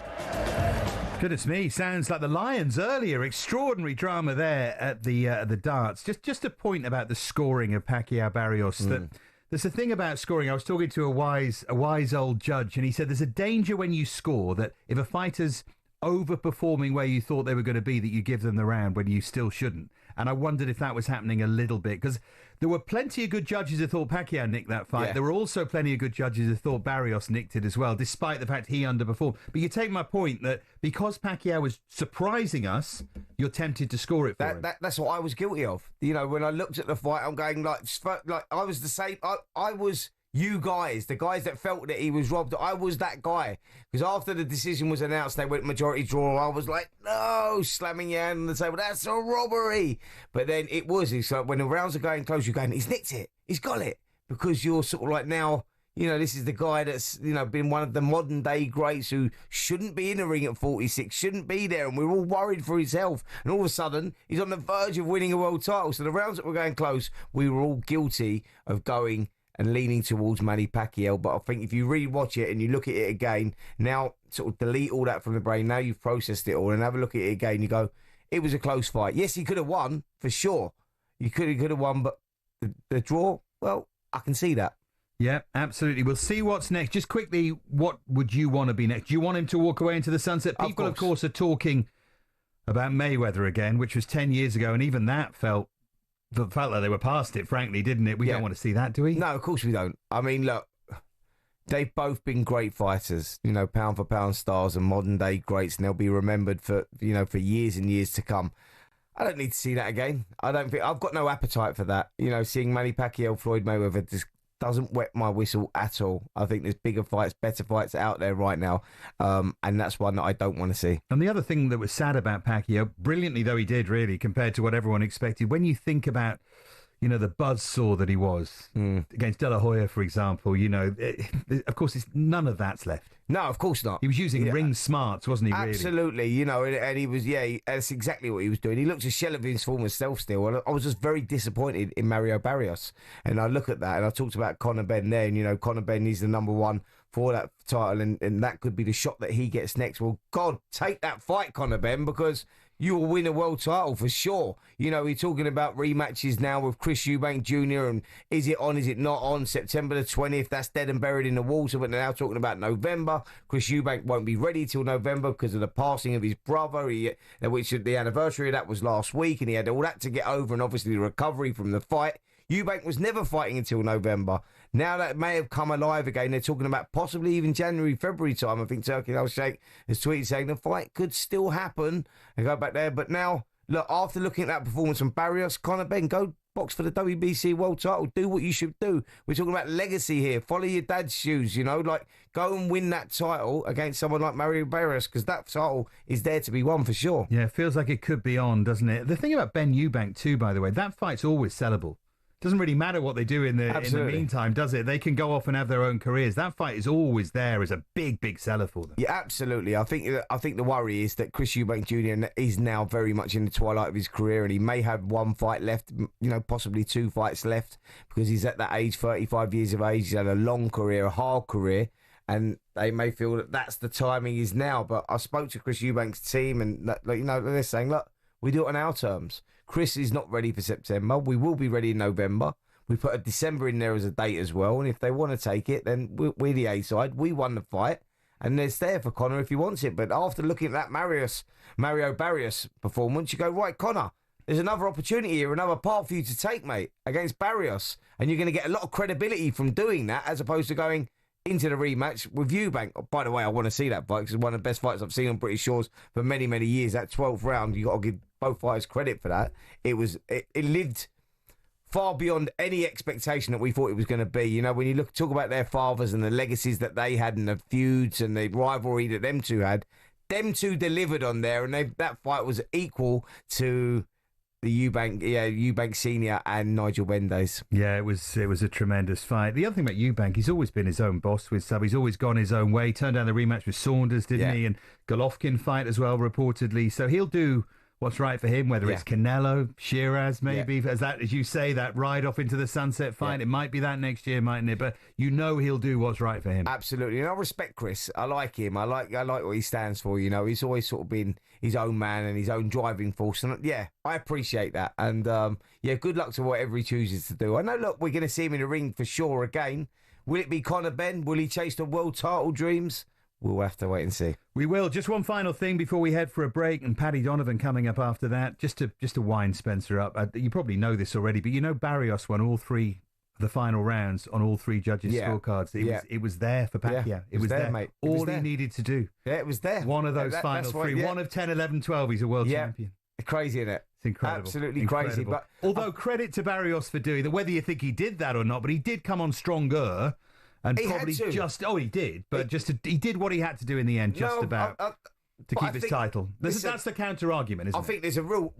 Goodness me, sounds like the Lions earlier. Extraordinary drama there at the darts. Just a point about the scoring of Pacquiao Barrios. That there's a thing about scoring. I was talking to a wise old judge, and he said there's a danger when you score that if a fighter's overperforming where you thought they were going to be that you give them the round when you still shouldn't. And I wondered if that was happening a little bit, because there were plenty of good judges who thought Pacquiao nicked that fight. Yeah. There were also plenty of good judges who thought Barrios nicked it as well, despite the fact he underperformed. But you take my point that because Pacquiao was surprising us, you're tempted to score it for him. That's what I was guilty of. You know, when I looked at the fight, I'm going like I was the same. I was you guys, the guys that felt that he was robbed. I was that guy. Because after the decision was announced, they went majority draw. I was like, no, slamming your hand on the table. That's a robbery. But then it was. It's like when the rounds are going close, you're going, he's nicked it. He's got it. Because you're sort of like now, you know, this is the guy that's, you know, been one of the modern day greats who shouldn't be in the ring at 46, shouldn't be there. And we're all worried for his health. And all of a sudden, he's on the verge of winning a world title. So the rounds that were going close, we were all guilty of going and leaning towards Manny Pacquiao. But I think if you re-watch it and you look at it again, now sort of delete all that from the brain, now you've processed it all and have a look at it again, you go, it was a close fight. Yes, he could have won, for sure. He could have won, but the draw, well, I can see that. Yeah, absolutely. We'll see what's next. Just quickly, what would you want to be next? Do you want him to walk away into the sunset? People, of course, are talking about Mayweather again, which was 10 years ago, and even that felt like they were past it, frankly, didn't it? We don't want to see that, do we? No, of course we don't. I mean, look, they've both been great fighters, you know, pound for pound stars and modern day greats, and they'll be remembered for, you know, for years and years to come. I don't need to see that again. I've got no appetite for that. You know, seeing Manny Pacquiao, Floyd Mayweather just doesn't wet my whistle at all. I think there's bigger fights, better fights out there right now, and that's one that I don't want to see. And the other thing that was sad about Pacquiao, brilliantly though he did, really, compared to what everyone expected, when you think about, you know, the buzzsaw that he was against De La Hoya, for example, you know, of course, none of that's left. No, of course not. He was using ring smarts, wasn't he, really? Absolutely, you know, and he was, that's exactly what he was doing. He looked a shell of his former self still. And I was just very disappointed in Mario Barrios. And I look at that, and I talked about Conor Benn there, and, you know, Conor Benn is the number one for that title, and that could be the shot that he gets next. Well, God, take that fight, Conor Benn, because you will win a world title for sure. You know, we're talking about rematches now with Chris Eubank Jr. and is it on, is it not on? September the 20th, that's dead and buried in the water, but they're now talking about November. Chris Eubank won't be ready till November because of the passing of his brother, which the anniversary of that was last week, and he had all that to get over, and obviously the recovery from the fight. Eubank was never fighting until November. Now that may have come alive again. They're talking about possibly even January, February time. I think Turkey Al-Sheikh has tweeted saying the fight could still happen and go back there. But now, look, after looking at that performance from Barrios, Conor Benn, go box for the WBC world title. Do what you should do. We're talking about legacy here. Follow your dad's shoes, you know, like go and win that title against someone like Mario Barrios, because that title is there to be won for sure. Yeah, it feels like it could be on, doesn't it? The thing about Ben Eubank too, by the way, that fight's always sellable. Doesn't really matter what they do in the meantime, does it? They can go off and have their own careers. That fight is always there as a big, big seller for them. Yeah, absolutely. I think the worry is that Chris Eubank Jr. is now very much in the twilight of his career, and he may have one fight left, you know, possibly two fights left, because he's at that age, 35 years of age. He's had a long career, a hard career, and they may feel that that's the timing is now. But I spoke to Chris Eubank's team, and you know, they're saying, look, we do it on our terms. Chris is not ready for September. We will be ready in November. We put a December in there as a date as well. And if they want to take it, then we're the A side. We won the fight. And it's there for Conor if he wants it. But after looking at that Mario Barrios performance, you go, right, Conor, there's another opportunity here, another part for you to take, mate, against Barrios. And you're going to get a lot of credibility from doing that as opposed to going into the rematch with Eubank. Oh, by the way, I want to see that fight because it's one of the best fights I've seen on British shores for many, many years. That 12th round, you got to give both fighters credit for that. It lived far beyond any expectation that we thought it was going to be. You know, when you talk about their fathers and the legacies that they had and the feuds and the rivalry that them two had, them two delivered on there, and that fight was equal to the Eubank Senior and Nigel Mendes. Yeah, it was a tremendous fight. The other thing about Eubank, he's always been his own boss with sub. He's always gone his own way. Turned down the rematch with Saunders, didn't he? And Golovkin fight as well, reportedly. So he'll do what's right for him, whether it's Canelo, Shiraz, maybe, as you say, that ride off into the sunset fight. It might be that next year, mightn't it? But you know he'll do what's right for him. Absolutely. And I respect Chris. I like him. I like what he stands for, you know. He's always sort of been his own man and his own driving force. And yeah, I appreciate that. And good luck to whatever he chooses to do. I know, look, we're going to see him in the ring for sure again. Will it be Conor Benn? Will he chase the world title dreams? we'll have to wait and see. We will. Just one final thing before we head for a break, and Paddy Donovan coming up after that. Just to wind Spencer up. You probably know this already, but you know Barrios won all 3 of the final rounds on all 3 judges' scorecards. It was there for Pacquiao. Yeah, it was there, mate. All he needed to do. Yeah, it was there. One of those final 3. One of 10, 11, 12. He's a world champion. Crazy, isn't it? It's incredible. Absolutely crazy. But although credit to Barrios for doing that, whether you think he did that or not, but he did come on stronger. And he probably he did, but he did what he had to do in the end, to keep his title. That's the counter argument, isn't it? I think there's a real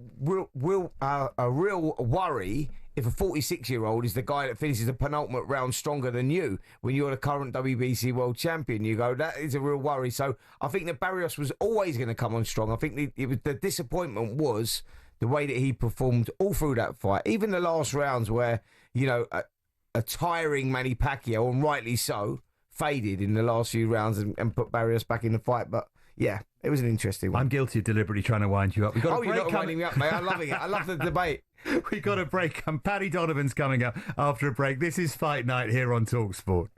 worry if a 46-year-old is the guy that finishes the penultimate round stronger than you when you're the current WBC world champion. You go, that is a real worry. So I think that Barrios was always going to come on strong. I think the disappointment was the way that he performed all through that fight, even the last rounds where, you know, a tiring Manny Pacquiao, and rightly so, faded in the last few rounds and put Barrios back in the fight. But yeah, it was an interesting one. I'm guilty of deliberately trying to wind you up. We've got you're not winding me up, mate. I'm loving it. I love the debate. We've got a break, and Paddy Donovan's coming up after a break. This is Fight Night here on talkSPORT.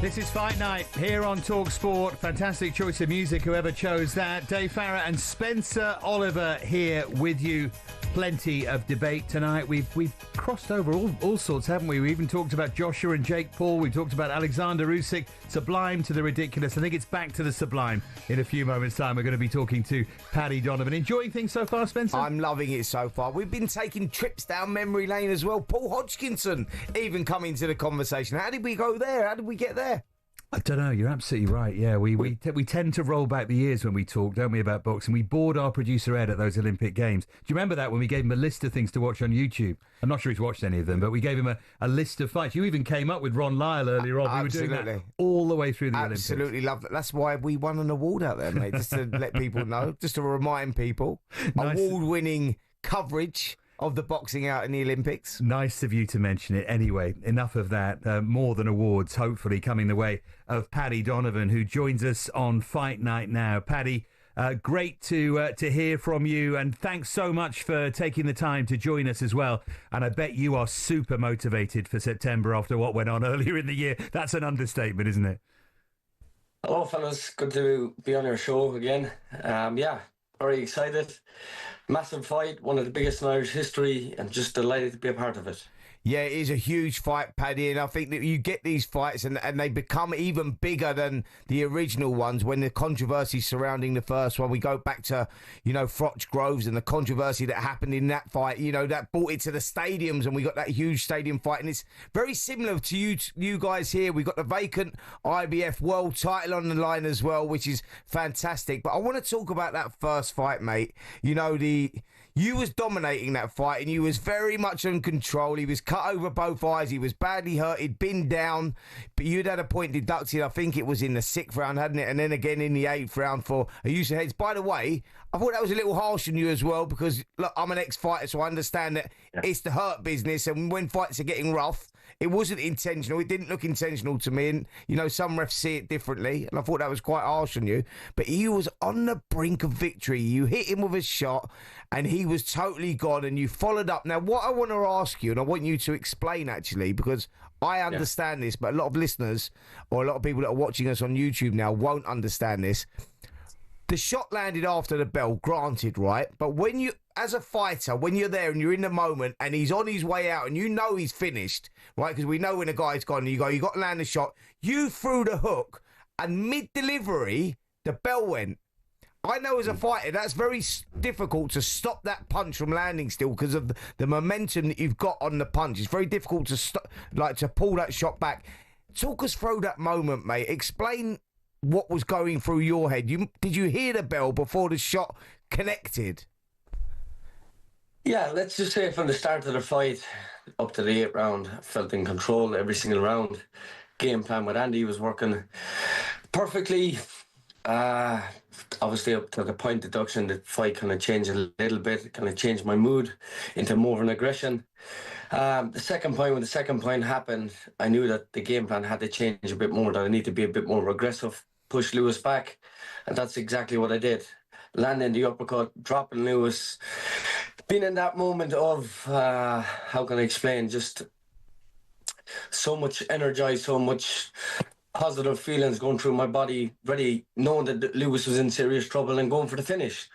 This is Fight Night here on talkSPORT. Fantastic choice of music, whoever chose that. Dave Farrar and Spencer Oliver here with you. Plenty of debate tonight. We've crossed over all sorts, haven't we? We even talked about Joshua and Jake Paul. We talked about Alexander Usyk. Sublime to the ridiculous. I think it's back to the sublime in a few moments' time. We're going to be talking to Paddy Donovan. Enjoying things so far, Spencer? I'm loving it so far. We've been taking trips down memory lane as well. Paul Hodgkinson even coming to the conversation. How did we go there? How did we get there? I don't know. You're absolutely right. Yeah, we tend to roll back the years when we talk, don't we, about boxing? We bored our producer Ed at those Olympic Games. Do you remember that when we gave him a list of things to watch on YouTube? I'm not sure he's watched any of them, but we gave him a list of fights. You even came up with Ron Lyle earlier on. Absolutely. We were doing that all the way through the Olympics. Absolutely love that. That's why we won an award out there, mate, just to let people know, just to remind people. Nice. Award-winning coverage of the boxing out in the Olympics. Nice of you to mention it. Anyway, enough of that. More than awards, hopefully, coming the way of Paddy Donovan, who joins us on Fight Night now. Paddy, great to hear from you, and thanks so much for taking the time to join us as well. And I bet you are super motivated for September after what went on earlier in the year. That's an understatement, isn't it? Hello, fellas. Good to be on your show again. Very excited. Massive fight, one of the biggest in Irish history, and just delighted to be a part of it. Yeah, it is a huge fight, Paddy, and I think that you get these fights and they become even bigger than the original ones when the controversy surrounding the first one. We go back to, Froch Groves and the controversy that happened in that fight, that brought it to the stadiums, and we got that huge stadium fight. And it's very similar to you guys here. We got the vacant IBF world title on the line as well, which is fantastic. But I want to talk about that first fight, mate. You was dominating that fight and you was very much in control. He was cut over both eyes. He was badly hurt. He'd been down. But you'd had a point deducted. I think it was in the 6th round, hadn't it? And then again in the 8th round for a use of heads. By the way, I thought that was a little harsh on you as well because, look, I'm an ex-fighter, so I understand that it's the hurt business. And when fights are getting rough, it wasn't intentional. It didn't look intentional to me. And, some refs see it differently. And I thought that was quite harsh on you. But he was on the brink of victory. You hit him with a shot and he was totally gone. And you followed up. Now, what I want to ask you, and I want you to explain actually, because I understand this, but a lot of listeners or a lot of people that are watching us on YouTube now won't understand this. The shot landed after the bell, granted, right? But when you, as a fighter, when you're there and you're in the moment and he's on his way out and he's finished, right? Because we know when a guy's gone, you got to land the shot. You threw the hook and mid-delivery, the bell went. I know as a fighter, that's very difficult to stop that punch from landing still because of the momentum that you've got on the punch. It's very difficult to to pull that shot back. Talk us through that moment, mate. Explain what was going through your head. Did you hear the bell before the shot connected? Yeah, let's just say from the start of the fight up to the 8th round, I felt in control every single round. Game plan with Andy was working perfectly. Obviously, up to the point deduction, the fight kind of changed a little bit, kind of changed my mood into more of an aggression. The second point, when the second point happened, I knew that the game plan had to change a bit more, that I need to be a bit more aggressive, push Lewis back, and that's exactly what I did. Landing the uppercut, dropping Lewis, being in that moment of, how can I explain, just so much energized, so much positive feelings going through my body, ready, knowing that Lewis was in serious trouble and going for the finish.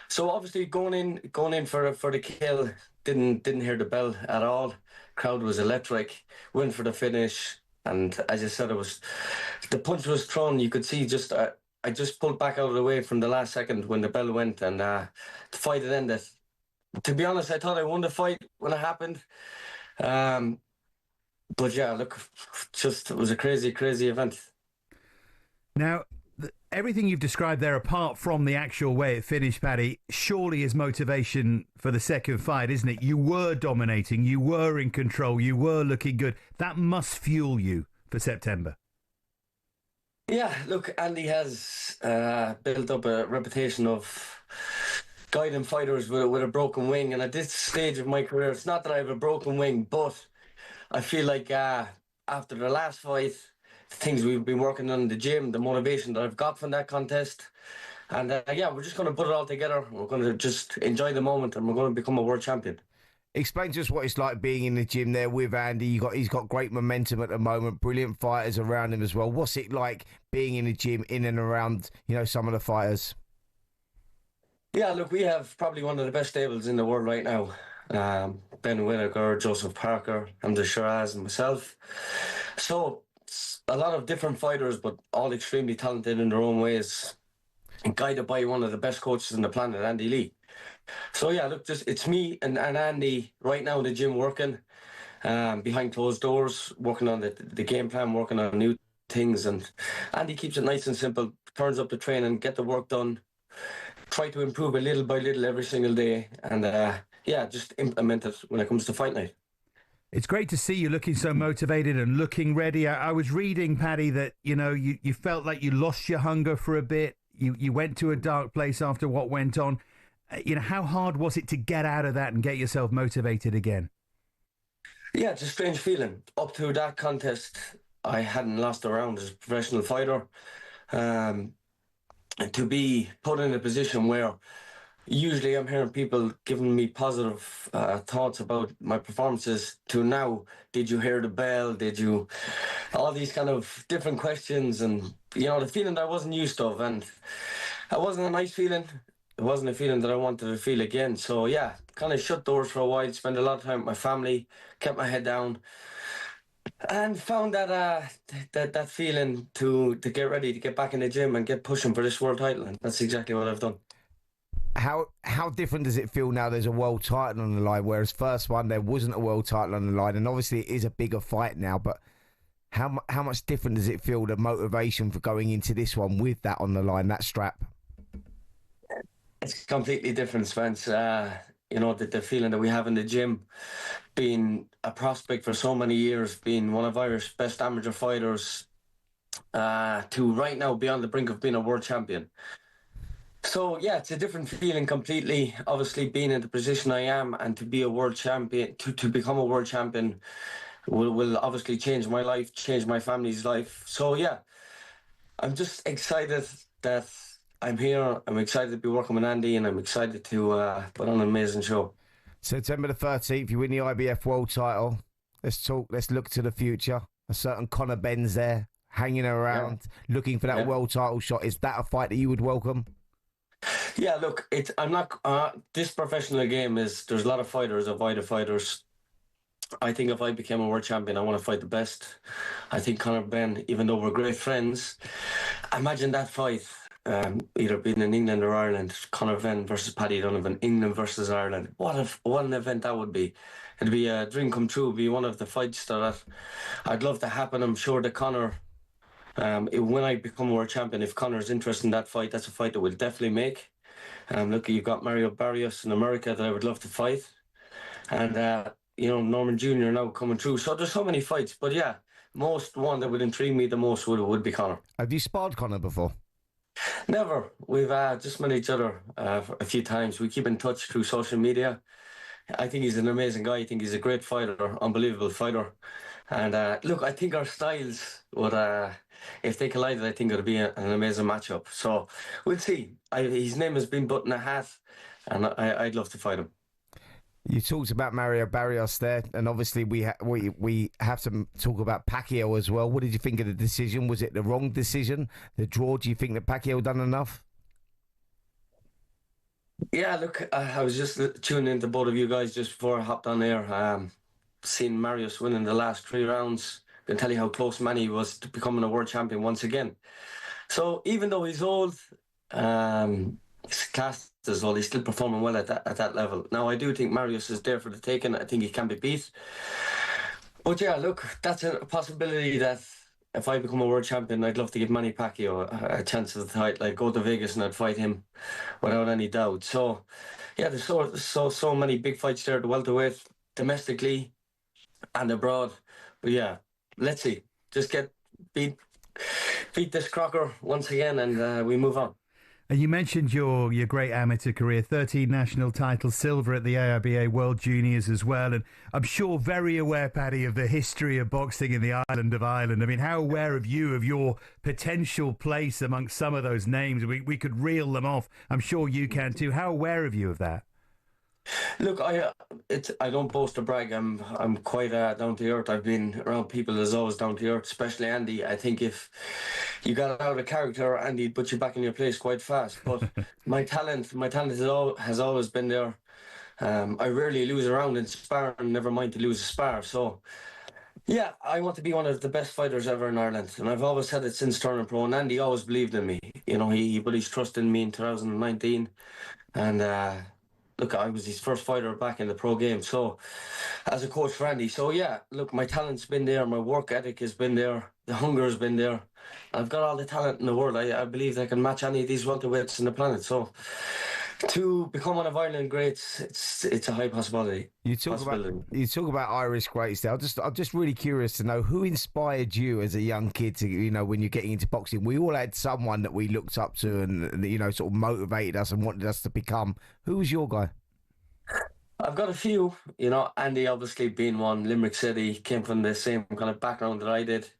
So obviously going in for the kill, didn't hear the bell at all. Crowd was electric, went for the finish, and as I said, the punch was thrown. You could see just I just pulled back out of the way from the last second when the bell went, and the fight had ended. To be honest, I thought I won the fight when it happened. But yeah, look, it was a crazy, crazy event. Now, everything you've described there, apart from the actual way it finished, Paddy, surely is motivation for the second fight, isn't it? You were dominating, you were in control, you were looking good. That must fuel you for September. Yeah, look, Andy has built up a reputation of guiding fighters with a broken wing, and at this stage of my career, it's not that I have a broken wing, but I feel like after the last fight, the things we've been working on in the gym, the motivation that I've got from that contest, and yeah, we're just going to put it all together. We're going to just enjoy the moment, and we're going to become a world champion. Explain to us what it's like being in the gym there with Andy. He's got great momentum at the moment, brilliant fighters around him as well. What's it like being in the gym, in and around, some of the fighters? Yeah, look, we have probably one of the best stables in the world right now. Ben Whittaker, Joseph Parker, Hamza Shiraz, and myself. So a lot of different fighters, but all extremely talented in their own ways, and guided by one of the best coaches on the planet, Andy Lee. So yeah, look, it's me and Andy right now in the gym working behind closed doors, working on the game plan, working on new things, and Andy keeps it nice and simple, turns up the training, get the work done, try to improve a little by little every single day, and yeah, just implement it when it comes to fight night. It's great to see you looking so motivated and looking ready. I was reading, Paddy, that you felt like you lost your hunger for a bit. You went to a dark place after what went on. How hard was it to get out of that and get yourself motivated again? Yeah, it's a strange feeling. Up to that contest, I hadn't lost a round as a professional fighter. And to be put in a position where usually I'm hearing people giving me positive thoughts about my performances, to now, did you hear the bell? Did you... all these kind of different questions, and, the feeling that I wasn't used to. And it wasn't a nice feeling. It wasn't a feeling that I wanted to feel again. So, yeah, kind of shut doors for a while, spent a lot of time with my family, kept my head down, and found that that feeling to get ready to get back in the gym and get pushing for this world title. And that's exactly what I've done. How different does it feel now there's a world title on the line, whereas first one there wasn't a world title on the line, and obviously it is a bigger fight now, but how much different does it feel, the motivation for going into this one with that on the line, that strap? It's completely different, Spence. The feeling that we have in the gym, being a prospect for so many years, being one of Irish best amateur fighters, to right now be on the brink of being a world champion. So, yeah, it's a different feeling completely. Obviously, being in the position I am and to be a world champion, to become a world champion will obviously change my life, change my family's life. So, yeah, I'm just excited that I'm here. I'm excited to be working with Andy, and I'm excited to put on an amazing show. September the 13th, you win the IBF world title. Let's talk, let's look to the future. A certain Conor Ben's there, hanging around, looking for that world title shot. Is that a fight that you would welcome? Yeah, look, I'm not. This professional game there's a lot of fighters, a wide of fighters. I think if I became a world champion, I want to fight the best. I think Conor Ben, even though we're great friends, imagine that fight, either being in England or Ireland. Conor Ben versus Paddy Donovan, England versus Ireland. What an event that would be. It'd be a dream come true. It'd be one of the fights that I'd love to happen. I'm sure that Conor, when I become a world champion, if Conor's interested in that fight, that's a fight that we'll definitely make. Look, you've got Barrios in America that I would love to fight, and Norman Jr. now coming through. So there's so many fights, but yeah, one that would intrigue me the most would be Conor. Have you sparred Conor before? Never. We've just met each other a few times. We keep in touch through social media. I think he's an amazing guy. I think he's a great fighter, unbelievable fighter. And look, I think our styles would, if they collided, I think it would be an amazing matchup. So we'll see. His name has been put in a hat, and I'd love to fight him. You talked about Mario Barrios there, and obviously we have to talk about Pacquiao as well. What did you think of the decision? Was it the wrong decision? The draw? Do you think that Pacquiao done enough? Yeah, look, I was just tuning into both of you guys just before I hopped on air. Seeing Marius win in the last 3 rounds, I can tell you how close Manny was to becoming a world champion once again. So even though he's old, he's classed as old, he's still performing well at that level. Now, I do think Marius is there for the taking. I think he can be beat. But yeah, look, that's a possibility that if I become a world champion, I'd love to give Manny Pacquiao a chance at the title. I'd go to Vegas and I'd fight him without any doubt. So yeah, there's so many big fights there at the welterweight, domestically and abroad. But yeah, let's see. Just beat this Crocker once again, and we move on. And you mentioned your great amateur career, 13 national titles, silver at the AIBA World Juniors as well. And I'm sure very aware, Paddy, of the history of boxing in the island of Ireland. I mean, how aware of you of your potential place amongst some of those names? We could reel them off. I'm sure you can too. How aware of you of that? Look, I don't boast or brag. I'm quite down to earth. I've been around people that's always down to earth, especially Andy. I think if you got out of character, Andy'd put you back in your place quite fast. But my talent has always been there. I rarely lose a round in sparring, never mind to lose a spar. So yeah, I want to be one of the best fighters ever in Ireland, and I've always said it since turning pro. And Andy always believed in me. You know, he put his trust in me in 2019, and. Look, I was his first fighter back in the pro game, so as a coach for Andy. So yeah, look, my talent's been there, my work ethic has been there, the hunger has been there. I've got all the talent in the world. I believe I can match any of these welterweights in the planet. So to become one of Ireland greats, it's a high possibility. You talk about Irish greats there. I'm just really curious to know who inspired you as a young kid to, you know, when you're getting into boxing. We all had someone that we looked up to and you know, sort of motivated us and wanted us to become. Who was your guy? I've got a few, you know, Andy obviously being one. Limerick City, came from the same kind of background that I did.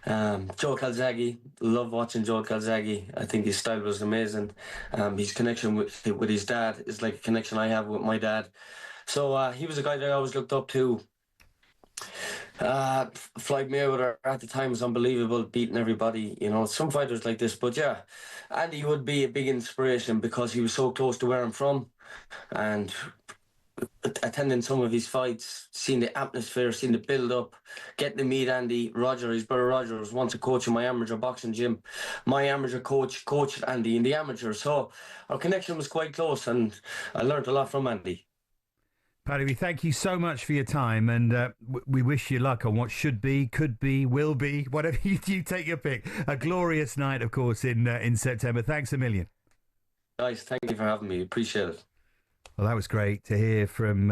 Joe Calzaghe, love watching Joe Calzaghe. I think his style was amazing. His connection with his dad is like a connection I have with my dad. So he was a guy that I always looked up to. Floyd Mayweather at the time was unbelievable, beating everybody. You know, some fighters like this. But yeah, Andy would be a big inspiration because he was so close to where I'm from, and attending some of his fights, seeing the atmosphere, seeing the build-up, getting to meet Andy. Roger, his brother Roger, was once a coach in my amateur boxing gym. My amateur coach coached Andy in the amateur, so our connection was quite close, and I learned a lot from Andy. Paddy, we thank you so much for your time, and we wish you luck on what should be, could be, will be, whatever you take your pick. A glorious night, of course, in September. Thanks a million. Guys, thank you for having me. Appreciate it. Well, that was great to hear from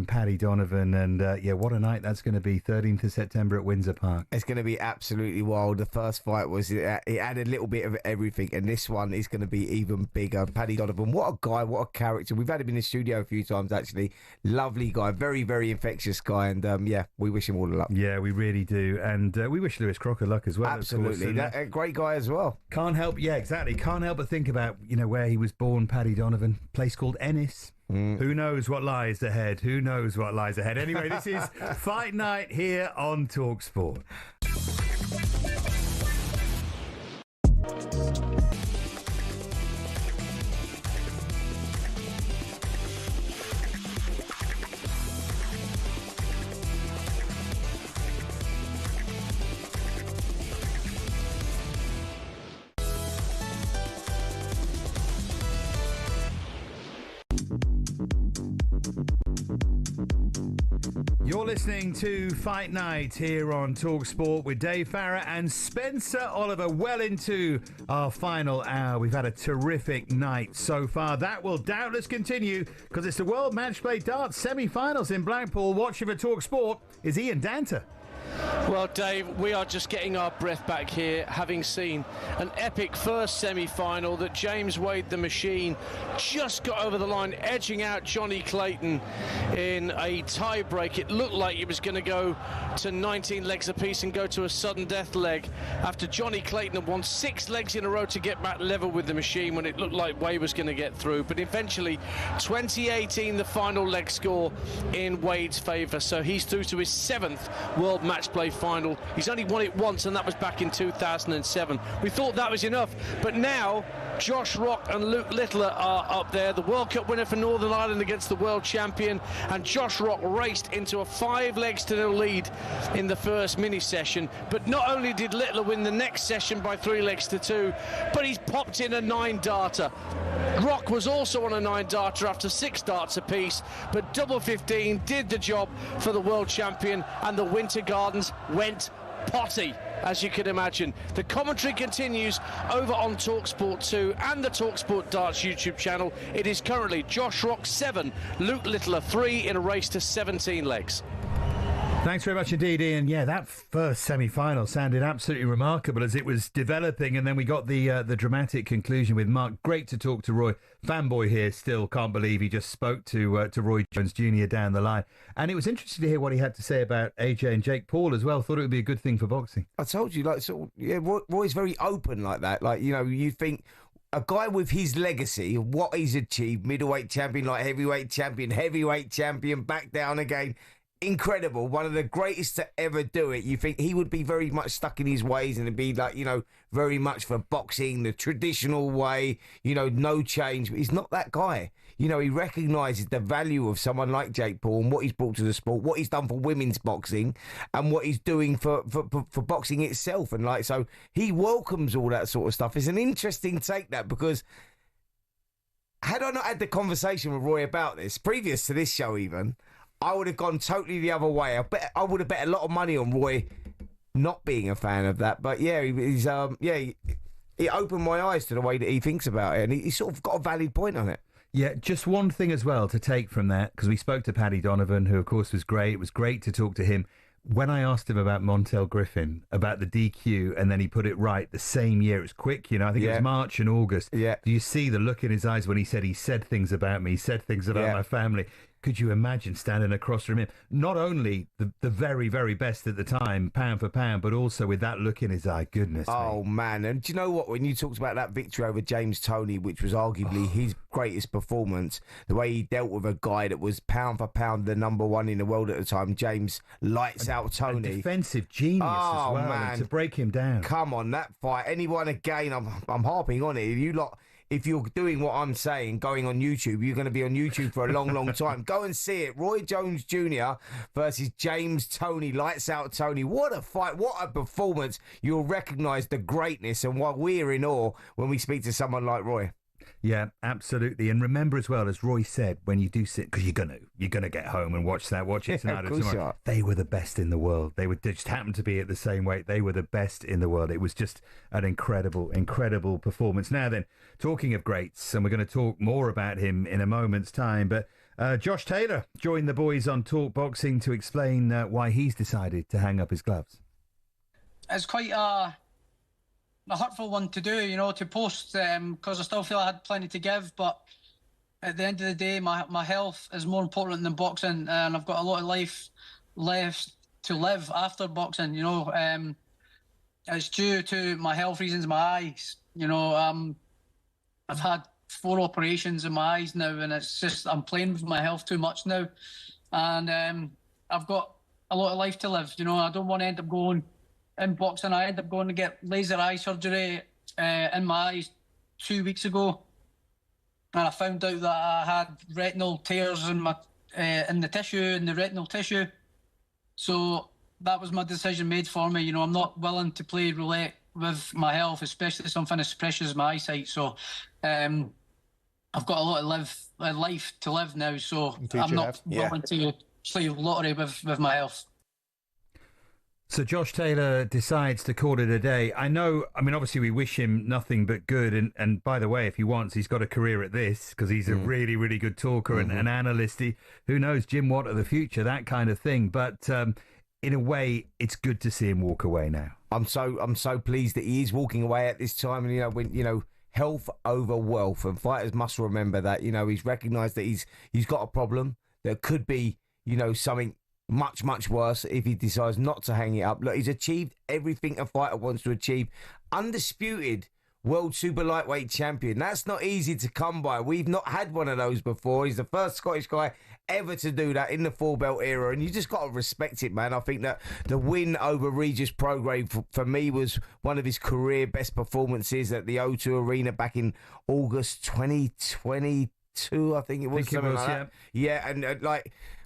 Paddy Donovan, and yeah, what a night that's going to be, 13th of September at Windsor Park. It's going to be absolutely wild. The first fight was, it had a little bit of everything, and this one is going to be even bigger. Paddy Donovan, what a guy, what a character. We've had him in the studio a few times, actually. Lovely guy, very, very infectious guy, and yeah, we wish him all the luck. Yeah, we really do, and we wish Lewis Crocker luck as well. Absolutely, a great guy as well. Can't help but think about, you know, where he was born, Paddy Donovan, place called Ennis. Who knows what lies ahead? Anyway, this is Fight Night here on talkSPORT. You're listening to Fight Night here on talkSPORT with Dave Farrar and Spencer Oliver, well into our final hour. We've had a terrific night so far. That will doubtless continue because it's the World Match Play Darts semi-finals in Blackpool. Watching for talkSPORT is Ian Danter. Well, Dave, we are just getting our breath back here, having seen an epic first semi-final that James Wade, the Machine, just got over the line, edging out Johnny Clayton in a tie-break. It looked like it was going to go to 19 legs apiece and go to a sudden death leg after Johnny Clayton had won 6 legs in a row to get back level with the Machine when it looked like Wade was going to get through. But eventually, 2018, the final leg score in Wade's favour. So he's through to his 7th World Match Play final. He's only won it once, and that was back in 2007. We thought that was enough, but now Josh Rock and Luke Littler are up there. The World Cup winner for Northern Ireland against the world champion, and Josh Rock raced into a 5-0 lead in the first mini session. But not only did Littler win the next session by 3-2, but he's popped in a 9-darter. Rock was also on a 9-darter after 6 darts apiece, but double 15 did the job for the world champion, and the Winter Gardens went potty, as you can imagine. The commentary continues over on talkSPORT 2 and the talkSPORT Darts YouTube channel. It is currently Josh Rock 7, Luke Littler 3 in a race to 17 legs. Thanks very much indeed, Ian. Yeah, that first semi-final sounded absolutely remarkable as it was developing, and then we got the dramatic conclusion with Mark. Great to talk to Roy. Fanboy here still can't believe he just spoke to Roy Jones Jr. down the line. And it was interesting to hear what he had to say about AJ and Jake Paul as well. Thought it would be a good thing for boxing. I told you, Roy's very open like that. Like, you think a guy with his legacy, what he's achieved, middleweight champion, like heavyweight champion, back down again. Incredible, one of the greatest to ever do it. You think he would be very much stuck in his ways and it'd be like, very much for boxing, the traditional way, no change. But he's not that guy. He recognises the value of someone like Jake Paul and what he's brought to the sport, what he's done for women's boxing and what he's doing for boxing itself. And so he welcomes all that sort of stuff. It's an interesting take, that, because had I not had the conversation with Roy about this, previous to this show even, I would have gone totally the other way. I would have bet a lot of money on Roy not being a fan of that. But yeah, he opened my eyes to the way that he thinks about it, and he sort of got a valid point on it. Yeah, just one thing as well to take from that, because we spoke to Paddy Donovan, who of course was great. It was great to talk to him. When I asked him about Montel Griffin, about the DQ, and then he put it right the same year, it was quick, I think it was March and August. Yeah. Do you see the look in his eyes when he said things about me, he said things about my family? Could you imagine standing across from him? Not only the very, very best at the time, pound for pound, but also with that look in his eye. Goodness me. Oh, man. And do you know what? When you talked about that victory over James Toney, which was arguably his greatest performance, the way he dealt with a guy that was pound for pound the number 1 in the world at the time, James lights out Toney. A defensive genius as well, man. To break him down. Come on, that fight. Anyone again, I'm harping on it. If you're doing what I'm saying, going on YouTube, you're going to be on YouTube for a long, long time. Go and see it. Roy Jones Jr. versus James Toney, lights out Toney. What a fight. What a performance. You'll recognise the greatness and why we're in awe when we speak to someone like Roy. Yeah, absolutely. And remember as well, as Roy said, when you do sit, because you're gonna get home and watch it tonight or tomorrow. They were the best in the world. They just happened to be at the same weight. They were the best in the world. It was just an incredible, incredible performance. Now then, talking of greats, and we're going to talk more about him in a moment's time, but Josh Taylor joined the boys on Talk Boxing to explain why he's decided to hang up his gloves. It's quite a hurtful one to do, to post, because I still feel I had plenty to give, but at the end of the day, my health is more important than boxing, and I've got a lot of life left to live after boxing, It's due to my health reasons, my eyes, I've had 4 operations in my eyes now, and it's just, I'm playing with my health too much now, and I've got a lot of life to live, I don't want to end up going in boxing. I ended up going to get laser eye surgery in my eyes 2 weeks ago, and I found out that I had retinal tears in my in the retinal tissue. So that was my decision made for me. I'm not willing to play roulette with my health, especially something as precious as my eyesight. So I've got a lot of life to live now. So I'm not willing to play lottery with my health. So Josh Taylor decides to call it a day. I mean, obviously we wish him nothing but good. And by the way, if he wants, he's got a career at this because he's a really, really good talker and an analyst. Who knows, Jim Watt of the future, that kind of thing. But in a way, it's good to see him walk away now. I'm so pleased that he is walking away at this time, and when health over wealth, and fighters must remember that. He's recognised that he's got a problem. There could be something much, much worse if he decides not to hang it up. Look, he's achieved everything a fighter wants to achieve. Undisputed world super lightweight champion. That's not easy to come by. We've not had one of those before. He's the first Scottish guy ever to do that in the four belt era, and you just got to respect it, man. I think that the win over Regis Prograis for me was one of his career best performances at the O2 Arena back in August 2022, I think it was. Something like that. Yeah, and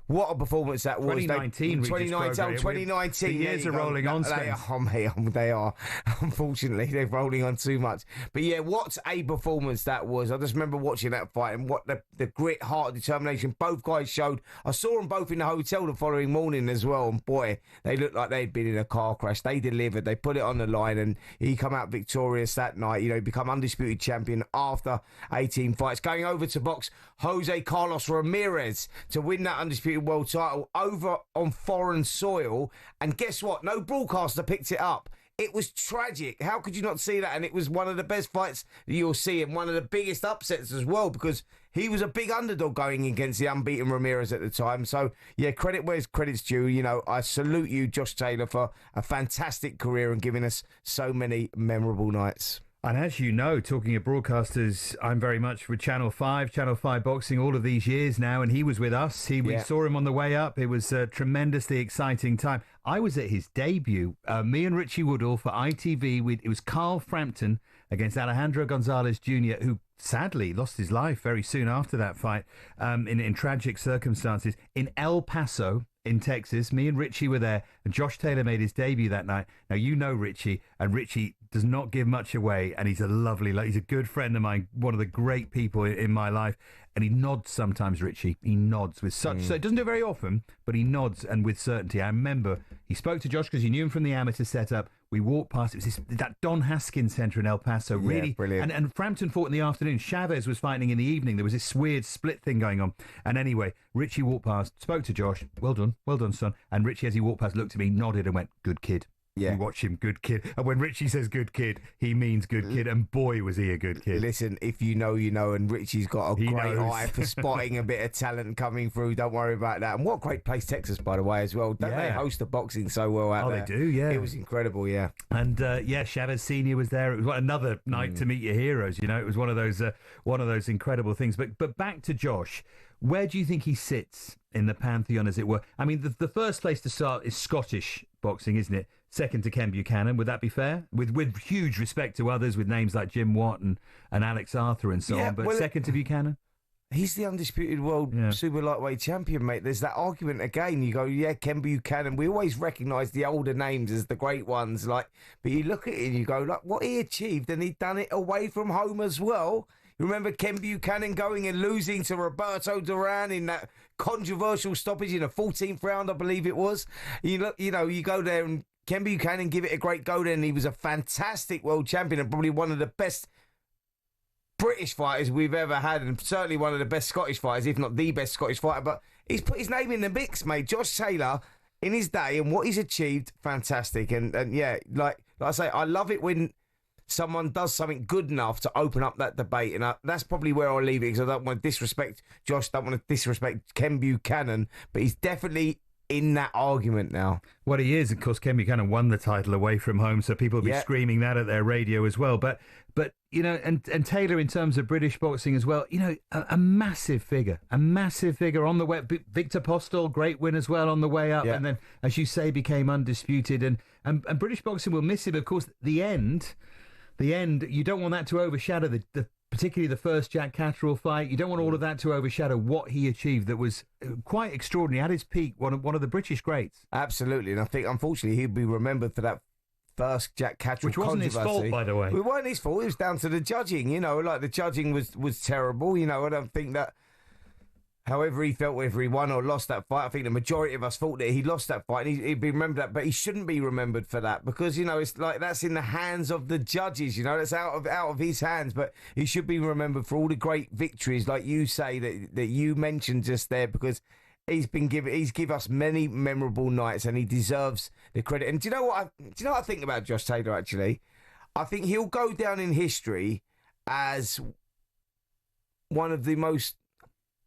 what a performance that was. 2019. 2019. The years are rolling on, They are. Unfortunately, they're rolling on too much. But yeah, what a performance that was. I just remember watching that fight and what the grit, heart, determination both guys showed. I saw them both in the hotel the following morning as well. And boy, they looked like they'd been in a car crash. They delivered. They put it on the line, and he come out victorious that night. Become undisputed champion after 18 fights. Going over to box Jose Carlos Ramirez to win that undisputed world title over on foreign soil, and guess what? No broadcaster picked it up. It was tragic. How could you not see that? And it was one of the best fights that you'll see, and one of the biggest upsets as well, because he was a big underdog going against the unbeaten Ramirez at the time. So yeah, credit where's credit's due. I salute you, Josh Taylor, for a fantastic career and giving us so many memorable nights. And as you know, talking of broadcasters, I'm very much with Channel 5 Boxing all of these years now, and he was with us. We saw him on the way up. It was a tremendously exciting time. I was at his debut, me and Richie Woodall for ITV. It was Carl Frampton against Alejandro Gonzalez Jr., who sadly lost his life very soon after that fight in tragic circumstances in El Paso, in Texas. Me and Richie were there, and Josh Taylor made his debut that night. Now, you know Richie, and Richie does not give much away, and he's a good friend of mine, one of the great people in my life, and he nods sometimes, Richie. He nods with such, so it doesn't do it very often, but he nods and with certainty. I remember he spoke to Josh because he knew him from the amateur setup. We walked past, it was that Don Haskins Centre in El Paso, really. Brilliant. And Frampton fought in the afternoon. Chavez was fighting in the evening. There was this weird split thing going on. And anyway, Richie walked past, spoke to Josh. Well done, son. And Richie, as he walked past, looked at me, nodded and went, good kid. Yeah. You watch him, good kid. And when Richie says good kid, he means good kid. And boy, was he a good kid. Listen, if you know, you know. And Richie's got a great eye for spotting a bit of talent coming through. Don't worry about that. And what a great place Texas, by the way, as well. Don't they host the boxing so well out there? Oh, they do, yeah. It was incredible, yeah. And Chavez Senior was there. It was another night to meet your heroes. It was one of those incredible things. But back to Josh. Where do you think he sits in the pantheon, as it were? I mean, the first place to start is Scottish boxing, isn't it? Second to Ken Buchanan. Would that be fair? With huge respect to others, with names like Jim Watt and Alex Arthur and so on. But second to Buchanan? He's the undisputed world super lightweight champion, mate. There's that argument again. You go, Ken Buchanan. We always recognise the older names as the great ones. But you look at it and you go, what he achieved, and he'd done it away from home as well. You remember Ken Buchanan going and losing to Roberto Duran in that controversial stoppage in the 14th round, I believe it was. You go there and Ken Buchanan give it a great go there, and he was a fantastic world champion and probably one of the best British fighters we've ever had, and certainly one of the best Scottish fighters, if not the best Scottish fighter. But he's put his name in the mix, mate. Josh Taylor, in his day and what he's achieved, fantastic. And yeah, like I say, I love it when someone does something good enough to open up that debate, and that's probably where I'll leave it, because I don't want to disrespect Josh, don't want to disrespect Ken Buchanan, but he's definitely in that argument now. What he is, of course, Ken Buchanan won the title away from home, so people will be screaming that at their radio as well. But and Taylor, in terms of British boxing as well, a massive figure on the way. Victor Postol, great win as well on the way up, and then, as you say, became undisputed. And British boxing will miss him. Of course, the end. You don't want that to overshadow particularly the first Jack Catterall fight. You don't want all of that to overshadow what he achieved. That was quite extraordinary at his peak. One of the British greats. Absolutely, and I think unfortunately he'll be remembered for that first Jack Catterall which wasn't his fault, by the way. It wasn't his fault. It was down to the judging. The judging was terrible. I don't think that. However he felt, whether he won or lost that fight, I think the majority of us thought that he lost that fight, and he'd be remembered that, but he shouldn't be remembered for that, because it's like that's in the hands of the judges. That's out of his hands. But he should be remembered for all the great victories, like you say that you mentioned just there, because He's give us many memorable nights, and he deserves the credit. And do you know what I think about Josh Taylor? Actually, I think he'll go down in history as one of the most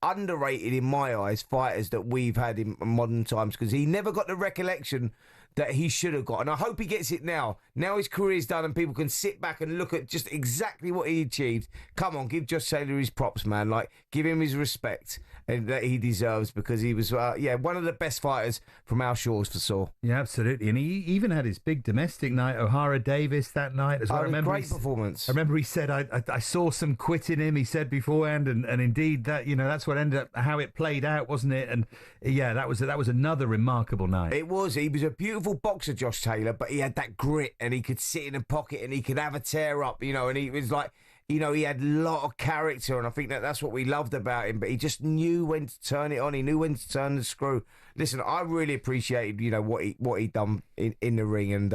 underrated, in my eyes, fighters that we've had in modern times, because he never got the recollection that he should have got. And I hope he gets it now. Now his career's done and people can sit back and look at just exactly what he achieved. Come on, give Josh Taylor his props, man. Like, give him his respect and that he deserves, because he was, one of the best fighters from our shores for sure. Yeah, absolutely. And he even had his big domestic night, O'Hara Davis, that night as well. I remember great performance. I remember he said, I saw some quit in him, he said beforehand, and indeed that, that's what ended up, how it played out, wasn't it? And yeah, that was another remarkable night. It was. He was a beautiful boxer, Josh Taylor, but he had that grit, and he could sit in a pocket and he could have a tear up, and he was like, he had a lot of character, and I think that's what we loved about him. But he just knew when to turn it on. He knew when to turn the screw. Listen, I really appreciated, what he done in the ring, and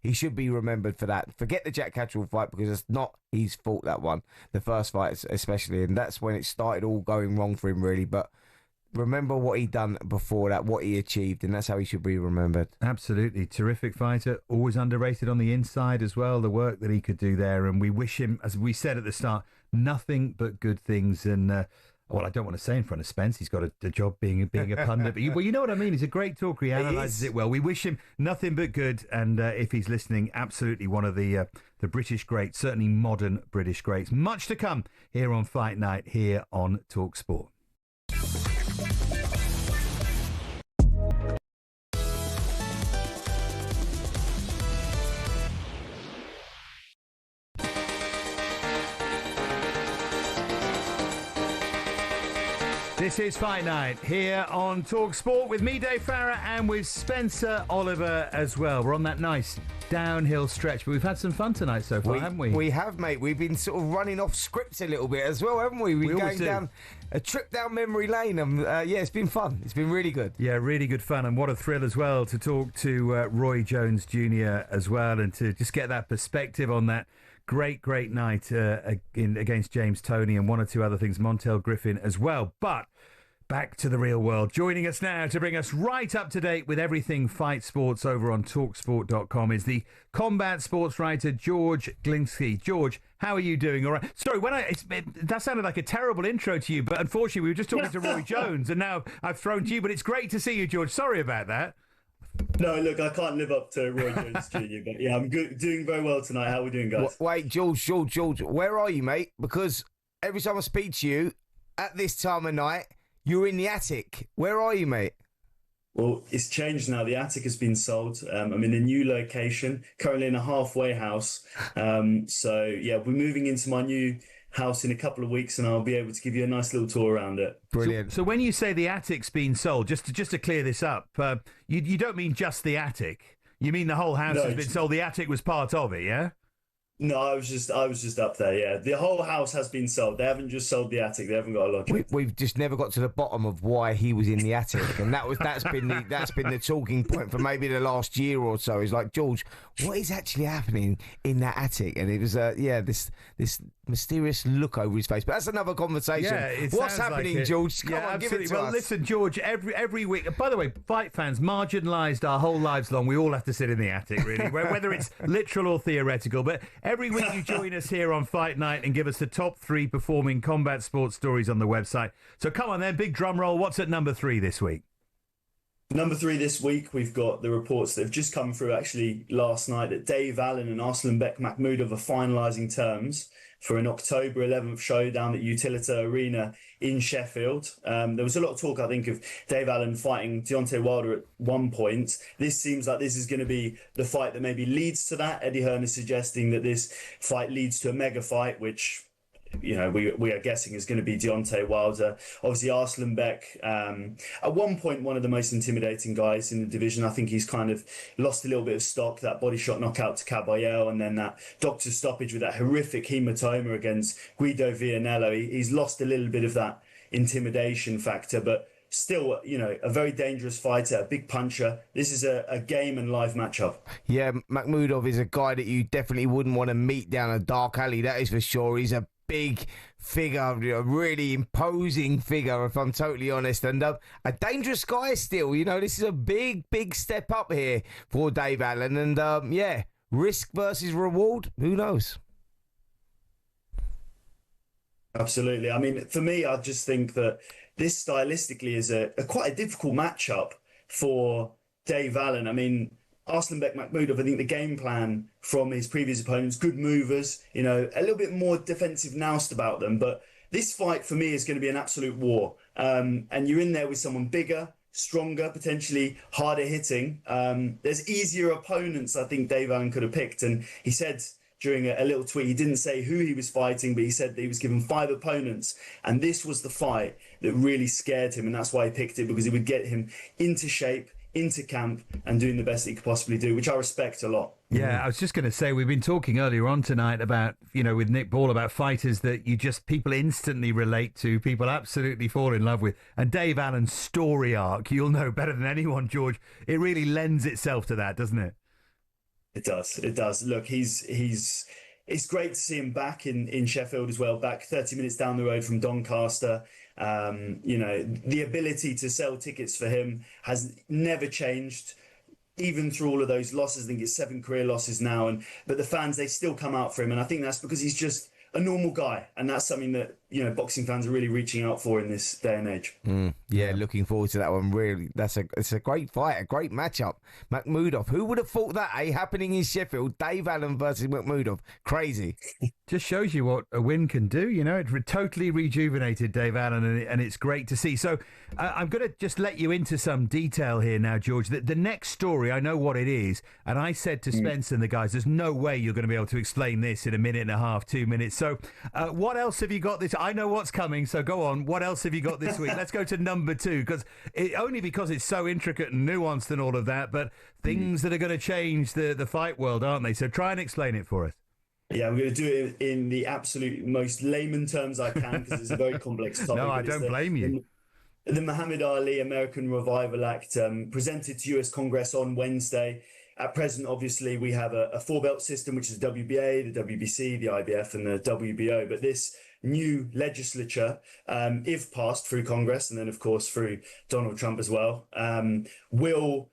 he should be remembered for that. Forget the Jack Catterall fight, because it's not his fault, that one, the first fight especially, and that's when it started all going wrong for him, really. But remember what he done before that, what he achieved, and that's how he should be remembered. Absolutely. Terrific fighter, always underrated on the inside as well, the work that he could do there. And we wish him, as we said at the start, nothing but good things. And, I don't want to say in front of Spence, he's got a job being a pundit. But you know what I mean? He's a great talker. He analyses it well. We wish him nothing but good. And if he's listening, absolutely one of the British greats, certainly modern British greats. Much to come here on Fight Night, here on talkSPORT. This is Fight Night here on talkSPORT with me, Dave Farrar, and with Spencer Oliver as well. We're on that nice downhill stretch, but we've had some fun tonight so far, haven't we? We have, mate. We've been sort of running off script a little bit as well, haven't we? We've been going down a trip down memory lane, and it's been fun. It's been really good. Yeah, really good fun, and what a thrill as well to talk to Roy Jones Jr. as well, and to just get that perspective on that great night against James Toney and one or two other things, Montel Griffin as well. But back to the real world. Joining us now to bring us right up to date with everything fight sports over on talksport.com is the combat sports writer George Glinsky. George, how are you doing? All right. Sorry, that sounded like a terrible intro to you, but unfortunately we were just talking to Roy Jones, and now I've thrown to you, but it's great to see you, George. Sorry about that. No, look, I can't live up to Roy Jones Jr., but yeah, I'm doing very well tonight. How are we doing, guys? Wait, George, where are you, mate? Because every time I speak to you at this time of night, you're in the attic. Where are you, mate? Well, it's changed now. The attic has been sold. I'm in a new location, currently in a halfway house. So, yeah, we're moving into my new house in a couple of weeks, and I'll be able to give you a nice little tour around it. Brilliant. So when you say the attic's been sold, just to clear this up, you don't mean just the attic. You mean the whole house has been sold. The attic was part of it, yeah? No, I was just up there. Yeah, the whole house has been sold. They haven't just sold the attic. They haven't got a lodge. We've just never got to the bottom of why he was in the attic, and that's been the talking point for maybe the last year or so. It's like, George, what is actually happening in that attic? And it was this mysterious look over his face. But that's another conversation. Yeah, what's happening, like George? Come on, give it to us. Listen, George, every week. By the way, fight fans, marginalised our whole lives long. We all have to sit in the attic, really, whether it's literal or theoretical. But every week you join us here on Fight Night and give us the top 3 performing combat sports stories on the website. So come on then, big drum roll. What's at number 3 this week? Number 3 this week, we've got the reports that have just come through actually last night that Dave Allen and Arslanbek Makhmudov are finalising terms for an October 11th showdown at Utilita Arena in Sheffield. There was a lot of talk, I think, of Dave Allen fighting Deontay Wilder at one point. This seems like this is going to be the fight that maybe leads to that. Eddie Hearn is suggesting that this fight leads to a mega fight, which we are guessing is going to be Deontay Wilder. Obviously, Arslanbek, at one point, one of the most intimidating guys in the division. I think he's kind of lost a little bit of stock, that body shot knockout to Caballero, and then that doctor stoppage with that horrific hematoma against Guido Vianello. He's lost a little bit of that intimidation factor, but still, a very dangerous fighter, a big puncher. This is a game and live matchup. Yeah, Makhmudov is a guy that you definitely wouldn't want to meet down a dark alley, that is for sure. He's a big figure, a really imposing figure, if I'm totally honest, and a dangerous guy still. This is a big step up here for Dave Allen, and risk versus reward, who knows? Absolutely. I mean, for me, I just think that this stylistically is a quite a difficult matchup for Dave Allen. I mean, Arslanbek Makhmudov, I think the game plan from his previous opponents, good movers, a little bit more defensive noused about them. But this fight for me is going to be an absolute war. And you're in there with someone bigger, stronger, potentially harder hitting. There's easier opponents I think Dave Allen could have picked. And he said during a little tweet, he didn't say who he was fighting, but he said that he was given 5 opponents. And this was the fight that really scared him. And that's why he picked it, because it would get him into shape, into camp, and doing the best he could possibly do, which I respect a lot. Yeah, I was just going to say, we've been talking earlier on tonight about, with Nick Ball, about fighters that people instantly relate to, people absolutely fall in love with. And Dave Allen's story arc, you'll know better than anyone, George, it really lends itself to that, doesn't it? It does. Look, it's great to see him back in Sheffield as well, back 30 minutes down the road from Doncaster. The ability to sell tickets for him has never changed, even through all of those losses. I think it's 7 career losses now, but the fans, they still come out for him, and I think that's because he's just a normal guy, and that's something that boxing fans are really reaching out for in this day and age. Looking forward to that one. Really, it's a great fight, a great matchup. Makhmudov, who would have thought that? Happening in Sheffield, Dave Allen versus Makhmudov, crazy. Just shows you what a win can do. It totally rejuvenated Dave Allen, and it's great to see. So I'm going to just let you into some detail here now, George. The next story, I know what it is, and I said to Spence and the guys, there's no way you're going to be able to explain this in a minute and a half, 2 minutes. So what else have you got this? I know what's coming, so go on. What else have you got this week? Let's go to number 2, because it's so intricate and nuanced and all of that, but things that are going to change the fight world, aren't they? So try and explain it for us. Yeah, I'm going to do it in the absolute most layman terms I can, because it's a very complex topic. No, I don't blame you. The Muhammad Ali American Revival Act presented to US Congress on Wednesday. At present, obviously, we have a 4-belt system, which is the WBA, the WBC, the IBF, and the WBO. But this new legislature, if passed through Congress, and then, of course, through Donald Trump as well, will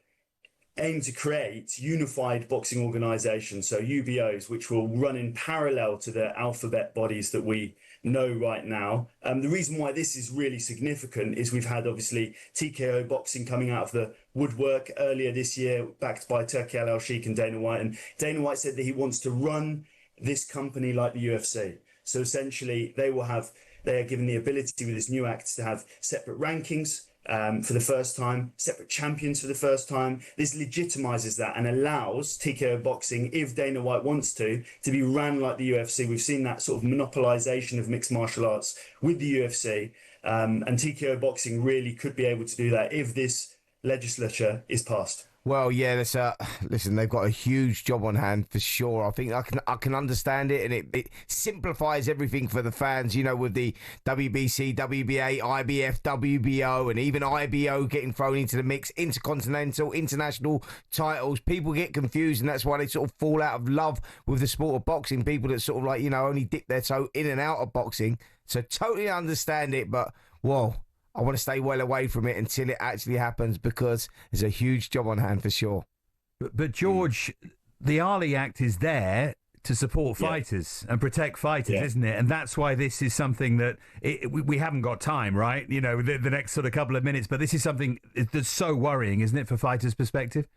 aim to create unified boxing organizations, so UBOs, which will run in parallel to the alphabet bodies that we know right now. The reason why this is really significant is we've had, obviously, TKO boxing coming out of the woodwork earlier this year, backed by Turki Al-Sheikh and Dana White. And Dana White said that he wants to run this company like the UFC. So essentially, they are given the ability with this new act to have separate rankings, for the first time, separate champions for the first time. This legitimizes that and allows TKO boxing, if Dana White wants to be ran like the UFC. We've seen that sort of monopolization of mixed martial arts with the UFC, and TKO boxing really could be able to do that if this legislature is passed. Well, yeah, listen, they've got a huge job on hand for sure. I think I can understand it, and it simplifies everything for the fans, with the WBC, WBA, IBF, WBO, and even IBO getting thrown into the mix, intercontinental, international titles. People get confused, and that's why they sort of fall out of love with the sport of boxing. People that sort of only dip their toe in and out of boxing. So totally understand it, but whoa. I want to stay well away from it until it actually happens, because there's a huge job on hand for sure. But George, the Ali Act is there to support fighters and protect fighters, isn't it? And that's why this is something that we haven't got time, right? The next sort of couple of minutes. But this is something that's so worrying, isn't it, for fighters' perspective?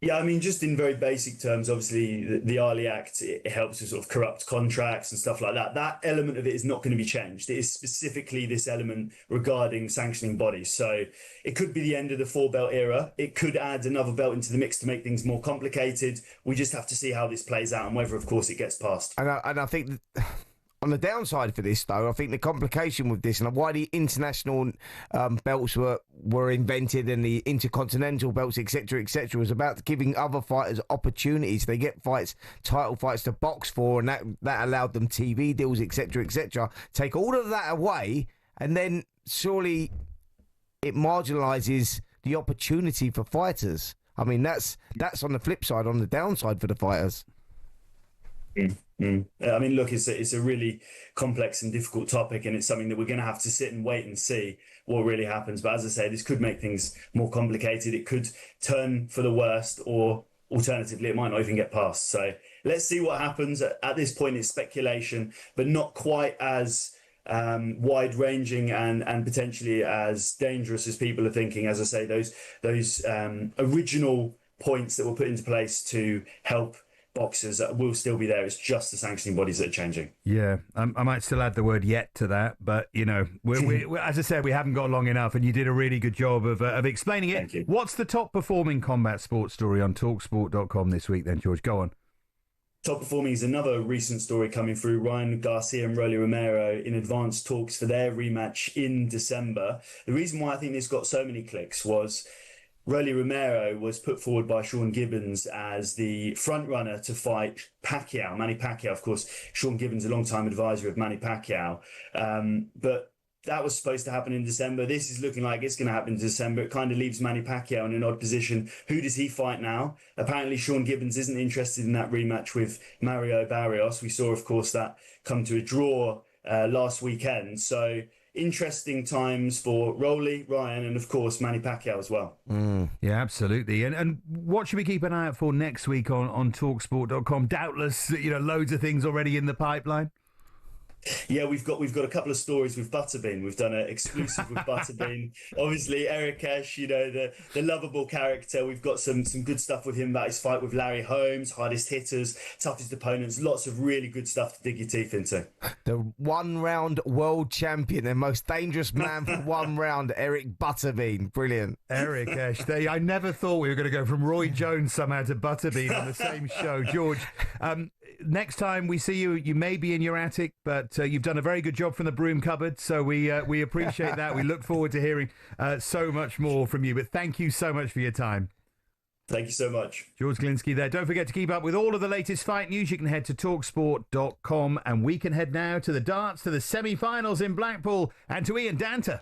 Yeah, I mean, just in very basic terms, obviously, the Ali Act, it helps with sort of corrupt contracts and stuff like that. That element of it is not going to be changed. It is specifically this element regarding sanctioning bodies. So it could be the end of the 4-belt era. It could add another belt into the mix to make things more complicated. We just have to see how this plays out and whether, of course, it gets passed. And I think on the downside for this, though, I think the complication with this and why the international belts were invented and the intercontinental belts, etc., was about giving other fighters opportunities. They get title fights to box for, and that allowed them TV deals, etc. Take all of that away, and then surely it marginalises the opportunity for fighters. I mean, that's on the flip side, on the downside for the fighters. I mean, look, it's a really complex and difficult topic, and it's something that we're going to have to sit and wait and see what really happens. But as I say, this could make things more complicated. It could turn for the worst, or alternatively, it might not even get passed. So let's see what happens. At this point, it's speculation, but not quite as wide-ranging and potentially as dangerous as people are thinking. As I say, those original points that were put into place to help boxers will still be there. It's just the sanctioning bodies that are changing. Yeah, I might still add the word "yet" to that, but we as I said, we haven't got long enough, and you did a really good job of explaining it. Thank you. What's the top performing combat sports story on talksport.com this week then, George? Go on. Top performing is another recent story coming through. Ryan Garcia and Rolly Romero in advanced talks for their rematch in December. The reason why I think this got so many clicks was Rolly Romero was put forward by Sean Gibbons as the front runner to fight Pacquiao, Manny Pacquiao. Of course, Sean Gibbons, a long-time advisor of Manny Pacquiao. But that was supposed to happen in December. This is looking like it's going to happen in December. It kind of leaves Manny Pacquiao in an odd position. Who does he fight now? Apparently, Sean Gibbons isn't interested in that rematch with Mario Barrios. We saw, of course, that come to a draw last weekend. So interesting times for Rolly, Ryan, and of course Manny Pacquiao as well. Yeah, absolutely. And what should we keep an eye out for next week on talksport.com? Doubtless, loads of things already in the pipeline. Yeah, we've got a couple of stories with Butterbean. We've done an exclusive with Butterbean. Obviously, Eric Esch, the lovable character. We've got some good stuff with him about his fight with Larry Holmes, hardest hitters, toughest opponents. Lots of really good stuff to dig your teeth into. The one-round world champion, the most dangerous man for one round, Eric Butterbean. Brilliant. Eric Esch. I never thought we were going to go from Roy Jones somehow to Butterbean on the same show. George, next time we see you, you may be in your attic, but you've done a very good job from the broom cupboard, so we appreciate that. We look forward to hearing so much more from you, but thank you so much for your time. Thank you so much. George Glinsky there. Don't forget to keep up with all of the latest fight news. You can head to talksport.com, and we can head now to the darts, to the semi-finals in Blackpool, and to Ian Danter.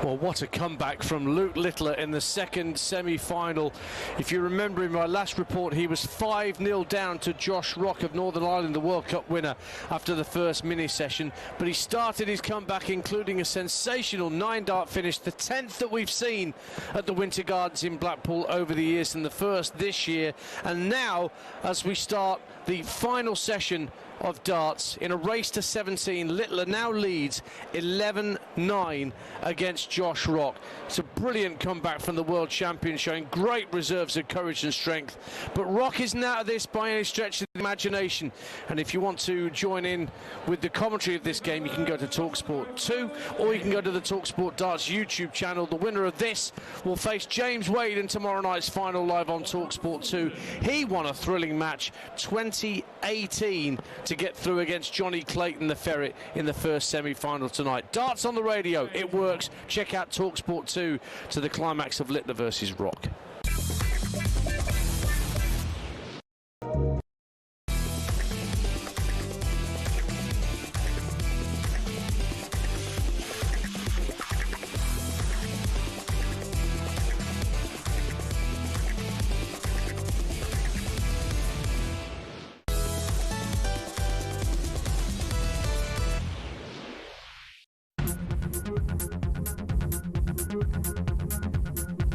Well, what a comeback from Luke Littler in the second semi-final. If you remember in my last report, he was 5-0 down to Josh Rock of Northern Ireland, the World Cup winner, after the first mini-session. But he started his comeback, including a sensational 9-dart finish, the 10th that we've seen at the Winter Gardens in Blackpool over the years, and the first this year. And now, as we start the final session of darts in a race to 17, Littler now leads 11-9 against Josh Rock. It's a brilliant comeback from the world champion, showing great reserves of courage and strength. But Rock isn't out of this by any stretch of the imagination. And if you want to join in with the commentary of this game, you can go to talkSPORT 2, or you can go to the talkSPORT Darts YouTube channel. The winner of this will face James Wade in tomorrow night's final live on talkSPORT 2. He won a thrilling match 2018 to get through against Johnny Clayton, the Ferret, in the first semi-final tonight. Darts on the radio, it works. Check out talkSPORT 2 to the climax of Littler versus Rock.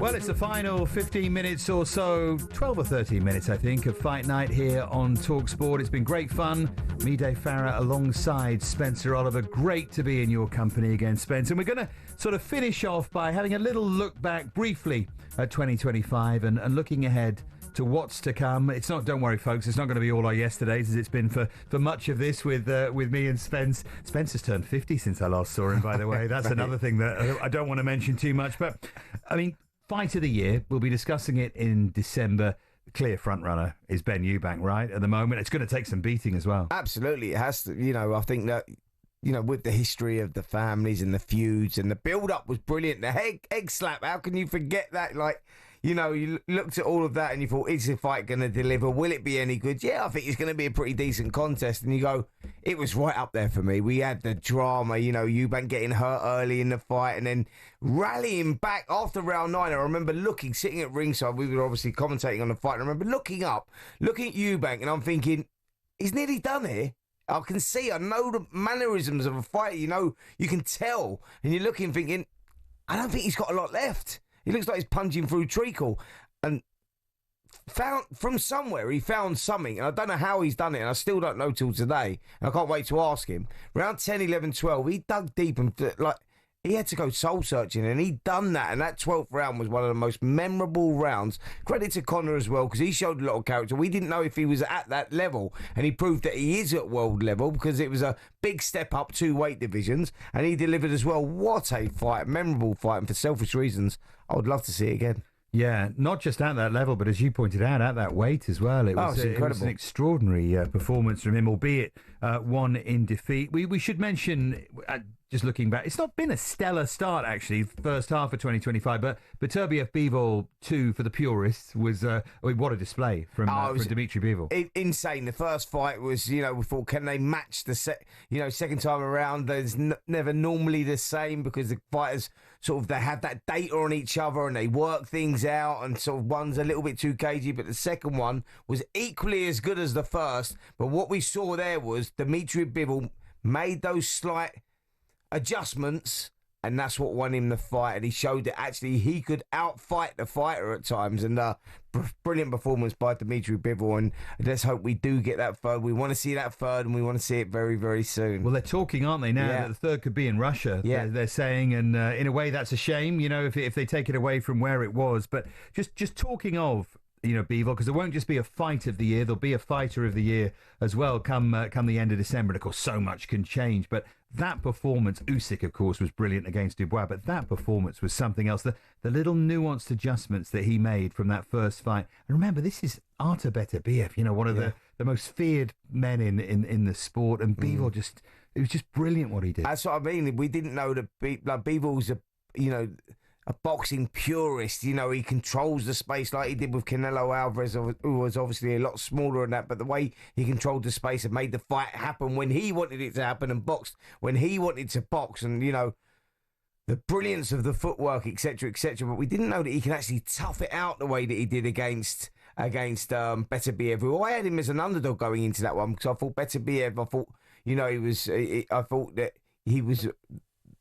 Well, it's the final 15 minutes or so, 12 or 13 minutes, I think, of Fight Night here on talkSPORT. It's been great fun. Me, Dave Farrar, alongside Spencer Oliver. Great to be in your company again, Spence. And we're going to sort of finish off by having a little look back briefly at 2025 and looking ahead to what's to come. It's not, don't worry, folks, it's not going to be all our yesterdays, as it's been for much of this with me and Spence. Spence has turned 50 since I last saw him, by the way. That's another thing that I don't want to mention too much. But, I mean, Fight of the Year, we'll be discussing it in December. The clear frontrunner is Ben Eubank, right? At the moment, it's going to take some beating as well. Absolutely, it has to. I think that, with the history of the families and the feuds and the build-up was brilliant. The egg slap, how can you forget that? You looked at all of that and you thought, is the fight going to deliver? Will it be any good? Yeah, I think it's going to be a pretty decent contest. And you go, it was right up there for me. We had the drama, Eubank getting hurt early in the fight and then rallying back after round 9. I remember sitting at ringside. We were obviously commentating on the fight. And I remember looking at Eubank, and I'm thinking, he's nearly done here. I can see, I know the mannerisms of a fighter. You know, you can tell, and you're looking, thinking, I don't think he's got a lot left. He looks like he's punching through treacle. And from somewhere, he found something. And I don't know how he's done it, and I still don't know till today. And I can't wait to ask him. Round 10, 11, 12, he dug deep and, he had to go soul-searching, and he'd done that. And that 12th round was one of the most memorable rounds. Credit to Conor as well, because he showed a lot of character. We didn't know if he was at that level, and he proved that he is at world level, because it was a big step up 2 weight divisions, and he delivered as well. What a fight, memorable fight, and for selfish reasons, I would love to see it again. Yeah, not just at that level, but as you pointed out, at that weight as well. It was an extraordinary performance from him, albeit one in defeat. We should mention, just looking back, it's not been a stellar start, actually, first half of 2025, but Beterbiev Bivol 2 for the purists was, what a display from Dimitri Bivol. Insane. The first fight was, we thought, can they match the second time around? There's never normally the same, because the fighters they have that data on each other and they work things out, and one's a little bit too cagey, but the second one was equally as good as the first. But what we saw there was Dimitri Bivol made those slight adjustments, and that's what won him the fight. And he showed that actually he could outfight the fighter at times. And brilliant performance by Dimitri Bivol. And let's hope we do get that third. We want to see that third, and we want to see it very, very soon. Well, they're talking, aren't they, now that the third could be in Russia? Yeah, they're saying, and in a way that's a shame, if they take it away from where it was. But just talking of, Bivol, because there won't just be a fight of the year, there'll be a fighter of the year as well come the end of December. And of course, so much can change, but that performance, Usyk, of course, was brilliant against Dubois, but that performance was something else. The little nuanced adjustments that he made from that first fight. And remember, this is Artur Beterbiev, one of the most feared men in the sport, and Bivol it was just brilliant what he did. That's what I mean. We didn't know that Bivol's a boxing purist. He controls the space like he did with Canelo Alvarez, who was obviously a lot smaller than that, but the way he controlled the space and made the fight happen when he wanted it to happen, and boxed when he wanted to box, and the brilliance of the footwork, etc., etc. But we didn't know that he can actually tough it out the way that he did against Beterbiev, who I had him as an underdog going into that one, because I thought Beterbiev, I thought that he was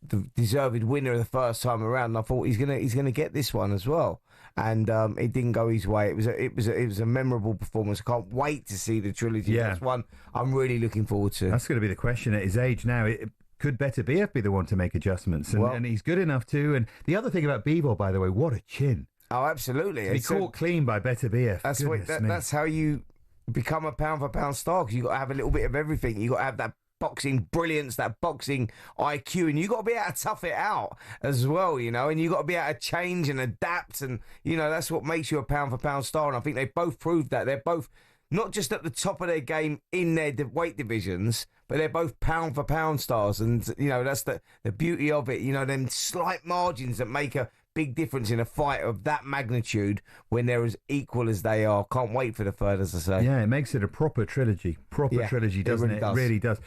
the deserved winner of the first time around, and I thought he's gonna get this one as well, and it didn't go his way. It was a memorable performance. I can't wait to see the trilogy. Yeah. That's one I'm really looking forward to. That's going to be the question at his age now. Could Beterbiev be the one to make adjustments? And he's good enough to. And the other thing about Bivol, by the way, what a chin! Oh, absolutely. To be caught clean by Beterbiev. That's how you become a pound for pound star, because you got to have a little bit of everything. You got to have that boxing brilliance, that boxing IQ, and you got to be able to tough it out as well, and you got to be able to change and adapt, and that's what makes you a pound for pound star. And I think they both proved that. They're both not just at the top of their game in their weight divisions, but they're both pound for pound stars, and that's the beauty of it. Them slight margins that make a big difference in a fight of that magnitude when they're as equal as they are. Can't wait for the third, as I say. Yeah, it makes it a proper trilogy. Trilogy, doesn't it? It really does.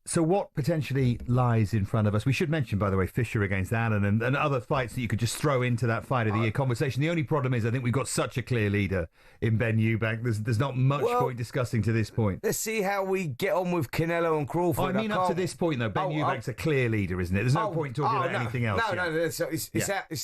So what potentially lies in front of us? We should mention, by the way, Fisher against Allen and other fights that you could just throw into that fight of the year conversation. The only problem is I think we've got such a clear leader in Ben Eubank. There's not much point discussing to this point. Let's see how we get on with Canelo and Crawford. Up to this point, though, Ben Eubank's a clear leader, isn't it? There's no point talking about anything else.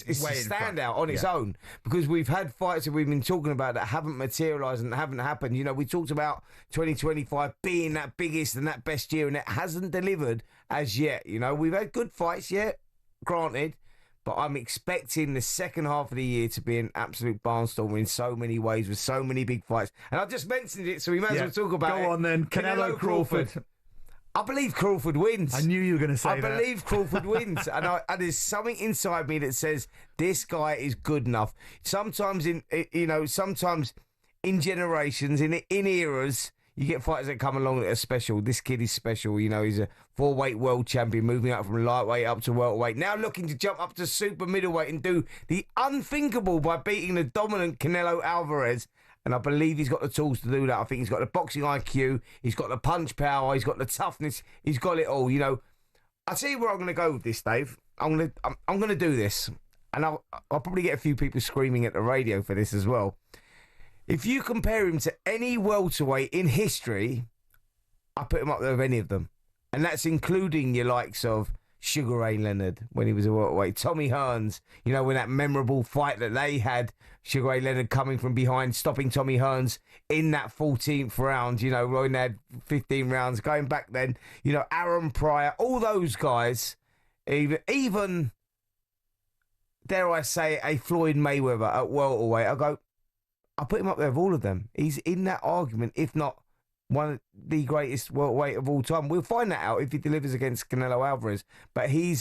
It's a standout on its own, because we've had fights that we've been talking about that haven't materialised and haven't happened. We talked about 2025 being that biggest and that best year, and it hasn't delivered as yet. We've had good fights yet, granted, but I'm expecting the second half of the year to be an absolute barnstormer in so many ways, with so many big fights. And I just mentioned it, so we may as well talk about it. Go on then, Canelo Crawford. I believe Crawford wins. I knew you were going to say that. I believe Crawford wins. And there's something inside me that says this guy is good enough. Sometimes in generations, in eras, you get fighters that come along that are special. This kid is special. He's a 4-weight world champion, moving up from lightweight up to welterweight. Now looking to jump up to super middleweight and do the unthinkable by beating the dominant Canelo Alvarez. And I believe he's got the tools to do that. I think he's got the boxing IQ, he's got the punch power, he's got the toughness, he's got it all. I'll tell you where I'm going to go with this, Dave. I'm going to do this, and I'll probably get a few people screaming at the radio for this as well. If you compare him to any welterweight in history, I put him up there with any of them. And that's including your likes of Sugar Ray Leonard when he was a welterweight, Tommy Hearns, you know, when that memorable fight that they had, Sugar Ray Leonard coming from behind, stopping Tommy Hearns in that 14th round, you know, when they had 15 rounds, going back then, you know, Aaron Pryor, all those guys, even dare I say, a Floyd Mayweather at welterweight, I put him up there with all of them. He's in that argument, if not one of the greatest welterweight of all time. We'll find that out if he delivers against Canelo Alvarez. But he'll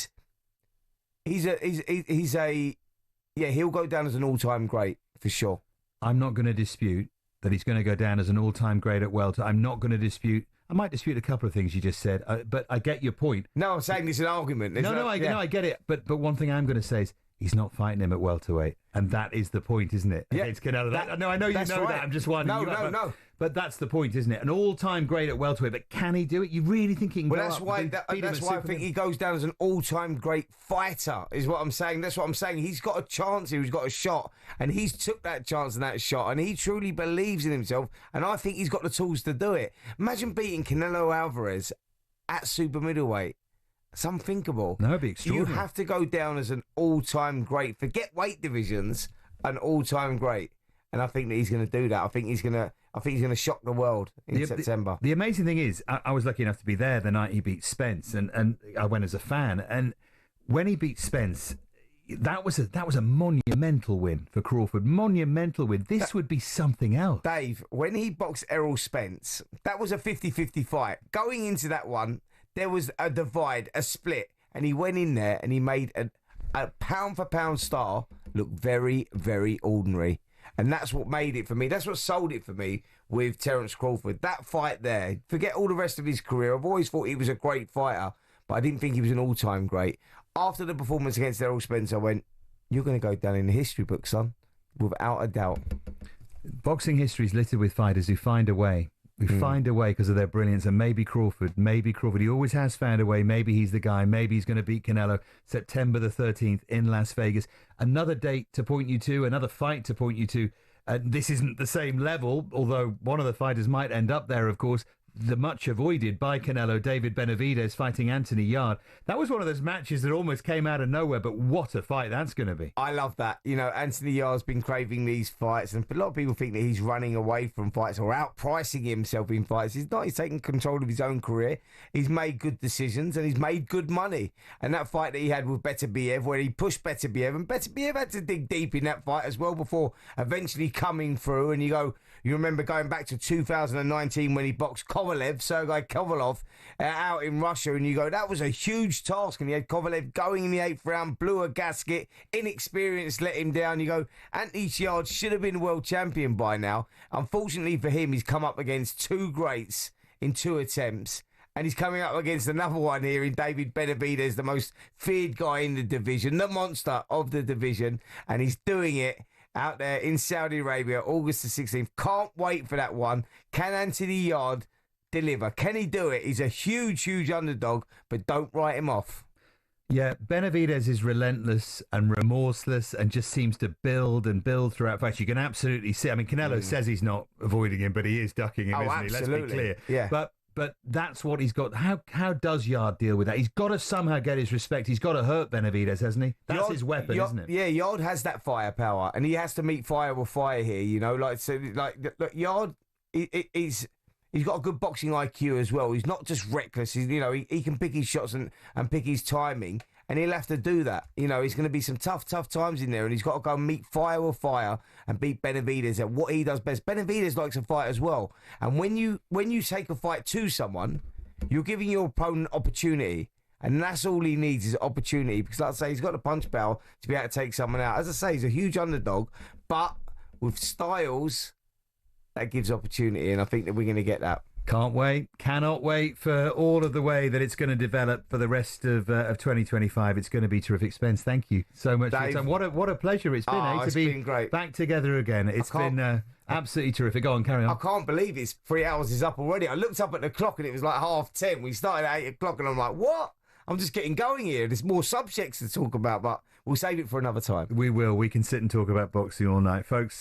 go down as an all-time great for sure. I'm not going to dispute that he's going to go down as an all-time great at welter. I'm not going to dispute. I might dispute a couple of things you just said, but I get your point. No, I'm saying it's an argument. I get it. But one thing I'm going to say is he's not fighting him at welterweight, and that is the point, isn't it? Yeah, against Canelo. I know you know right. that. I'm just wondering. No. But that's the point, isn't it? An all-time great at welterweight, but can he do it? You really think he can? Well, that's why I think he goes down as an all-time great fighter. Is what I'm saying. That's what I'm saying. He's got a chance here. He's got a shot, and he's took that chance and that shot, and he truly believes in himself. And I think he's got the tools to do it. Imagine beating Canelo Alvarez at super middleweight. It's unthinkable. No, it'd be extraordinary. You have to go down as an all-time great. Forget weight divisions, an all-time great. And I think that he's going to do that. I think he's going to shock the world in September. The amazing thing is, I was lucky enough to be there the night he beat Spence, and I went as a fan. And when he beat Spence, that was a monumental win for Crawford. Monumental win. This would be something else. Dave, when he boxed Errol Spence, that was a 50-50 fight. Going into that one, there was a divide, a split, and he went in there and he made a pound-for-pound star look very, very ordinary. And that's what made it for me. That's what sold it for me with Terence Crawford. That fight there, forget all the rest of his career. I've always thought he was a great fighter, but I didn't think he was an all-time great. After the performance against Errol Spence, I went, you're going to go down in the history book, son, without a doubt. Boxing history is littered with fighters who find a way. Find a way because of their brilliance, and maybe Crawford. He always has found a way. Maybe he's the guy. Maybe he's going to beat Canelo September the 13th in Las Vegas. Another date to point you to, another fight to point you to. This isn't the same level, although one of the fighters might end up there, of course. The much avoided by Canelo, David Benavidez fighting Anthony Yarde. That was one of those matches that almost came out of nowhere, but what a fight that's going to be. I love that. You know, Anthony Yarde's been craving these fights, and a lot of people think that he's running away from fights or outpricing himself in fights. He's not. He's taking control of his own career. He's made good decisions, and he's made good money. And that fight that he had with Beterbiev, where he pushed Beterbiev, and Beterbiev had to dig deep in that fight as well before eventually coming through. And you remember going back to 2019 when he boxed Sergei Kovalev out in Russia, and you go, that was a huge task, and he had Kovalev going in the 8th round, blew a gasket, inexperienced, let him down. You go, Anthony Yarde should have been world champion by now. Unfortunately for him, he's come up against two greats in 2 attempts, and he's coming up against another one here in David Benavidez, the most feared guy in the division, the monster of the division, and he's doing it out there in Saudi Arabia, August the 16th. Can't wait for that one. Can Anthony Yarde deliver? Can he do it? He's a huge, huge underdog, but don't write him off. Yeah, Benavidez is relentless and remorseless and just seems to build and build throughout fights. You can absolutely see. I mean, Canelo says he's not avoiding him, but he is ducking him, isn't absolutely. he? Let's be clear. Yeah. But that's what he's got. How does Yarde deal with that? He's got to somehow get his respect. He's got to hurt Benavidez, hasn't he? That's his weapon, isn't it? Yeah, Yarde has that firepower, and he has to meet fire with fire here. You know, look, Yarde, he's got a good boxing IQ as well. He's not just reckless. He can pick his shots and pick his timing, and he'll have to do that. You know, he's going to be some tough times in there, and he's got to go and meet fire with fire and beat Benavidez at what he does best. Benavidez likes to fight as well, and when you take a fight to someone, you're giving your opponent opportunity, and that's all he needs is opportunity, because like I say, he's got the punch power to be able to take someone out. As I say, he's a huge underdog, but with styles, that gives opportunity, and I think that we're going to get that. Can't wait. Cannot wait for all of the way that it's going to develop for the rest of 2025. It's going to be terrific. Spence, thank you so much for your time. What a pleasure it's been, it's been great. Back together again. It's been absolutely terrific. Go on, carry on. I can't believe it's 3 hours is up already. I looked up at the clock and it was like 10:30. We started at 8 o'clock and I'm like, what? I'm just getting going here. There's more subjects to talk about, but we'll save it for another time. We will. We can sit and talk about boxing all night, folks.